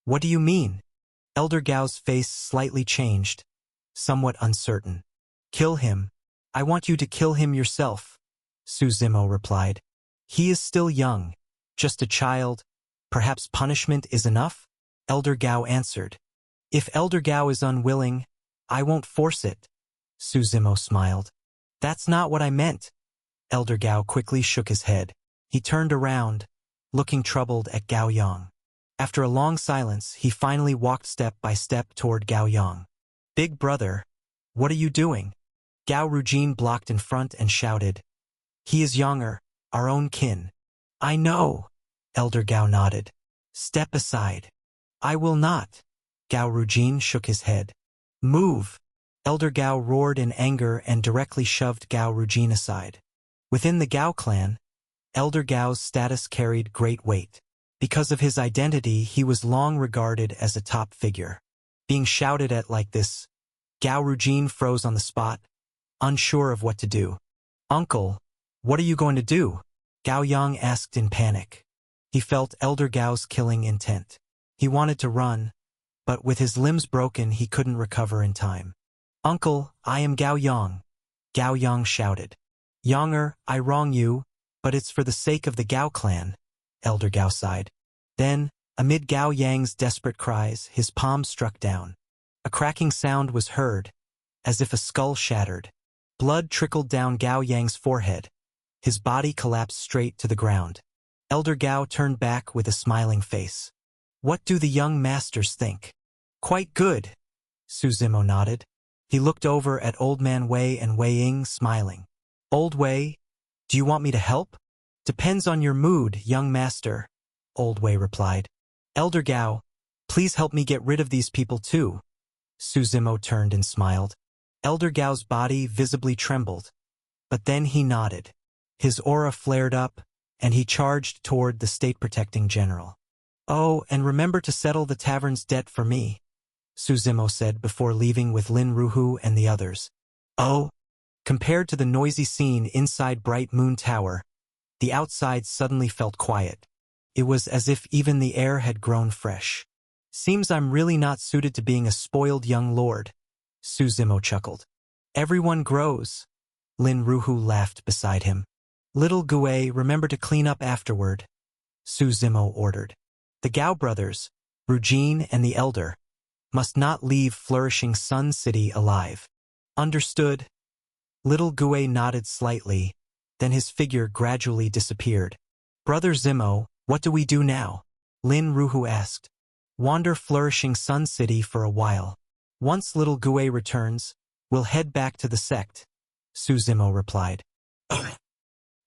A: What do you mean? Elder Gao's face slightly changed, somewhat uncertain. Kill him. I want you to kill him yourself, Su Zimo replied. He is still young, just a child. Perhaps punishment is enough? Elder Gao answered. If Elder Gao is unwilling, I won't force it. Su Zimo smiled. That's not what I meant. Elder Gao quickly shook his head. He turned around, looking troubled at Gao Yang. After a long silence, he finally walked step by step toward Gao Yang. Big brother, what are you doing? Gao Rujin blocked in front and shouted. He is younger, our own kin. I know. Elder Gao nodded. Step aside. I will not. Gao Rujin shook his head. Move. Elder Gao roared in anger and directly shoved Gao Rujin aside. Within the Gao clan, Elder Gao's status carried great weight. Because of his identity, he was long regarded as a top figure. Being shouted at like this, Gao Rujin froze on the spot, unsure of what to do. Uncle, what are you going to do? Gao Yang asked in panic. He felt Elder Gao's killing intent. He wanted to run, but with his limbs broken he couldn't recover in time. Uncle, I am Gao Yang. Gao Yang shouted. Younger, I wrong you, but it's for the sake of the Gao clan, Elder Gao sighed. Then, amid Gao Yang's desperate cries, his palm struck down. A cracking sound was heard, as if a skull shattered. Blood trickled down Gao Yang's forehead. His body collapsed straight to the ground. Elder Gao turned back with a smiling face. What do the young masters think? Quite good, Su Zimo nodded. He looked over at Old Man Wei and Wei Ying, smiling. Old Wei, do you want me to help? Depends on your mood, young master, Old Wei replied. Elder Gao, please help me get rid of these people too. Su Zimo turned and smiled. Elder Gao's body visibly trembled, but then he nodded. His aura flared up, and he charged toward the state-protecting general. Oh, and remember to settle the tavern's debt for me, Su Zimo said before leaving with Lin Ruhu and the others. Oh? Compared to the noisy scene inside Bright Moon Tower, the outside suddenly felt quiet. It was as if even the air had grown fresh. Seems I'm really not suited to being a spoiled young lord, Su Zimo chuckled. Everyone grows. Lin Ruhu laughed beside him. Little Gue, remember to clean up afterward, Su Zimo ordered. The Gao brothers, Rujin and the Elder, must not leave flourishing Sun City alive. Understood? Little Gue nodded slightly, then his figure gradually disappeared. Brother Zimo, what do we do now? Lin Ruhu asked. Wander flourishing Sun City for a while. Once Little Gue returns, we'll head back to the sect, Su Zimo replied.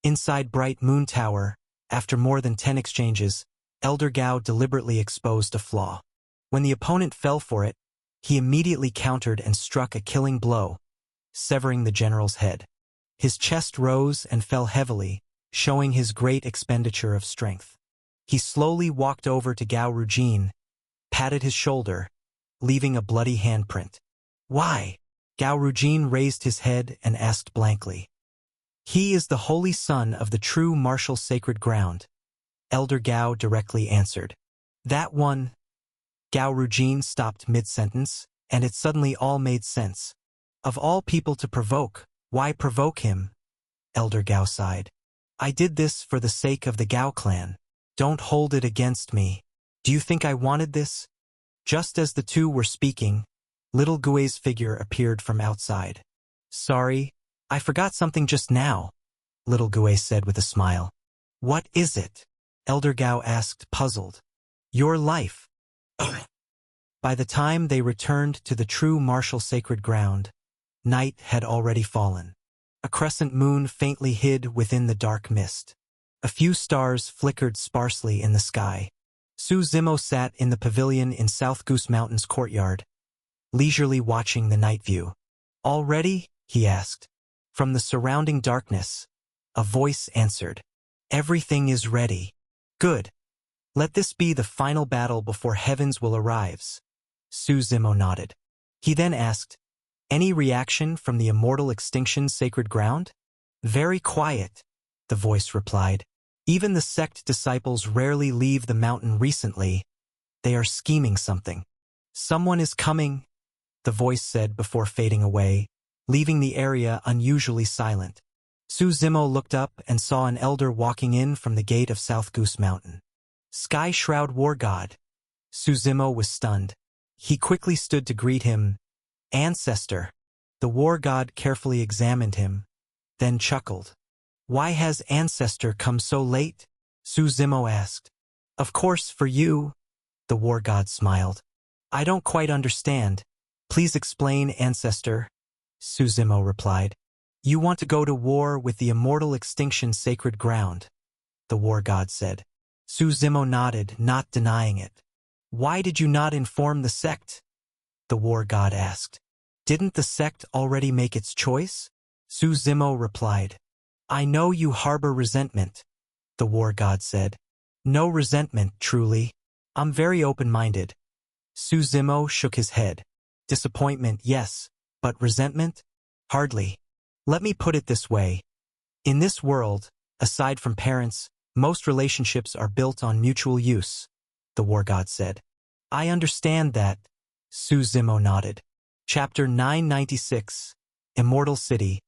A: Inside Bright Moon Tower, after more than 10 exchanges, Elder Gao deliberately exposed a flaw. When the opponent fell for it, he immediately countered and struck a killing blow, severing the general's head. His chest rose and fell heavily, showing his great expenditure of strength. He slowly walked over to Gao Rujin, patted his shoulder, leaving a bloody handprint. Why? Gao Rujin raised his head and asked blankly. He is the holy son of the true martial sacred ground, Elder Gao directly answered. That one. Gao Rujin stopped mid-sentence, and it suddenly all made sense. Of all people to provoke, why provoke him? Elder Gao sighed. I did this for the sake of the Gao clan. Don't hold it against me. Do you think I wanted this? Just as the two were speaking, Little Gue's figure appeared from outside. Sorry, I forgot something just now, Little Gue said with a smile. What is it? Elder Gao asked, puzzled. Your life. By the time they returned to the true martial sacred ground, night had already fallen. A crescent moon faintly hid within the dark mist. A few stars flickered sparsely in the sky. Su Zimo sat in the pavilion in South Goose Mountain's courtyard, leisurely watching the night view. All ready? He asked. From the surrounding darkness, a voice answered. Everything is ready. Good. Let this be the final battle before heavens will arrive. Su Zimo nodded. He then asked, any reaction from the immortal extinction's sacred ground? Very quiet, the voice replied. Even the sect disciples rarely leave the mountain recently. They are scheming something. Someone is coming, the voice said before fading away, leaving the area unusually silent. Su Zimo looked up and saw an elder walking in from the gate of South Goose Mountain. Sky Shroud War God. Su Zimo was stunned. He quickly stood to greet him. Ancestor. The war god carefully examined him, then chuckled. Why has Ancestor come so late? Su Zimo asked. Of course, for you, the war god smiled. I don't quite understand. Please explain, Ancestor, Su Zimo replied. You want to go to war with the immortal extinction sacred ground, the war god said. Su Zimo nodded, not denying it. Why did you not inform the sect? The war god asked. Didn't the sect already make its choice? Su Zimo replied. I know you harbor resentment, the war god said. No resentment, truly. I'm very open-minded. Su Zimo shook his head. Disappointment, yes, but resentment? Hardly. Let me put it this way. In this world, aside from parents, most relationships are built on mutual use, the war god said. I understand that, Su Zimo nodded. Chapter 996, Immortal City,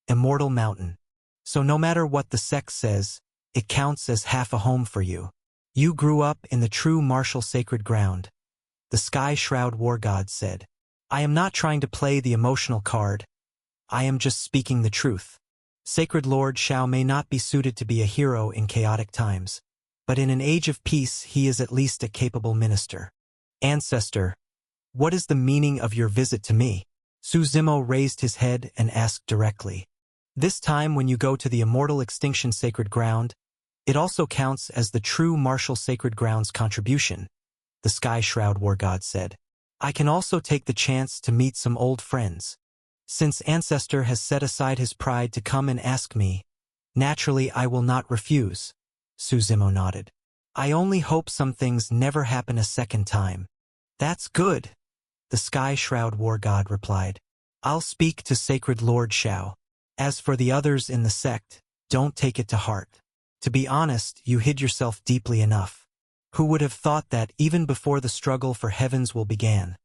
A: Immortal Mountain. So no matter what the sect says, it counts as half a home for you. You grew up in the true martial sacred ground, the Sky Shroud War God said. I am not trying to play the emotional card. I am just speaking the truth. Sacred Lord Shao may not be suited to be a hero in chaotic times, but in an age of peace he is at least a capable minister. Ancestor, what is the meaning of your visit to me? Su Zimo raised his head and asked directly. This time when you go to the immortal extinction sacred ground, it also counts as the true martial sacred ground's contribution, the Sky Shroud War God said. I can also take the chance to meet some old friends. Since Ancestor has set aside his pride to come and ask me, naturally I will not refuse, Su Zimo nodded. I only hope some things never happen a second time. That's good, the Sky Shroud War God replied. I'll speak to Sacred Lord Shao. As for the others in the sect, don't take it to heart. To be honest, you hid yourself deeply enough. Who would have thought that even before the struggle for heavens will began,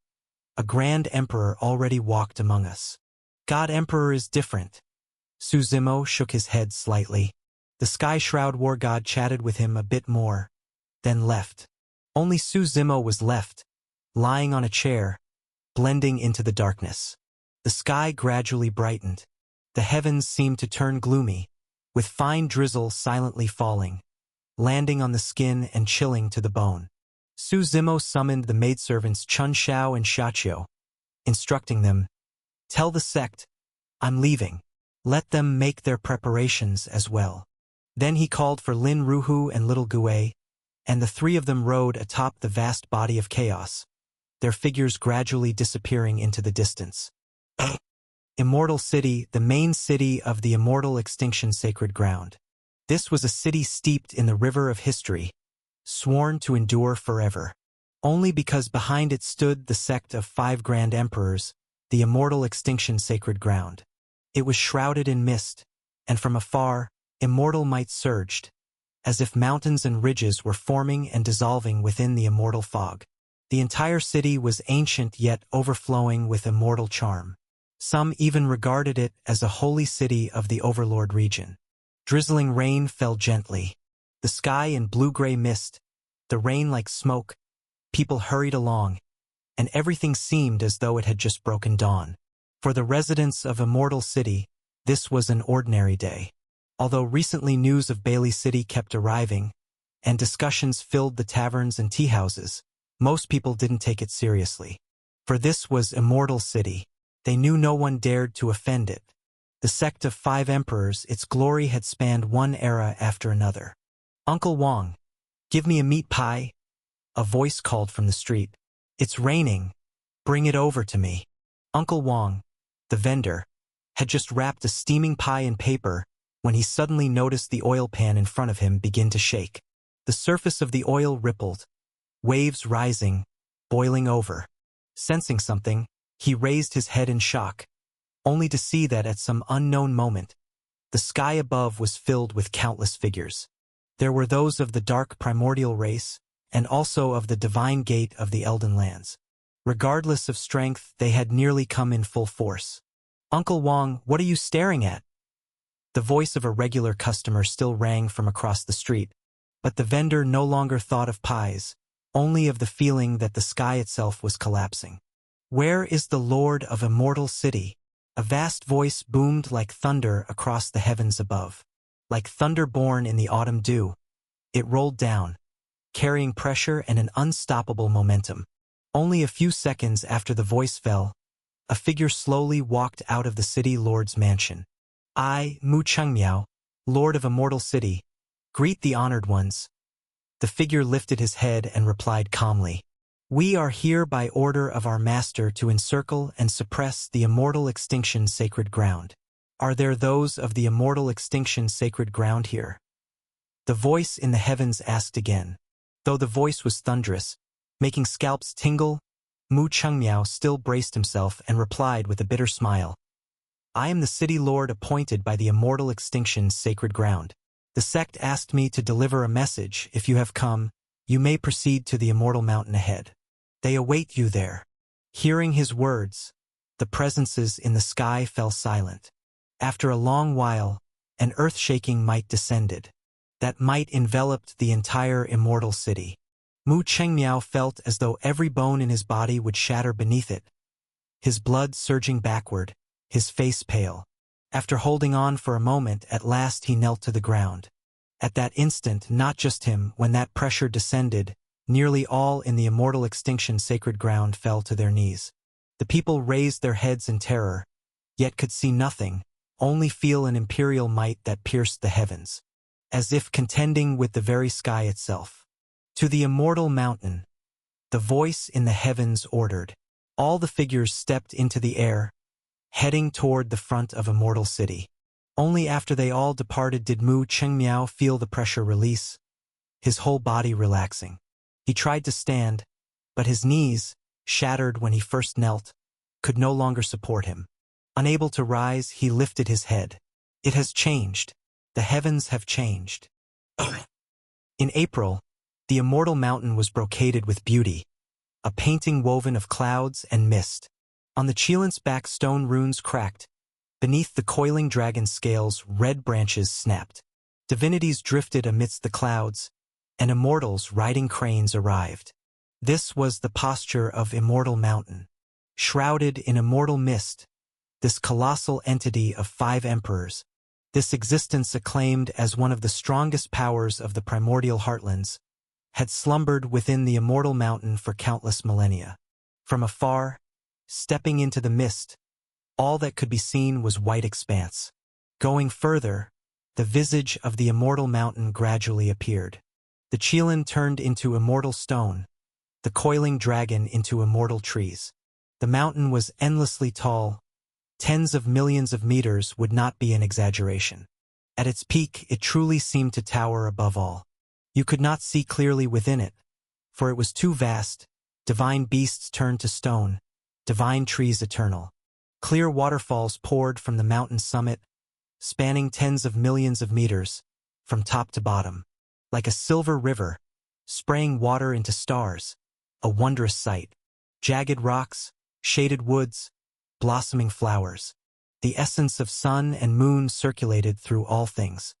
A: a Grand Emperor already walked among us. God Emperor is different. Su Zimo shook his head slightly. The Sky Shroud War God chatted with him a bit more, then left. Only Su Zimo was left, lying on a chair, blending into the darkness. The sky gradually brightened. The heavens seemed to turn gloomy, with fine drizzle silently falling, landing on the skin and chilling to the bone. Su Zimo summoned the maidservants Chun Shao and Xiaqiu, instructing them, tell the sect, I'm leaving. Let them make their preparations as well. Then he called for Lin Ruhu and Little Gue, and the three of them rode atop the vast body of chaos, their figures gradually disappearing into the distance. Immortal City, the main city of the immortal extinction sacred ground. This was a city steeped in the river of history, sworn to endure forever. Only because behind it stood the sect of 5 Grand Emperors, the immortal extinction sacred ground. It was shrouded in mist, and from afar, immortal might surged, as if mountains and ridges were forming and dissolving within the immortal fog. The entire city was ancient yet overflowing with immortal charm. Some even regarded it as a holy city of the Overlord region. Drizzling rain fell gently. The sky in blue-gray mist, the rain like smoke. People hurried along, and everything seemed as though it had just broken dawn. For the residents of Immortal City, this was an ordinary day. Although recently news of Bailey City kept arriving, and discussions filled the taverns and tea-houses, most people didn't take it seriously. For this was Immortal City. They knew no one dared to offend it. The sect of 5 emperors, its glory had spanned one era after another. Uncle Wong, give me a meat pie, a voice called from the street. It's raining. Bring it over to me. Uncle Wong, the vendor, had just wrapped a steaming pie in paper when he suddenly noticed the oil pan in front of him begin to shake. The surface of the oil rippled, waves rising, boiling over. Sensing something, he raised his head in shock, only to see that at some unknown moment, the sky above was filled with countless figures. There were those of the dark primordial race, and also of the divine gate of the Elden lands. Regardless of strength, they had nearly come in full force. "Uncle Wong, what are you staring at?" The voice of a regular customer still rang from across the street, but the vendor no longer thought of pies, only of the feeling that the sky itself was collapsing. "Where is the Lord of Immortal City?" A vast voice boomed like thunder across the heavens above. Like thunder born in the autumn dew, it rolled down, carrying pressure and an unstoppable momentum. Only a few seconds after the voice fell, a figure slowly walked out of the city lord's mansion. "I, Mu Chengmiao, Lord of Immortal City, greet the honored ones." The figure lifted his head and replied calmly, "We are here by order of our master to encircle and suppress the immortal extinction sacred ground. Are there those of the immortal extinction sacred ground here?" The voice in the heavens asked again. Though the voice was thunderous, making scalps tingle, Mu Chengmiao still braced himself and replied with a bitter smile, "I am the city lord appointed by the immortal extinction's sacred ground. The sect asked me to deliver a message. If you have come, you may proceed to the immortal mountain ahead. They await you there." Hearing his words, the presences in the sky fell silent. After a long while, an earth-shaking might descended. That might enveloped the entire immortal city. Mu Chengmiao felt as though every bone in his body would shatter beneath it, his blood surging backward, his face pale. After holding on for a moment, at last he knelt to the ground. At that instant, not just him, when that pressure descended, nearly all in the immortal extinction sacred ground fell to their knees. The people raised their heads in terror, yet could see nothing, only feel an imperial might that pierced the heavens, as if contending with the very sky itself. "To the immortal mountain," the voice in the heavens ordered. All the figures stepped into the air, heading toward the front of Immortal City. Only after they all departed did Mu Chengmiao feel the pressure release, his whole body relaxing. He tried to stand, but his knees, shattered when he first knelt, could no longer support him. Unable to rise, he lifted his head. It has changed. The heavens have changed. In April, the immortal mountain was brocaded with beauty, a painting woven of clouds and mist. On the Qilint's back, stone runes cracked. Beneath the coiling dragon's scales, red branches snapped. Divinities drifted amidst the clouds, and immortals riding cranes arrived. This was the posture of Immortal Mountain. Shrouded in immortal mist, this colossal entity of 5 emperors, this existence acclaimed as one of the strongest powers of the primordial heartlands, had slumbered within the immortal mountain for countless millennia. From afar, stepping into the mist, all that could be seen was white expanse. Going further, the visage of the immortal mountain gradually appeared. The Qilin turned into immortal stone, the coiling dragon into immortal trees. The mountain was endlessly tall. Tens of millions of meters would not be an exaggeration. At its peak, it truly seemed to tower above all. You could not see clearly within it, for it was too vast. Divine beasts turned to stone, divine trees eternal. Clear waterfalls poured from the mountain's summit, spanning tens of millions of meters, from top to bottom, like a silver river, spraying water into stars, a wondrous sight. Jagged rocks, shaded woods, blossoming flowers. The essence of sun and moon circulated through all things.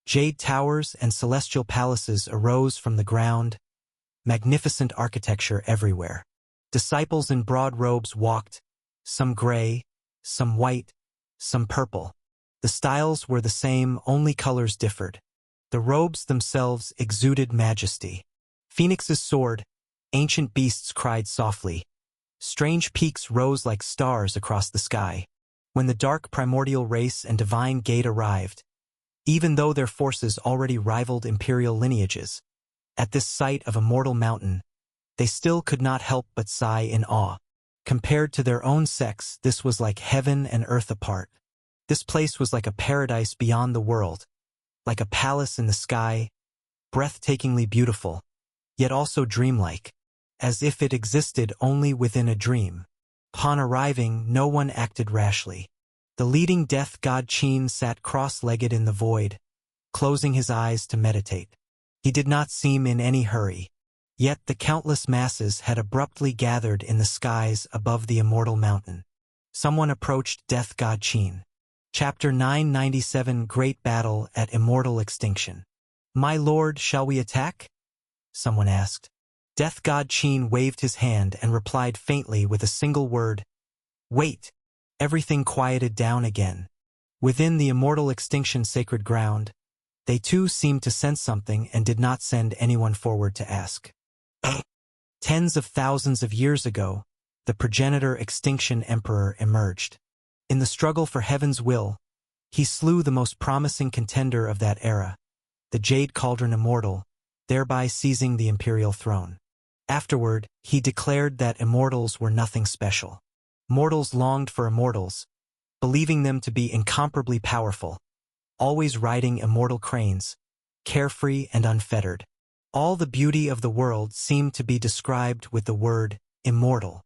A: Jade towers and celestial palaces arose from the ground, magnificent architecture everywhere. Disciples in broad robes walked, some gray, some white, some purple. The styles were the same, only colors differed. The robes themselves exuded majesty. Phoenixes soared, ancient beasts cried softly. Strange peaks rose like stars across the sky. When the dark primordial race and divine gate arrived, even though their forces already rivaled imperial lineages, at this sight of Immortal Mountain, they still could not help but sigh in awe. Compared to their own sex, this was like heaven and earth apart. This place was like a paradise beyond the world, like a palace in the sky, breathtakingly beautiful, yet also dreamlike, as if it existed only within a dream. Upon arriving, no one acted rashly. The leading death god Qin sat cross-legged in the void, closing his eyes to meditate. He did not seem in any hurry. Yet the countless masses had abruptly gathered in the skies above the immortal mountain. Someone approached death god Qin. Chapter 997 Great Battle at Immortal Extinction. "My lord, shall we attack?" someone asked. Death god Qin waved his hand and replied faintly with a single word, "Wait." Everything quieted down again. Within the immortal extinction sacred ground, they too seemed to sense something and did not send anyone forward to ask. Tens of thousands of years ago, the progenitor extinction emperor emerged. In the struggle for heaven's will, he slew the most promising contender of that era, the Jade Cauldron Immortal, thereby seizing the imperial throne. Afterward, he declared that immortals were nothing special. Mortals longed for immortals, believing them to be incomparably powerful, always riding immortal cranes, carefree and unfettered. All the beauty of the world seemed to be described with the word immortal.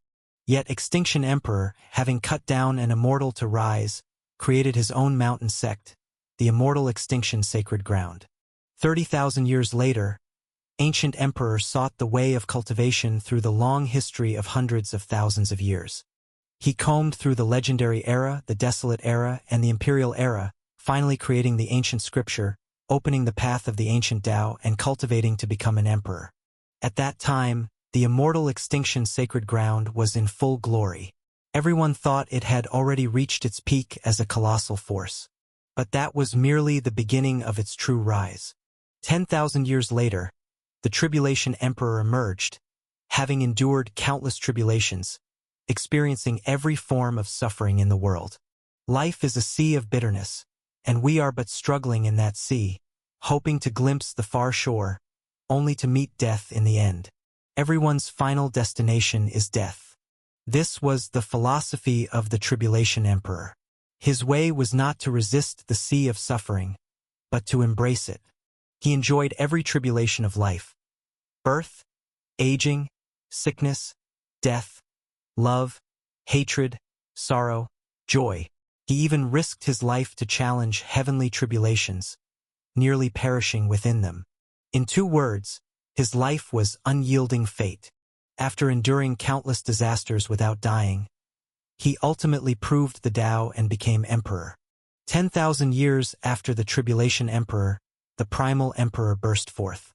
A: Yet Extinction Emperor, having cut down an immortal to rise, created his own mountain sect, the Immortal Extinction Sacred Ground. 30,000 years later, Ancient Emperor sought the way of cultivation through the long history of hundreds of thousands of years. He combed through the legendary era, the desolate era, and the imperial era, finally creating the ancient scripture, opening the path of the ancient Tao, and cultivating to become an emperor. At that time, the Immortal Extinction Sacred Ground was in full glory. Everyone thought it had already reached its peak as a colossal force. But that was merely the beginning of its true rise. 10,000 years later, the Tribulation Emperor emerged, having endured countless tribulations, experiencing every form of suffering in the world. Life is a sea of bitterness, and we are but struggling in that sea, hoping to glimpse the far shore, only to meet death in the end. Everyone's final destination is death. This was the philosophy of the Tribulation Emperor. His way was not to resist the sea of suffering, but to embrace it. He enjoyed every tribulation of life: birth, aging, sickness, death, love, hatred, sorrow, joy. He even risked his life to challenge heavenly tribulations, nearly perishing within them. In 2 words, his life was unyielding fate. After enduring countless disasters without dying, he ultimately proved the Tao and became emperor. 10,000 years after the Tribulation Emperor, the Primal Emperor burst forth.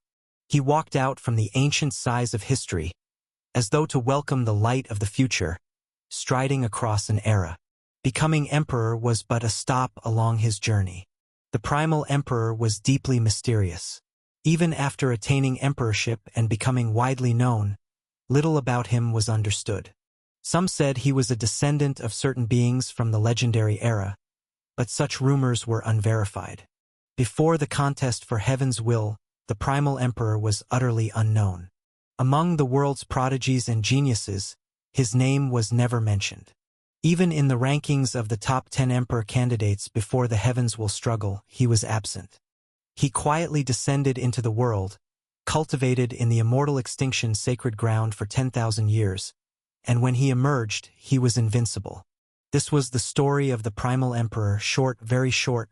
A: He walked out from the ancient sighs of history, as though to welcome the light of the future, striding across an era. Becoming emperor was but a stop along his journey. The Primal Emperor was deeply mysterious. Even after attaining emperorship and becoming widely known, little about him was understood. Some said he was a descendant of certain beings from the legendary era, but such rumors were unverified. Before the contest for heaven's will, the Primal Emperor was utterly unknown. Among the world's prodigies and geniuses, his name was never mentioned. Even in the rankings of the top 10 emperor candidates before the heavens will struggle, he was absent. He quietly descended into the world, cultivated in the Immortal Extinction Sacred Ground for 10,000 years, and when he emerged, he was invincible. This was the story of the Primal Emperor, short, very short,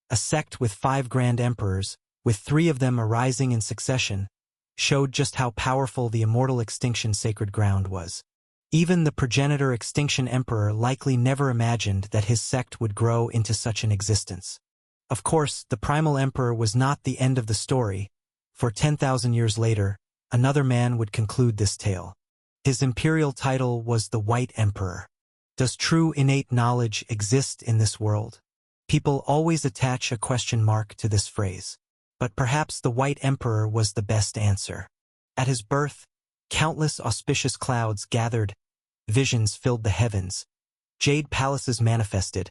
A: a sect with 5 grand emperors, with 3 of them arising in succession, showed just how powerful the Immortal Extinction Sacred Ground was. Even the progenitor Extinction Emperor likely never imagined that his sect would grow into such an existence. Of course, the Primal Emperor was not the end of the story, for 10,000 years later, another man would conclude this tale. His imperial title was the White Emperor. Does true innate knowledge exist in this world? People always attach a question mark to this phrase. But perhaps the White Emperor was the best answer. At his birth, countless auspicious clouds gathered, visions filled the heavens, jade palaces manifested,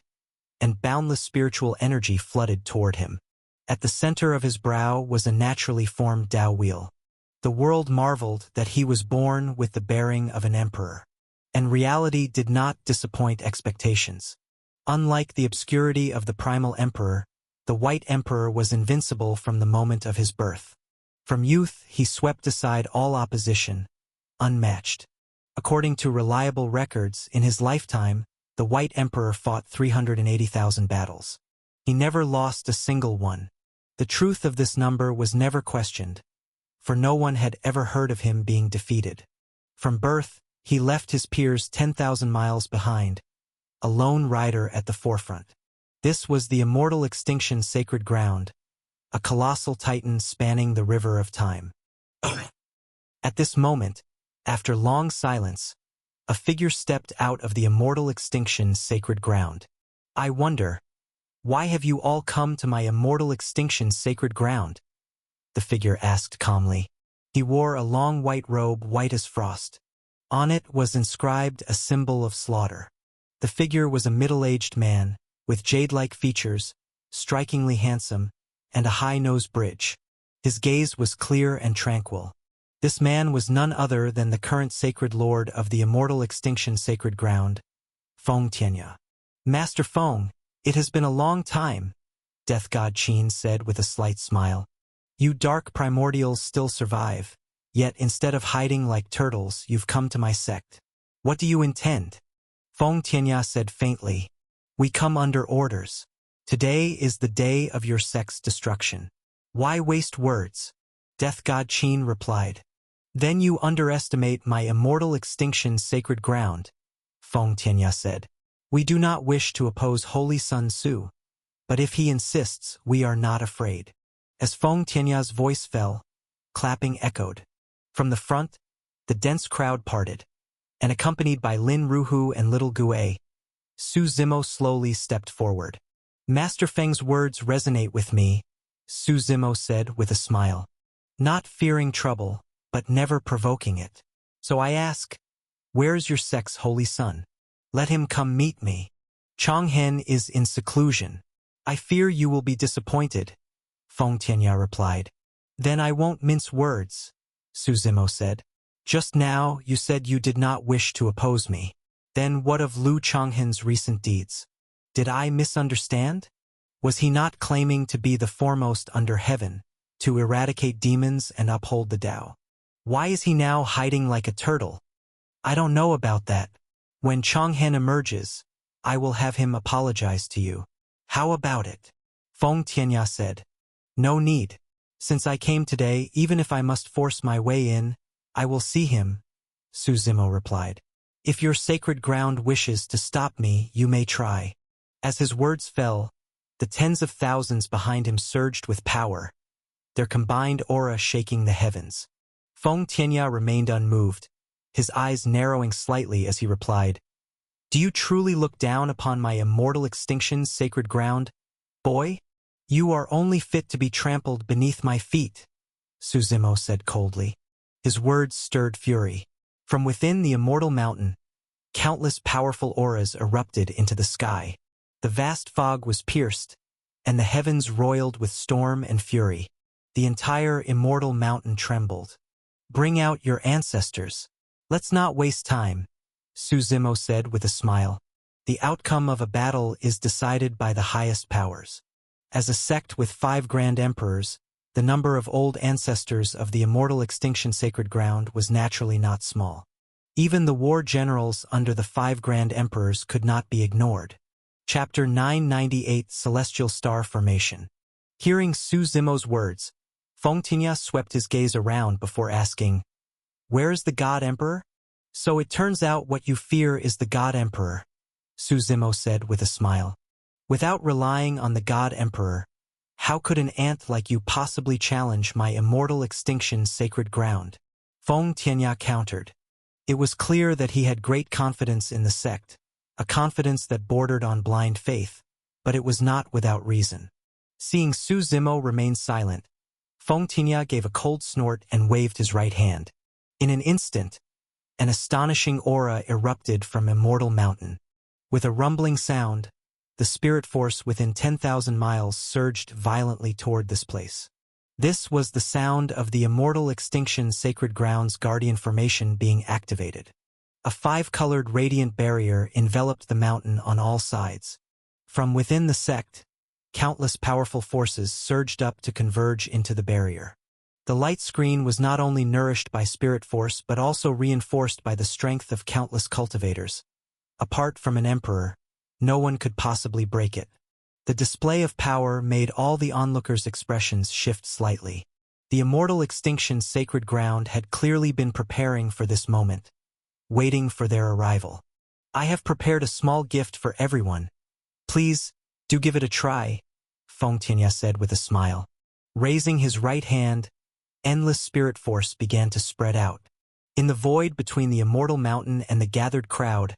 A: and boundless spiritual energy flooded toward him. At the center of his brow was a naturally formed Tao wheel. The world marveled that he was born with the bearing of an emperor. And reality did not disappoint expectations. Unlike the obscurity of the Primal Emperor, the White Emperor was invincible from the moment of his birth. From youth, he swept aside all opposition, unmatched. According to reliable records, in his lifetime, the White Emperor fought 380,000 battles. He never lost a single one. The truth of this number was never questioned, for no one had ever heard of him being defeated. From birth, he left his peers 10,000 miles behind, a lone rider at the forefront. This was the immortal extinction sacred ground, a colossal titan spanning the river of time. At this moment, after long silence, a figure stepped out of the immortal extinction sacred ground. I wonder, why have you all come to my immortal extinction sacred ground? The figure asked calmly. He wore a long white robe, white as frost. On it was inscribed a symbol of slaughter. The figure was a middle-aged man, with jade-like features, strikingly handsome, and a high-nosed bridge. His gaze was clear and tranquil. This man was none other than the current sacred lord of the immortal extinction sacred ground, Feng Tianya. Master Feng, it has been a long time, Death God Qin said with a slight smile. You dark primordials still survive, yet instead of hiding like turtles, you've come to my sect. What do you intend? Feng Tianya said faintly. We come under orders. Today is the day of your sect's destruction. Why waste words? Death God Qin replied. Then you underestimate my immortal extinction sacred ground, Feng Tianya said. We do not wish to oppose Holy Sun Tzu, but if he insists, we are not afraid. As Feng Tianya's voice fell, clapping echoed. From the front, the dense crowd parted, and accompanied by Lin Ruhu and Little Gue, Su Zimo slowly stepped forward. Master Feng's words resonate with me, Su Zimo said with a smile. Not fearing trouble, but never provoking it. So I ask, where's your sect's holy son? Let him come meet me. Changhen is in seclusion. I fear you will be disappointed, Feng Tianya replied. Then I won't mince words, Su Zimo said. Just now you said you did not wish to oppose me. Then what of Lu Changhen's recent deeds? Did I misunderstand? Was he not claiming to be the foremost under heaven, to eradicate demons and uphold the Tao? Why is he now hiding like a turtle? I don't know about that. When Changhen emerges, I will have him apologize to you. How about it? Feng Tianya said. No need. Since I came today, even if I must force my way in, I will see him, Su Zimo replied. If your sacred ground wishes to stop me, you may try. As his words fell, the tens of thousands behind him surged with power, their combined aura shaking the heavens. Feng Tianya remained unmoved, his eyes narrowing slightly as he replied, Do you truly look down upon my immortal extinction's sacred ground, boy? You are only fit to be trampled beneath my feet, Su Zimo said coldly. His words stirred fury. From within the immortal mountain, countless powerful auras erupted into the sky. The vast fog was pierced, and the heavens roiled with storm and fury. The entire immortal mountain trembled. Bring out your ancestors. Let's not waste time, Su Zimo said with a smile. The outcome of a battle is decided by the highest powers. As a sect with 5 grand emperors, the number of old ancestors of the immortal extinction sacred ground was naturally not small. Even the war generals under the 5 grand emperors could not be ignored. Chapter 998 Celestial Star Formation. Hearing Su Zimo's words, Feng Tianya swept his gaze around before asking, Where is the God Emperor? So it turns out what you fear is the God Emperor, Su Zimo said with a smile. Without relying on the God Emperor, how could an ant like you possibly challenge my immortal extinction's sacred ground? Feng Tianya countered. It was clear that he had great confidence in the sect, a confidence that bordered on blind faith, but it was not without reason. Seeing Su Zimo remain silent, Feng Tianya gave a cold snort and waved his right hand. In an instant, an astonishing aura erupted from Immortal Mountain. With a rumbling sound, the spirit force within 10,000 miles surged violently toward this place. This was the sound of the Immortal Extinction Sacred Ground's Guardian Formation being activated. A 5-colored radiant barrier enveloped the mountain on all sides. From within the sect, countless powerful forces surged up to converge into the barrier. The light screen was not only nourished by spirit force but also reinforced by the strength of countless cultivators. Apart from an emperor, no one could possibly break it. The display of power made all the onlookers' expressions shift slightly. The immortal extinction's sacred ground had clearly been preparing for this moment, waiting for their arrival. I have prepared a small gift for everyone. Please, do give it a try, Feng Tianya said with a smile. Raising his right hand, endless spirit force began to spread out. In the void between the immortal mountain and the gathered crowd,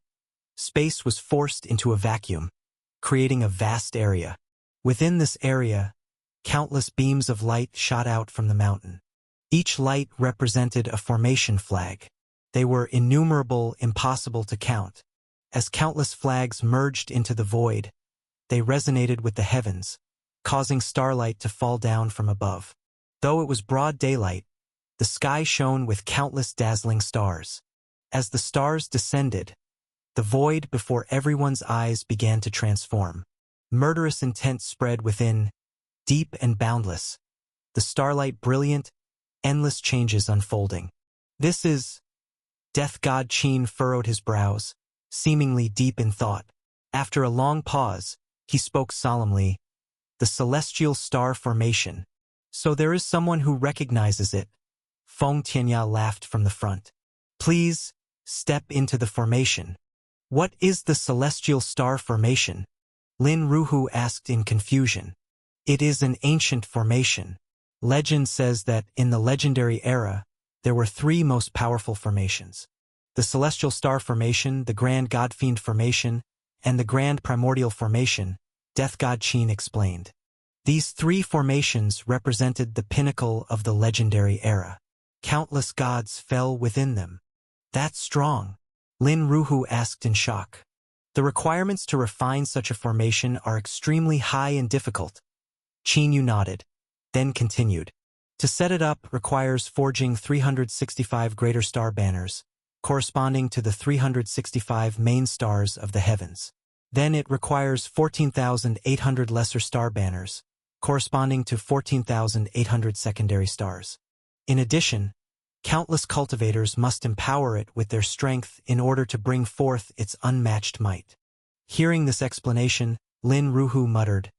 A: space was forced into a vacuum, creating a vast area. Within this area, countless beams of light shot out from the mountain. Each light represented a formation flag. They were innumerable, impossible to count. As countless flags merged into the void, they resonated with the heavens, causing starlight to fall down from above. Though it was broad daylight, the sky shone with countless dazzling stars. As the stars descended, the void before everyone's eyes began to transform. Murderous intent spread within, deep and boundless. The starlight brilliant, endless changes unfolding. This is... Death God Qin furrowed his brows, seemingly deep in thought. After a long pause, he spoke solemnly. The celestial star formation. So there is someone who recognizes it. Feng Tianya laughed from the front. Please, step into the formation. What is the celestial star formation? Lin Ruhu asked in confusion. It is an ancient formation. Legend says that in the legendary era, there were three most powerful formations. The celestial star formation, the grand god fiend formation, and the grand primordial formation, Death God Qin explained. These three formations represented the pinnacle of the legendary era. Countless gods fell within them. That's strong, Lin Ruhu asked in shock. The requirements to refine such a formation are extremely high and difficult. Qin Yu nodded, then continued. To set it up requires forging 365 greater star banners, corresponding to the 365 main stars of the heavens. Then it requires 14,800 lesser star banners, corresponding to 14,800 secondary stars. In addition, countless cultivators must empower it with their strength in order to bring forth its unmatched might. Hearing this explanation, Lin Ruhu muttered,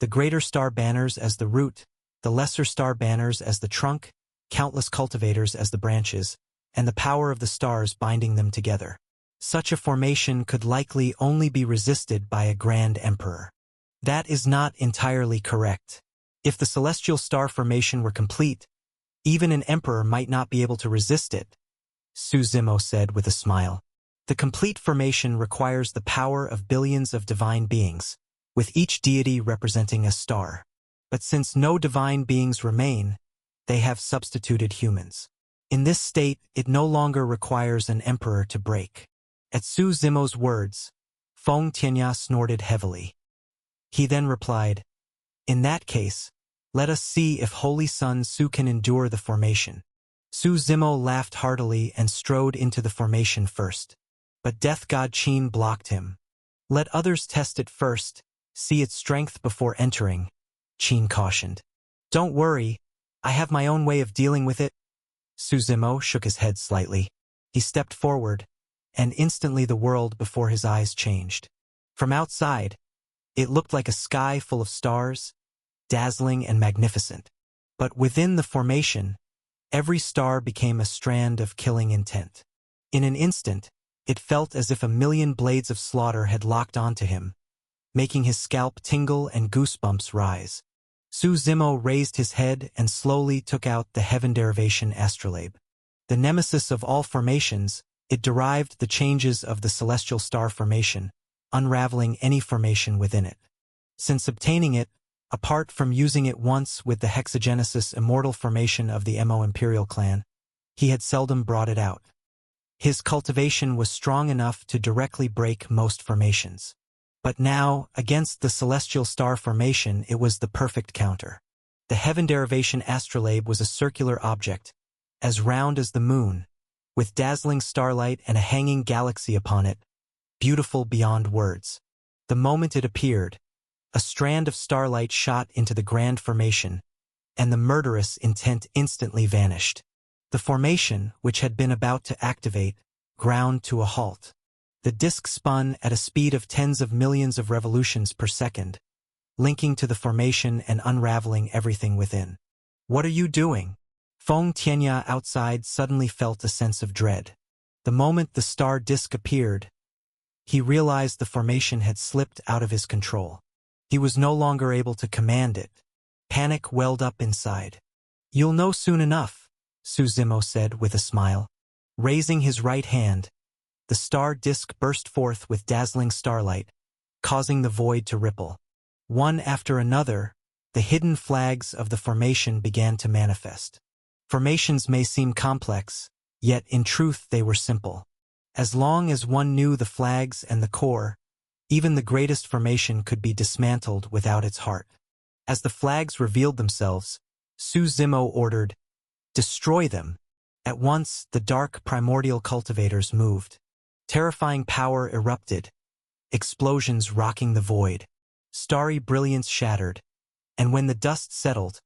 A: the greater star banners as the root, the lesser star banners as the trunk, countless cultivators as the branches, and the power of the stars binding them together. Such a formation could likely only be resisted by a grand emperor. That is not entirely correct. If the celestial star formation were complete, even an emperor might not be able to resist it, Su Zimo said with a smile. The complete formation requires the power of billions of divine beings, with each deity representing a star. But since no divine beings remain, they have substituted humans. In this state, it no longer requires an emperor to break. At Su Zimo's words, Feng Tianya snorted heavily. He then replied, in that case, let us see if Holy Sun Su can endure the formation. Su Zimo laughed heartily and strode into the formation first. But Death God Qin blocked him. Let others test it first, see its strength before entering, Qin cautioned. Don't worry, I have my own way of dealing with it. Su Zimo shook his head slightly. He stepped forward, and instantly the world before his eyes changed. From outside, it looked like a sky full of stars, dazzling and magnificent. But within the formation, every star became a strand of killing intent. In an instant, it felt as if a million blades of slaughter had locked onto him, making his scalp tingle and goosebumps rise. Su Zimo raised his head and slowly took out the heaven derivation astrolabe. The nemesis of all formations, it derived the changes of the celestial star formation, unraveling any formation within it. Since obtaining it, apart from using it once with the hexagenesis immortal formation of the Mo Imperial clan, he had seldom brought it out. His cultivation was strong enough to directly break most formations. But now, against the celestial star formation, it was the perfect counter. The heaven derivation astrolabe was a circular object, as round as the moon, with dazzling starlight and a hanging galaxy upon it, beautiful beyond words. The moment it appeared, a strand of starlight shot into the grand formation, and the murderous intent instantly vanished. The formation, which had been about to activate, ground to a halt. The disk spun at a speed of tens of millions of revolutions per second, linking to the formation and unraveling everything within. "What are you doing?" Feng Tianya outside suddenly felt a sense of dread. The moment the star disk appeared, he realized the formation had slipped out of his control. He was no longer able to command it. Panic welled up inside. "You'll know soon enough," Su Zimo said with a smile. Raising his right hand, the star disk burst forth with dazzling starlight, causing the void to ripple. One after another, the hidden flags of the formation began to manifest. Formations may seem complex, yet in truth they were simple. As long as one knew the flags and the core, even the greatest formation could be dismantled without its heart. As the flags revealed themselves, Su Zimo ordered, "Destroy them." At once, the dark primordial cultivators moved. Terrifying power erupted, explosions rocking the void. Starry brilliance shattered, and when the dust settled,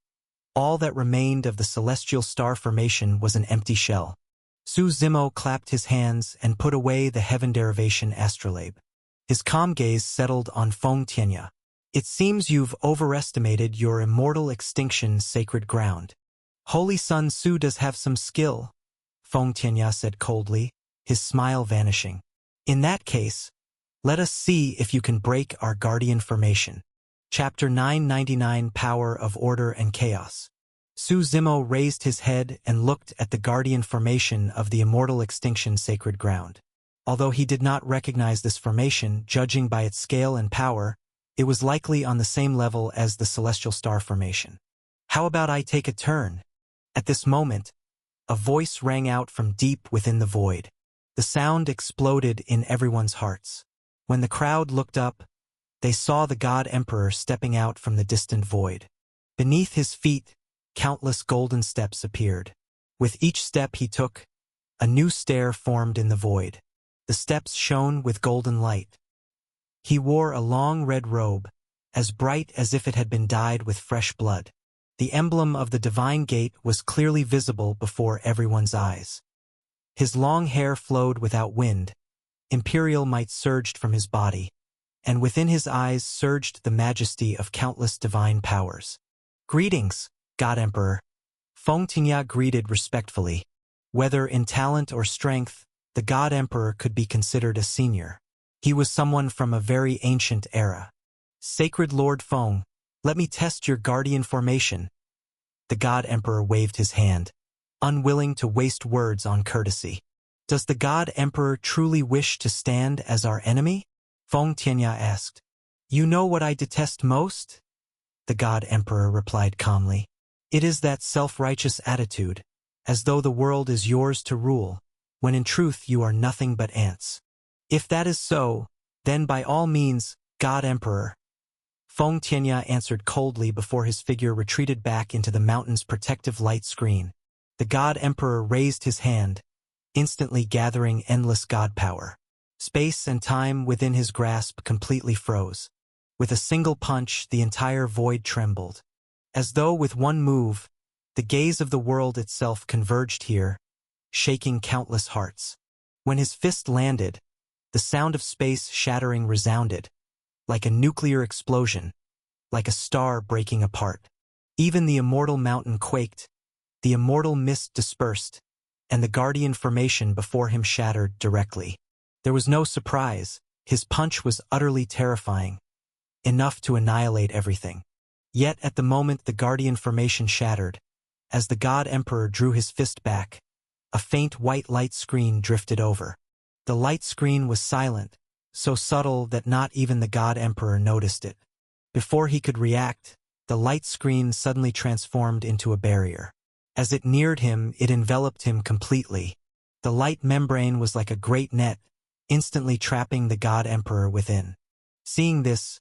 A: all that remained of the celestial star formation was an empty shell. Su Zimo clapped his hands and put away the heaven derivation astrolabe. His calm gaze settled on Feng Tianya. "It seems you've overestimated your immortal extinction sacred ground. Holy Son Su does have some skill," Feng Tianya said coldly, his smile vanishing. "In that case, let us see if you can break our guardian formation." Chapter 999 Power of Order and Chaos. Su Zimo raised his head and looked at the guardian formation of the immortal extinction sacred ground. Although he did not recognize this formation, judging by its scale and power, it was likely on the same level as the celestial star formation. "How about I take a turn?" At this moment, a voice rang out from deep within the void. The sound exploded in everyone's hearts. When the crowd looked up, they saw the God Emperor stepping out from the distant void. Beneath his feet, countless golden steps appeared. With each step he took, a new stair formed in the void. The steps shone with golden light. He wore a long red robe, as bright as if it had been dyed with fresh blood. The emblem of the divine gate was clearly visible before everyone's eyes. His long hair flowed without wind, imperial might surged from his body, and within his eyes surged the majesty of countless divine powers. "Greetings, God Emperor," Feng Tianya greeted respectfully. Whether in talent or strength, the God Emperor could be considered a senior. He was someone from a very ancient era. "Sacred Lord Feng, let me test your guardian formation." The God Emperor waved his hand, unwilling to waste words on courtesy. "Does the God Emperor truly wish to stand as our enemy?" Feng Tianya asked. "You know what I detest most?" The God Emperor replied calmly. "It is that self-righteous attitude, as though the world is yours to rule, when in truth you are nothing but ants. If that is so, then by all means, God Emperor." Feng Tianya answered coldly before his figure retreated back into the mountain's protective light screen. The God Emperor raised his hand, instantly gathering endless God power. Space and time within his grasp completely froze. With a single punch, the entire void trembled. As though with one move, the gaze of the world itself converged here, shaking countless hearts. When his fist landed, the sound of space shattering resounded, like a nuclear explosion, like a star breaking apart. Even the immortal mountain quaked, the immortal mist dispersed, and the guardian formation before him shattered directly. There was no surprise. His punch was utterly terrifying, enough to annihilate everything. Yet at the moment the guardian formation shattered, as the God Emperor drew his fist back, a faint white light screen drifted over. The light screen was silent, so subtle that not even the God Emperor noticed it. Before he could react, the light screen suddenly transformed into a barrier. As it neared him, it enveloped him completely. The light membrane was like a great net, instantly trapping the God Emperor within. Seeing this,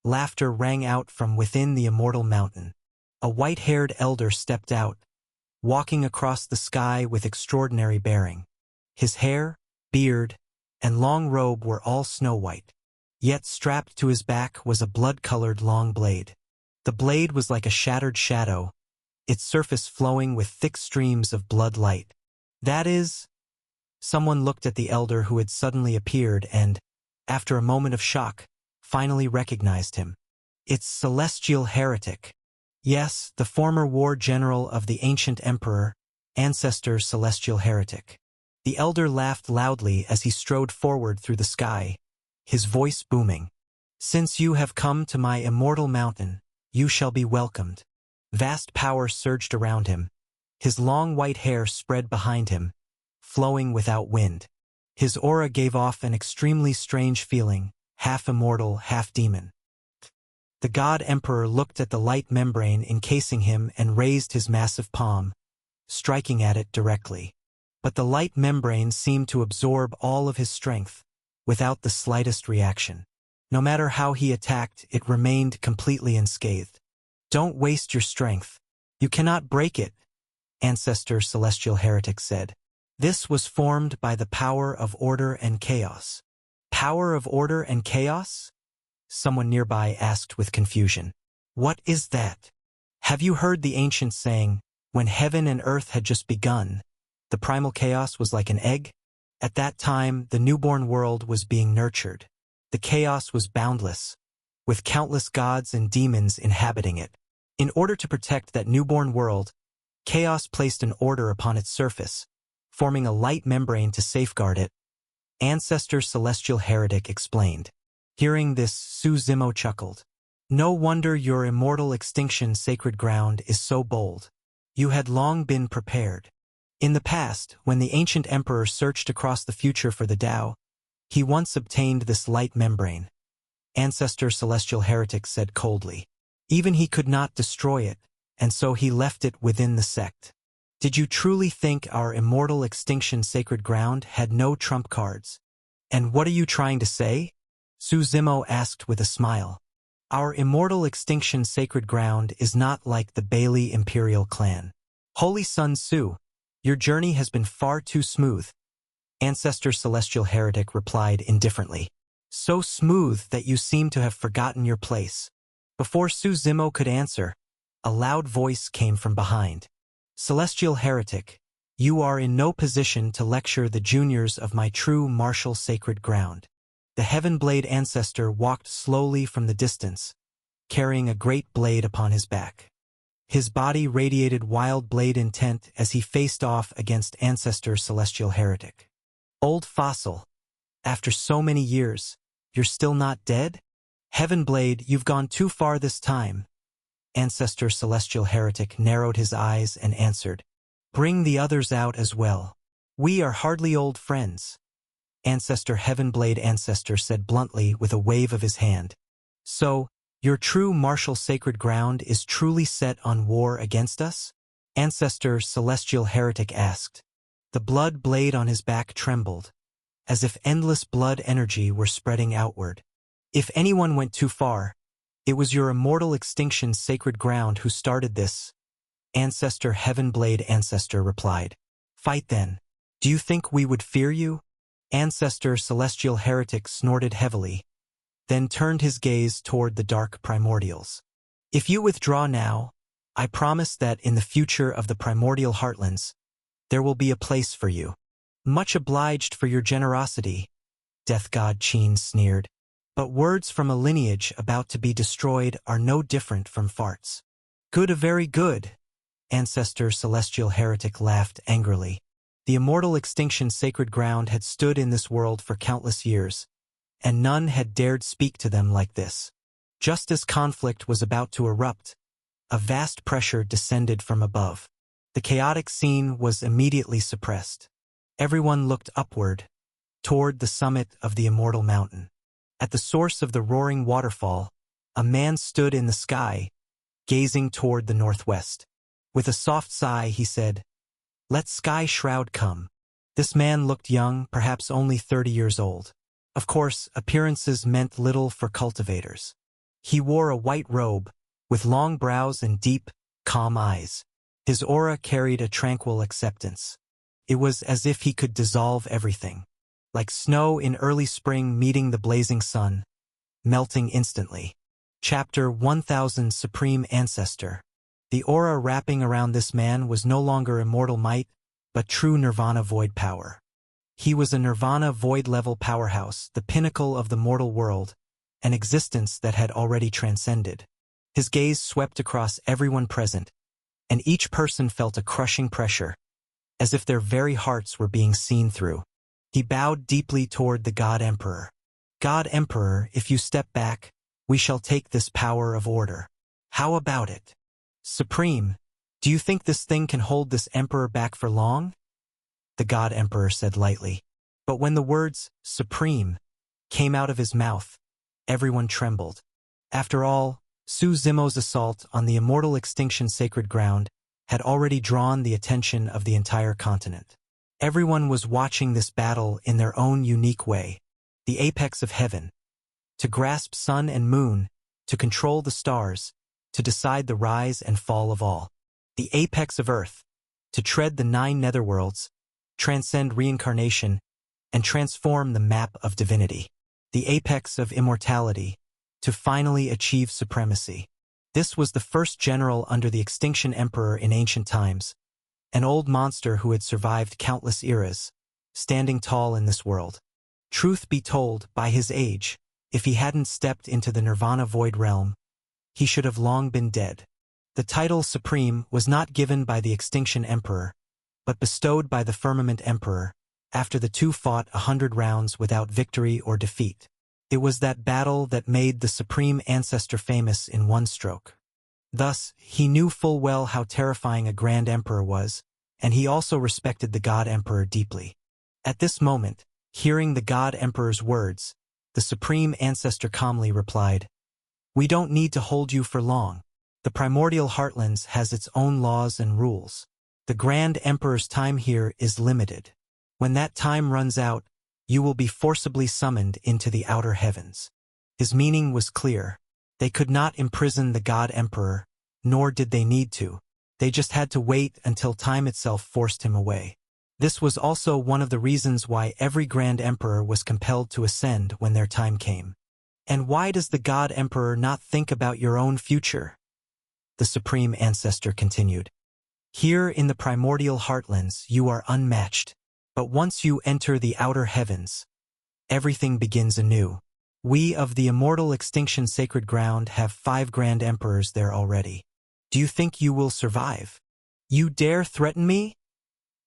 A: laughter rang out from within the immortal mountain. A white-haired elder stepped out, walking across the sky with extraordinary bearing. His hair, beard, and long robe were all snow-white. Yet strapped to his back was a blood-colored long blade. The blade was like a shattered shadow, its surface flowing with thick streams of blood light. That is... Someone looked at the elder who had suddenly appeared and, after a moment of shock, finally recognized him. It's Celestial Heretic. Yes, the former war general of the ancient emperor, ancestor Celestial Heretic. The elder laughed loudly as he strode forward through the sky, his voice booming. Since you have come to my immortal mountain, you shall be welcomed. Vast power surged around him. His long white hair spread behind him, flowing without wind. His aura gave off an extremely strange feeling, half immortal, half demon. The god emperor looked at the light membrane encasing him and raised his massive palm, striking at it directly. But the light membrane seemed to absorb all of his strength, without the slightest reaction. No matter how he attacked, it remained completely unscathed. Don't waste your strength. You cannot break it, Ancestor Celestial Heretic said. This was formed by the power of order and chaos. Power of order and chaos? Someone nearby asked with confusion. What is that? Have you heard the ancient saying, when heaven and earth had just begun, the primal chaos was like an egg? At that time, the newborn world was being nurtured. The chaos was boundless, with countless gods and demons inhabiting it. In order to protect that newborn world, chaos placed an order upon its surface, forming a light membrane to safeguard it. Ancestor Celestial Heretic explained. Hearing this, Su Zimo chuckled. No wonder your immortal extinction sacred ground is so bold. You had long been prepared. In the past, when the ancient emperor searched across the future for the Tao, he once obtained this light membrane. Ancestor Celestial Heretic said coldly. Even he could not destroy it, and so he left it within the sect. Did you truly think our immortal extinction sacred ground had no trump cards? And what are you trying to say? Su Zimo asked with a smile. Our immortal extinction sacred ground is not like the Bailey Imperial clan. Holy Sun Su, your journey has been far too smooth. Ancestor Celestial Heretic replied indifferently. So smooth that you seem to have forgotten your place. Before Su Zimo could answer, a loud voice came from behind. Celestial Heretic, you are in no position to lecture the juniors of my true martial sacred ground. The Heaven Blade ancestor walked slowly from the distance, carrying a great blade upon his back. His body radiated wild blade intent as he faced off against Ancestor Celestial Heretic. Old fossil, after so many years, you're still not dead? Heaven Blade, you've gone too far this time. Ancestor Celestial Heretic narrowed his eyes and answered. Bring the others out as well. We are hardly old friends. Ancestor Heaven Blade Ancestor said bluntly with a wave of his hand. So, your true martial sacred ground is truly set on war against us? Ancestor Celestial Heretic asked. The blood blade on his back trembled, as if endless blood energy were spreading outward. If anyone went too far, it was your immortal extinction sacred ground who started this. Ancestor Heaven Blade Ancestor replied. Fight then. Do you think we would fear you? Ancestor Celestial Heretic snorted heavily, then turned his gaze toward the dark primordials. If you withdraw now, I promise that in the future of the primordial heartlands, there will be a place for you. Much obliged for your generosity, Death God Chin sneered. But words from a lineage about to be destroyed are no different from farts. Good, very good, Ancestor Celestial Heretic laughed angrily. The immortal extinction sacred ground had stood in this world for countless years, and none had dared speak to them like this. Just as conflict was about to erupt, a vast pressure descended from above. The chaotic scene was immediately suppressed. Everyone looked upward, toward the summit of the immortal mountain. At the source of the roaring waterfall, a man stood in the sky, gazing toward the northwest. With a soft sigh, he said, Let Sky Shroud come. This man looked young, perhaps only 30 years old. Of course, appearances meant little for cultivators. He wore a white robe, with long brows and deep, calm eyes. His aura carried a tranquil acceptance. It was as if he could dissolve everything. Like snow in early spring meeting the blazing sun, melting instantly. Chapter 1000 Supreme Ancestor. The aura wrapping around this man was no longer immortal might, but true nirvana void power. He was a nirvana void-level powerhouse, the pinnacle of the mortal world, an existence that had already transcended. His gaze swept across everyone present, and each person felt a crushing pressure, as if their very hearts were being seen through. He bowed deeply toward the God Emperor. God Emperor, if you step back, we shall take this power of order. How about it? Supreme, do you think this thing can hold this Emperor back for long? The God Emperor said lightly. But when the words, Supreme, came out of his mouth, everyone trembled. After all, Su Zimo's assault on the immortal extinction sacred ground had already drawn the attention of the entire continent. Everyone was watching this battle in their own unique way. The apex of heaven. To grasp sun and moon, to control the stars, to decide the rise and fall of all. The apex of earth. To tread the 9 netherworlds, transcend reincarnation, and transform the map of divinity. The apex of immortality. To finally achieve supremacy. This was the first general under the Extinction Emperor in ancient times, an old monster who had survived countless eras, standing tall in this world. Truth be told, by his age, if he hadn't stepped into the Nirvana Void realm, he should have long been dead. The title Supreme was not given by the Extinction Emperor, but bestowed by the Firmament Emperor, after the two fought 100 rounds without victory or defeat. It was that battle that made the Supreme Ancestor famous in one stroke. Thus, he knew full well how terrifying a Grand Emperor was, and he also respected the God Emperor deeply. At this moment, hearing the God Emperor's words, the Supreme Ancestor calmly replied, "We don't need to hold you for long. The Primordial Heartlands has its own laws and rules. The Grand Emperor's time here is limited. When that time runs out, you will be forcibly summoned into the outer heavens." His meaning was clear. They could not imprison the God Emperor, nor did they need to. They just had to wait until time itself forced him away. This was also one of the reasons why every Grand Emperor was compelled to ascend when their time came. And why does the God Emperor not think about your own future? The Supreme Ancestor continued. Here in the Primordial Heartlands, you are unmatched. But once you enter the outer heavens, everything begins anew. We of the immortal extinction sacred ground have 5 Grand Emperors there already. Do you think you will survive? You dare threaten me?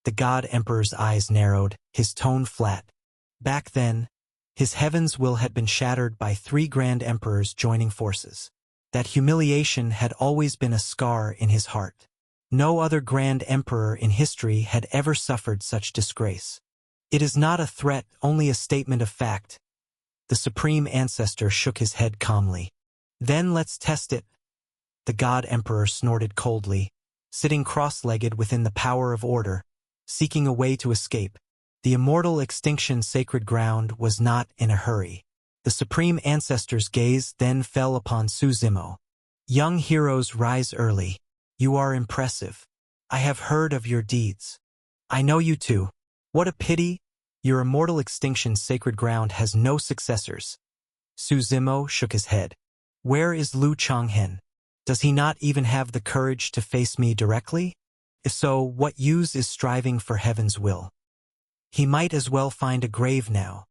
A: The God Emperor's eyes narrowed, his tone flat. Back then, his heaven's will had been shattered by 3 Grand Emperors joining forces. That humiliation had always been a scar in his heart. No other Grand Emperor in history had ever suffered such disgrace. It is not a threat, only a statement of fact. The Supreme Ancestor shook his head calmly. Then let's test it. The God Emperor snorted coldly, sitting cross-legged within the power of order, seeking a way to escape. The immortal extinction sacred ground was not in a hurry. The Supreme Ancestor's gaze then fell upon Su Zimo. Young heroes rise early. You are impressive. I have heard of your deeds. I know you too. What a pity, your immortal extinction sacred ground has no successors. Su Zimo shook his head. Where is Lu Changhen? Does he not even have the courage to face me directly? If so, what use is striving for heaven's will? He might as well find a grave now.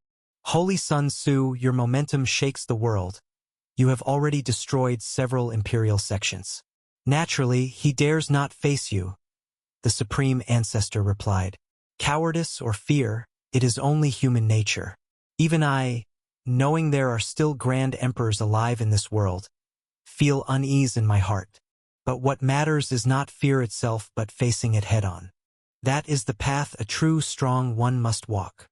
A: Holy Sun Su, your momentum shakes the world. You have already destroyed several imperial sections. Naturally, he dares not face you. The Supreme Ancestor replied. Cowardice or fear, it is only human nature. Even I, knowing there are still Grand Emperors alive in this world, feel unease in my heart. But what matters is not fear itself but facing it head-on. That is the path a true strong one must walk.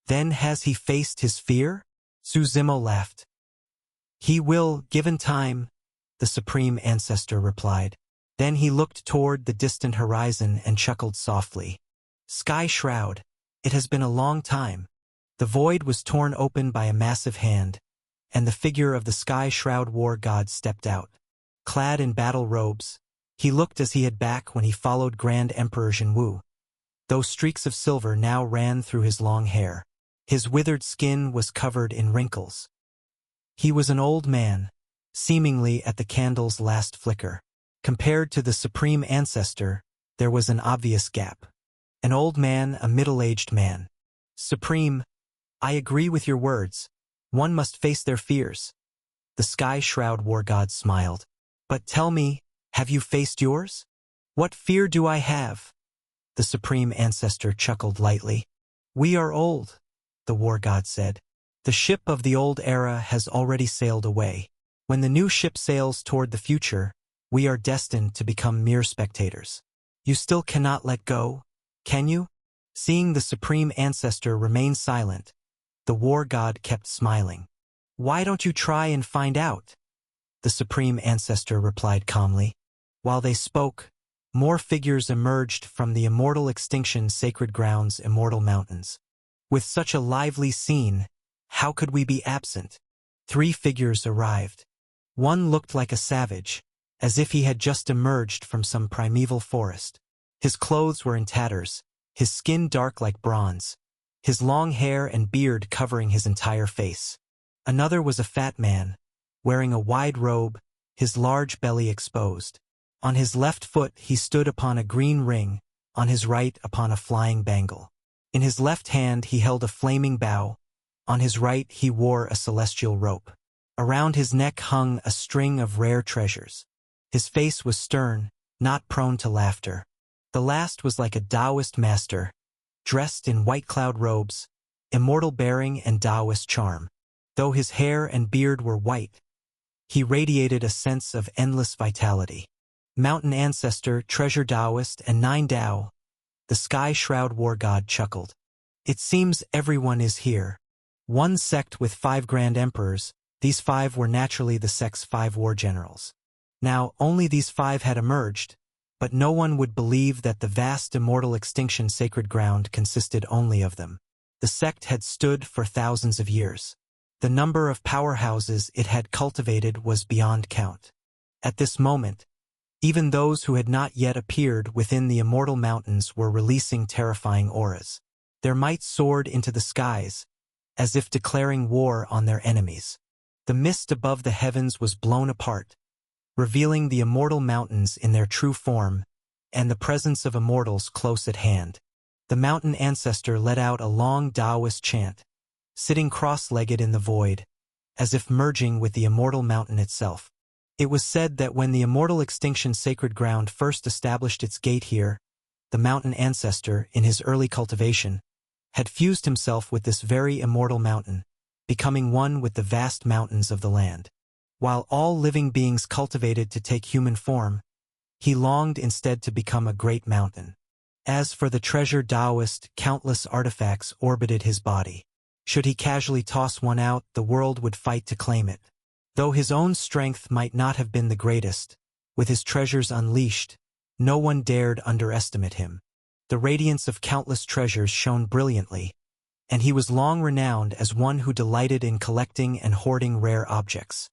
A: Then has he faced his fear? Su Zimo laughed. He will, given time, the Supreme Ancestor replied. Then he looked toward the distant horizon and chuckled softly. Sky Shroud, it has been a long time. The void was torn open by a massive hand, and the figure of the Sky Shroud war god stepped out. Clad in battle robes, he looked as he had back when he followed Grand Emperor Jinwu. Those streaks of silver now ran through his long hair. His withered skin was covered in wrinkles. He was an old man, seemingly at the candle's last flicker. Compared to the supreme ancestor, there was an obvious gap. An old man, a middle-aged man. Supreme, I agree with your words. One must face their fears. The Sky Shroud War God smiled. But tell me, have you faced yours? What fear do I have? The supreme ancestor chuckled lightly. We are old, the war god said. The ship of the old era has already sailed away. When the new ship sails toward the future, we are destined to become mere spectators. You still cannot let go, can you? Seeing the supreme ancestor remain silent, the war god kept smiling. Why don't you try and find out? The supreme ancestor replied calmly. While they spoke, more figures emerged from the immortal extinction sacred grounds Immortal Mountains. With such a lively scene, how could we be absent? 3 figures arrived. One looked like a savage, as if he had just emerged from some primeval forest. His clothes were in tatters, his skin dark like bronze, his long hair and beard covering his entire face. Another was a fat man, wearing a wide robe, his large belly exposed. On his left foot he stood upon a green ring, on his right upon a flying bangle. In his left hand he held a flaming bow, on his right he wore a celestial rope. Around his neck hung a string of rare treasures. His face was stern, not prone to laughter. The last was like a Taoist master, dressed in white cloud robes, immortal bearing and Taoist charm. Though his hair and beard were white, he radiated a sense of endless vitality. Mountain Ancestor, Treasure Taoist, and 9 Tao, the Sky Shroud War God chuckled. It seems everyone is here. One sect with 5 grand emperors, these 5 were naturally the sect's 5 war generals. Now, only these 5 had emerged, but no one would believe that the vast immortal extinction sacred ground consisted only of them. The sect had stood for thousands of years. The number of powerhouses it had cultivated was beyond count. At this moment, even those who had not yet appeared within the Immortal Mountains were releasing terrifying auras. Their might soared into the skies, as if declaring war on their enemies. The mist above the heavens was blown apart, revealing the Immortal Mountains in their true form, and the presence of immortals close at hand. The Mountain Ancestor let out a long Taoist chant, sitting cross-legged in the void, as if merging with the Immortal Mountain itself. It was said that when the Immortal Extinction Sacred Ground first established its gate here, the Mountain Ancestor, in his early cultivation, had fused himself with this very immortal mountain, becoming one with the vast mountains of the land. While all living beings cultivated to take human form, he longed instead to become a great mountain. As for the treasure Taoist, countless artifacts orbited his body. Should he casually toss one out, the world would fight to claim it. Though his own strength might not have been the greatest, with his treasures unleashed, no one dared underestimate him. The radiance of countless treasures shone brilliantly, and he was long renowned as one who delighted in collecting and hoarding rare objects.